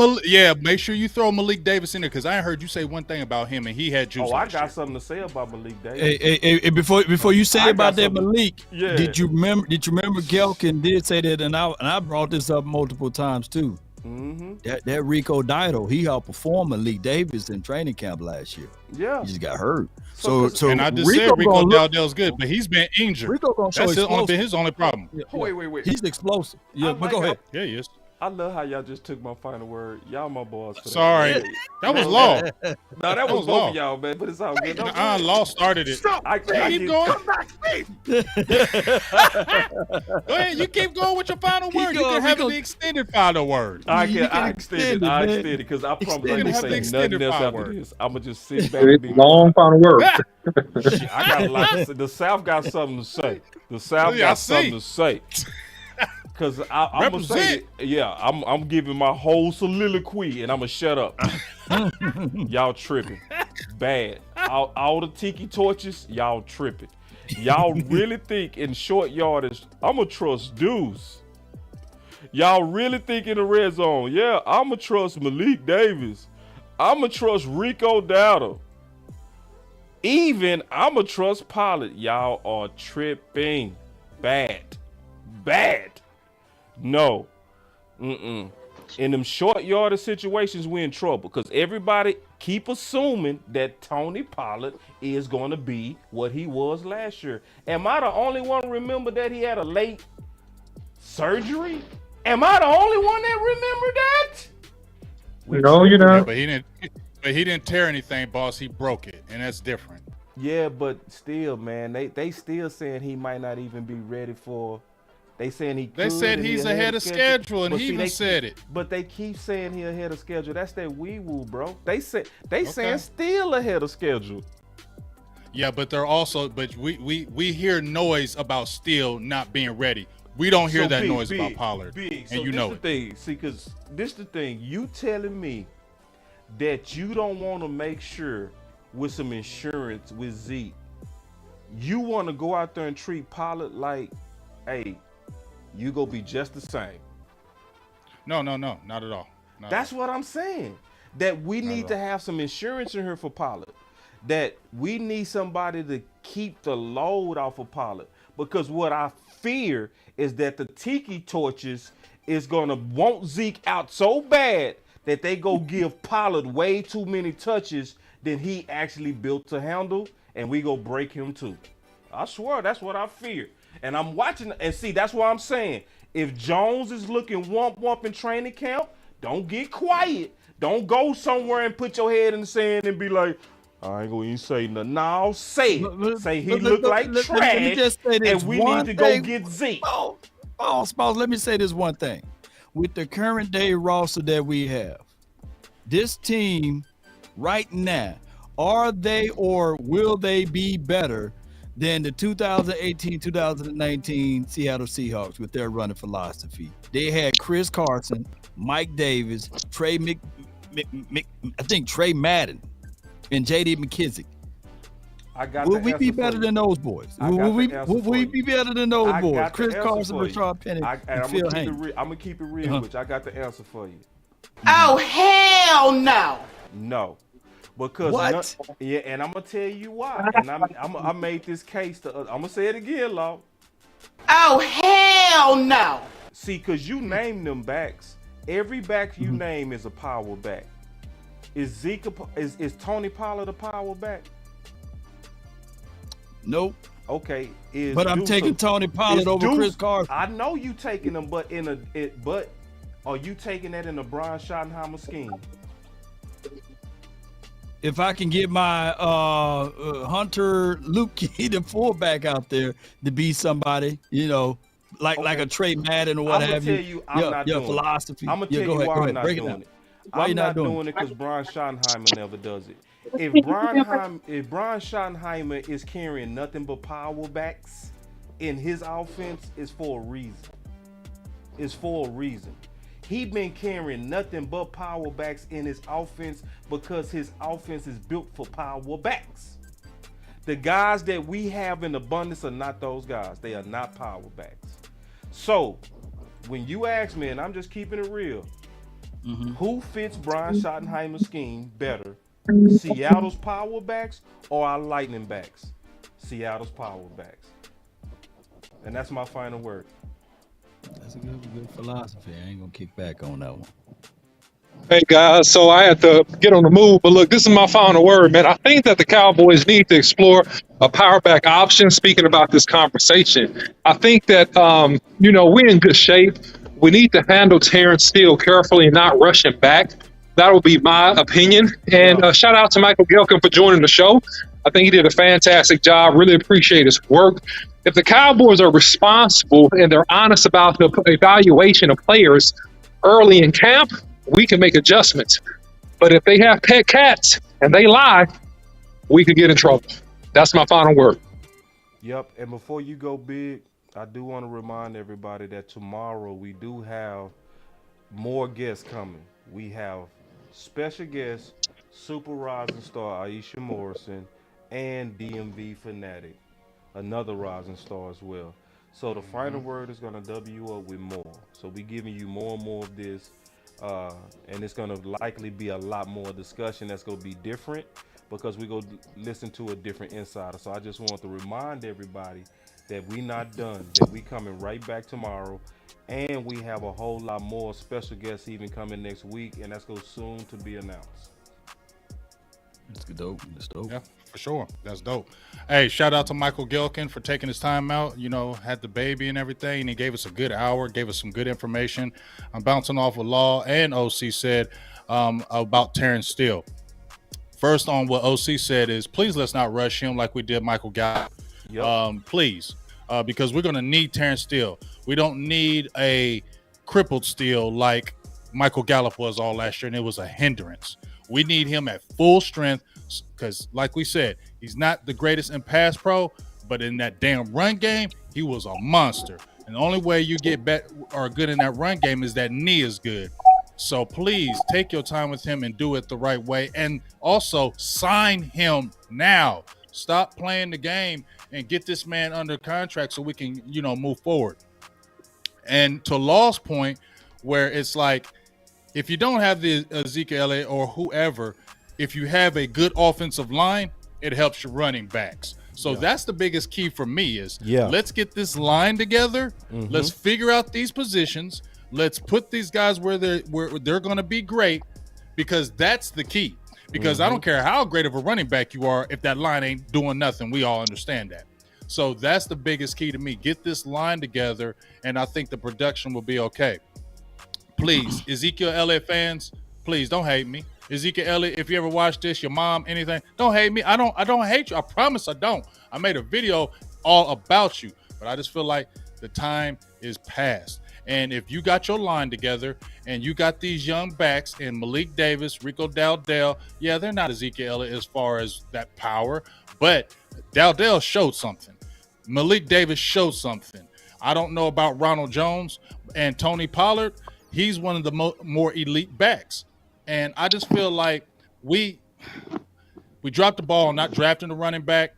make sure you throw Malik Davis in there because I ain't heard you say one thing about him and he had juice. Oh, I last year. got something to say about Malik Davis. Hey, before you say I about got that, something- Malik, Yeah. did you remember Gehlken did say that, and I brought this up multiple times too. That Rico Dido, he outperformed Malik Davis in training camp last year. Yeah, he just got hurt. So and I just said Rico Dowdell's good, but he's been injured. Rico gonna show That's been his only problem. Wait. He's explosive. Yeah, but go ahead. Yeah, he is. I love how y'all just took my final word. Y'all my boys. For Sorry. that. That was law. No, that was both law. of y'all, man. But it's all good. Law started it. I keep going. Come back, Go ahead. You keep going with your final word. You can have the extended final word. I extend it because I promise I ain't say nothing else after this. I'm gonna just sit back and be long final word. Shit, I got a lot to say. The South got something to say. The South got something to say. Cause I'm gonna say it. I'm giving my whole soliloquy and I'm gonna shut up. Y'all tripping, bad. All the tiki torches, y'all tripping. Y'all really think in short yardage I'm gonna trust Deuce? Y'all really think in the red zone? Yeah, I'm gonna trust Malik Davis. I'm gonna trust Rico Dowdell. Even I'm gonna trust Pollard. Y'all are tripping, bad. No. In them short yardage situations, we're in trouble because everybody keep assuming that Tony Pollard is going to be what he was last year. Am I the only one remember that he had a late surgery? Am I the only one that remember that? No, you're not. Yeah, but he didn't tear anything, boss. He broke it, and that's different. Yeah, but still, man, they still saying he might not even be ready for. They saying he. They said he's ahead of schedule, and he even said it. But they keep saying he ahead of schedule. That's that wee woo, bro. They saying still ahead of schedule. Yeah, but they're also. But we hear noise about Steele not being ready. We don't hear that noise about Pollard, and so you know it. Thing. See, because this the thing. You telling me that you don't want to make sure with some insurance with Zeke. You want to go out there and treat Pollard like, hey, you go be just the same. No, not at all. That's what I'm saying. That we need to have some insurance in here for Pollard. That we need somebody to keep the load off of Pollard. Because what I fear is that the tiki torches is going to want Zeke out so bad that they go give Pollard way too many touches than he actually built to handle, and we go break him too. I swear, that's what I fear. And I'm watching, and see, that's what I'm saying. If Jones is looking wump in training camp, don't get quiet. Don't go somewhere and put your head in the sand and be like, I ain't gonna even say nothing. No, say it. Say he look like trash, let me just say this and we one need to go thing. get Zeke. Spouse, let me say this one thing. With the current day roster that we have, this team right now, are they or will they be better than the 2018-2019 Seattle Seahawks with their running philosophy? They had Chris Carson, Mike Davis, Trey Madden, and J.D. McKissick. Will we be better than those boys? Will we be better than those boys? Chris Carson, Rashard Penny, and Phil Haynes. I'm gonna keep it real with you. I got the answer for you. Oh, hell no. No. Because what? And I'm gonna tell you why. And I made this case I'm gonna say it again, Law. Oh, hell no. See, cause you name them backs. Every back you name is a power back. Is Zeke is Tony Pollard a power back? Nope. Okay. But I'm taking Tony Pollard over Chris Carson. I know you taking them, but are you taking that in a Brian Schottenheimer scheme? If I can get my Hunter Luke-Key, the fullback out there to be somebody, like a Trey Madden or what have you. I'm not doing philosophy. I'm gonna tell you why I'm not doing it. Why I'm not doing it because Brian Schottenheimer never does it. If Brian Schottenheimer is carrying nothing but power backs in his offense, it's for a reason. He been carrying nothing but power backs in his offense because his offense is built for power backs. The guys that we have in abundance are not those guys. They are not power backs. So when you ask me, and I'm just keeping it real, who fits Brian Schottenheimer's scheme better? Seattle's power backs or our lightning backs? Seattle's power backs. And that's my final word. That's a good philosophy. I ain't gonna kick back on that one. Hey guys, so I had to get on the move, but look, this is my final word, man. I think that the Cowboys need to explore a power back option. Speaking about this conversation, I think that we're in good shape. We need to handle Terrence Steele carefully and not rush him back. That would be my opinion. And shout out to Michael Gehlken for joining the show. I think he did a fantastic job. Really appreciate his work. If the Cowboys are responsible and they're honest about the evaluation of players early in camp, we can make adjustments. But if they have pet cats and they lie, we could get in trouble. That's my final word. Yep. And before you go big, I do want to remind everybody that tomorrow we do have more guests coming. We have special guest, Super Rising Star Aisha Morrison, and DMV Fanatic, another rising star as well. So the final word is going to W up with more. So we're giving you more and more of this, and it's going to likely be a lot more discussion that's going to be different because we're going to listen to a different insider. So I just want to remind everybody that we're not done, that we coming right back tomorrow. And we have a whole lot more special guests even coming next week, and that's going to soon to be announced. That's dope. That's dope. Yeah, for sure. That's dope. Hey, shout out to Michael Gehlken for taking his time out. Had the baby and everything, and he gave us a good hour, gave us some good information. I'm bouncing off what Law and OC said about Terrence Steele. First on what OC said is, please let's not rush him like we did Michael Gallup. Yep. Please, because we're going to need Terrence Steele. We don't need a crippled Steele like Michael Gallup was all last year, and it was a hindrance. We need him at full strength because, like we said, he's not the greatest in pass pro, but in that damn run game, he was a monster. And the only way you get good in that run game is that knee is good. So please take your time with him and do it the right way. And also sign him now. Stop playing the game and get this man under contract so we can, move forward. And to Law's point, where it's like, if you don't have the Ezekiel Elliott or whoever, if you have a good offensive line, it helps your running backs. So that's the biggest key for me is let's get this line together. Mm-hmm. Let's figure out these positions. Let's put these guys where they're going to be great, because that's the key. Because I don't care how great of a running back you are, if that line ain't doing nothing, we all understand that. So that's the biggest key to me. Get this line together, and I think the production will be okay. Please, Ezekiel Elliott fans, please don't hate me. Ezekiel Elliott, if you ever watch this, your mom, anything, don't hate me. I don't hate you. I promise I don't. I made a video all about you, but I just feel like the time is past. And if you got your line together and you got these young backs and Malik Davis, Rico Dowdell, they're not Ezekiel Elliott as far as that power, but Dowdell showed something. Malik Davis showed something. I don't know about Ronald Jones and Tony Pollard. He's one of the more elite backs. And I just feel like we dropped the ball on not drafting the running back.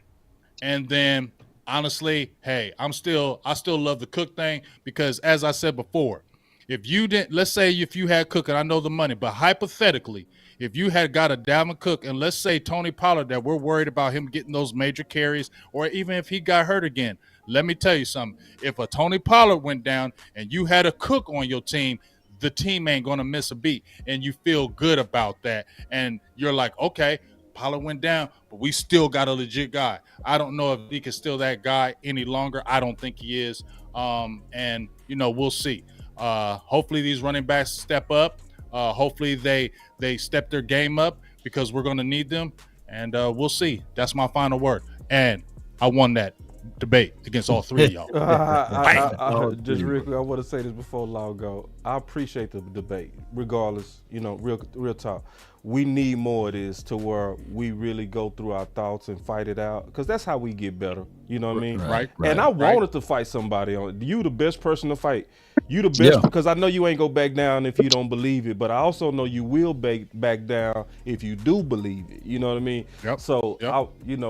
And then, honestly, hey, I still love the Cook thing because, as I said before, let's say if you had Cook, and I know the money, but hypothetically, if you had got a Dalvin Cook, and let's say Tony Pollard, that we're worried about him getting those major carries, or even if he got hurt again, let me tell you something. If a Tony Pollard went down and you had a Cook on your team, the team ain't going to miss a beat, and you feel good about that. And you're like, okay, Pollard went down, but we still got a legit guy. I don't know if he can still that guy any longer. I don't think he is. And, we'll see. Hopefully these running backs step up. Hopefully they step their game up because we're going to need them. And we'll see. That's my final word. And I won that debate against all three of y'all. Just real quick, I want to say this before Law go. I appreciate the debate, regardless. Real talk. We need more of this to where we really go through our thoughts and fight it out, because that's how we get better. You know what I mean? Right. And I wanted to fight somebody on it. You the best person to fight. You the best, because I know you ain't go back down if you don't believe it, but I also know you will back down if you do believe it. You know what I mean? Yep. So,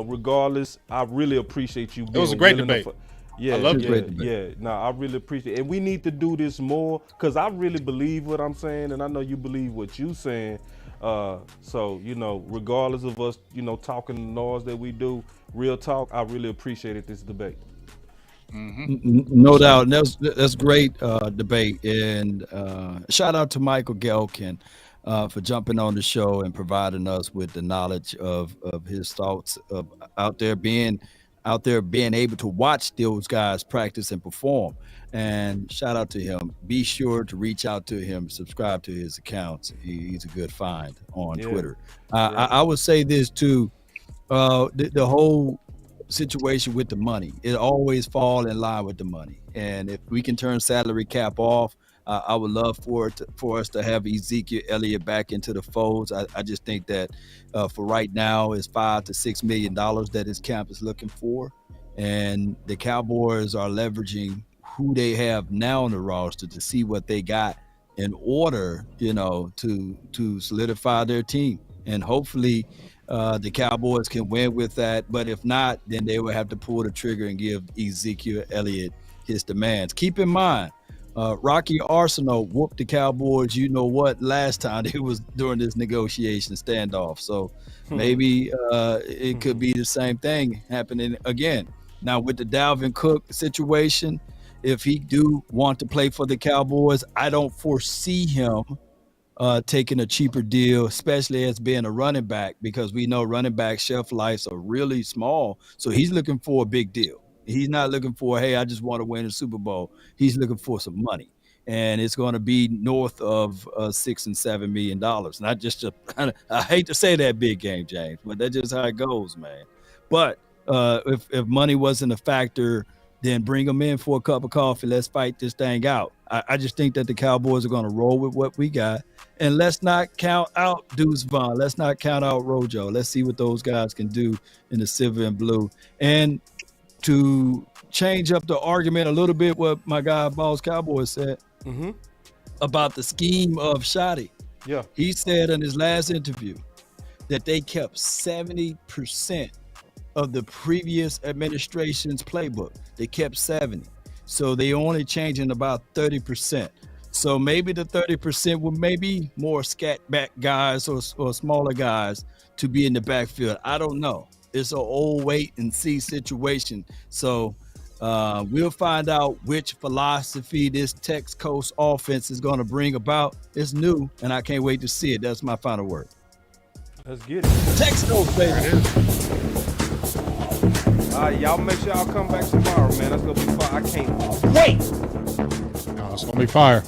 regardless, I really appreciate you. It was a great debate. Yeah, I love yeah. No, I really appreciate it. And we need to do this more because I really believe what I'm saying, and I know you believe what you're saying. So, you know, regardless of us, you know, talking the noise that we do, real talk, I really appreciated this debate. No doubt. And that's great debate. And shout out to Michael Gehlken for jumping on the show and providing us with the knowledge of his thoughts of out there being able to watch those guys practice and perform. And shout out to him. Be sure to reach out to him, subscribe to his accounts. He's a good find on Twitter. I would say this too. The whole situation with the money, it always fall in line with the money. And if we can turn salary cap off, I would love for us to have Ezekiel Elliott back into the folds. I just think that for right now is $5 to $6 million that his camp is looking for, and the Cowboys are leveraging who they have now on the roster to see what they got in order, you know, to solidify their team. And hopefully the Cowboys can win with that. But if not, then they will have to pull the trigger and give Ezekiel Elliott his demands. Keep in mind, Rocky Arsenal whooped the Cowboys, you know what, last time it was during this negotiation standoff. So maybe it could be the same thing happening again. Now with the Dalvin Cook situation, if he do want to play for the Cowboys, I don't foresee him taking a cheaper deal, especially as being a running back, because we know running back shelf lives are really small. So he's looking for a big deal. He's not looking for, hey, I just want to win a Super Bowl. He's looking for some money, and it's going to be north of $6 and $7 million. Not just I hate to say that, big game, James, but that's just how it goes, man. But if money wasn't a factor, then bring them in for a cup of coffee. Let's fight this thing out. I just think that the Cowboys are going to roll with what we got. And let's not count out Deuce Vaughn. Let's not count out Rojo. Let's see what those guys can do in the silver and blue. And to change up the argument a little bit, what my guy Boss Cowboy said about the scheme of Shotty. Yeah. He said in his last interview that they kept 70% of the previous administration's playbook. They kept 70. So they only changing about 30%. So maybe the 30% will maybe more scat back guys or smaller guys to be in the backfield. I don't know. It's an old wait and see situation. So we'll find out which philosophy this Texas Coast offense is going to bring about. It's new, and I can't wait to see it. That's my final word. Let's get it. Texas Coast, baby. Y'all make sure y'all come back tomorrow, man. That's going to be fun. I can't wait. No, it's going to be fire.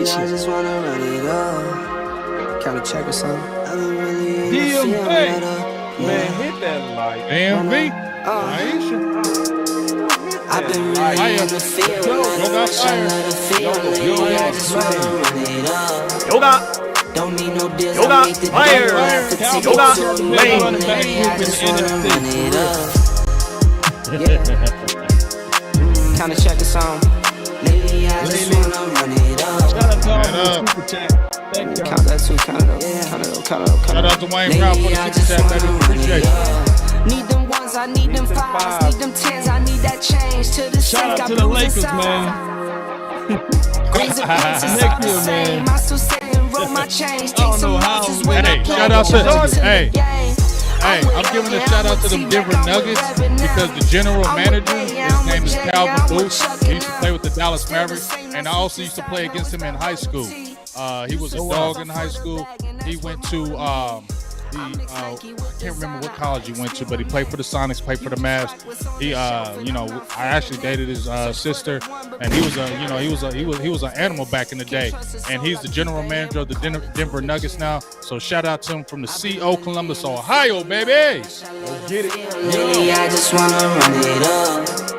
I just wanna run it up. Count a check or something. DMV. Man, hit that light. DMV. Aisha. I've been really in the field. I just wanna run it up. Yoga. Don't need no deals. Yoga. Fire. Yoga. Lane. I just wanna run it up. Yeah. Count a check or something. Lately, I just wanna run it up. Thank you. Count that too, count it up. Count it up. Shout out to Wayne Brown for the super chat, baby. Appreciate it. Need them ones, I need them fives, need them tens, I need that change to the Shout out to the Lakers, man. Next year, man. I still saying roll my change. I don't know how. Hey, shout out to Hey, I'm giving a shout out to the Denver Nuggets because the general manager, his name is Calvin Booth. He used to play with the Dallas Mavericks, and I also used to play against him in high school. He was a dog in high school. He went to I can't remember what college he went to, but he played for the Sonics, played for the Mavs. He, I actually dated his sister, and he was an animal back in the day. And he's the general manager of the Denver Nuggets now. So shout out to him from the CO Columbus, Ohio, baby. Let's get it. I just wanna run it up.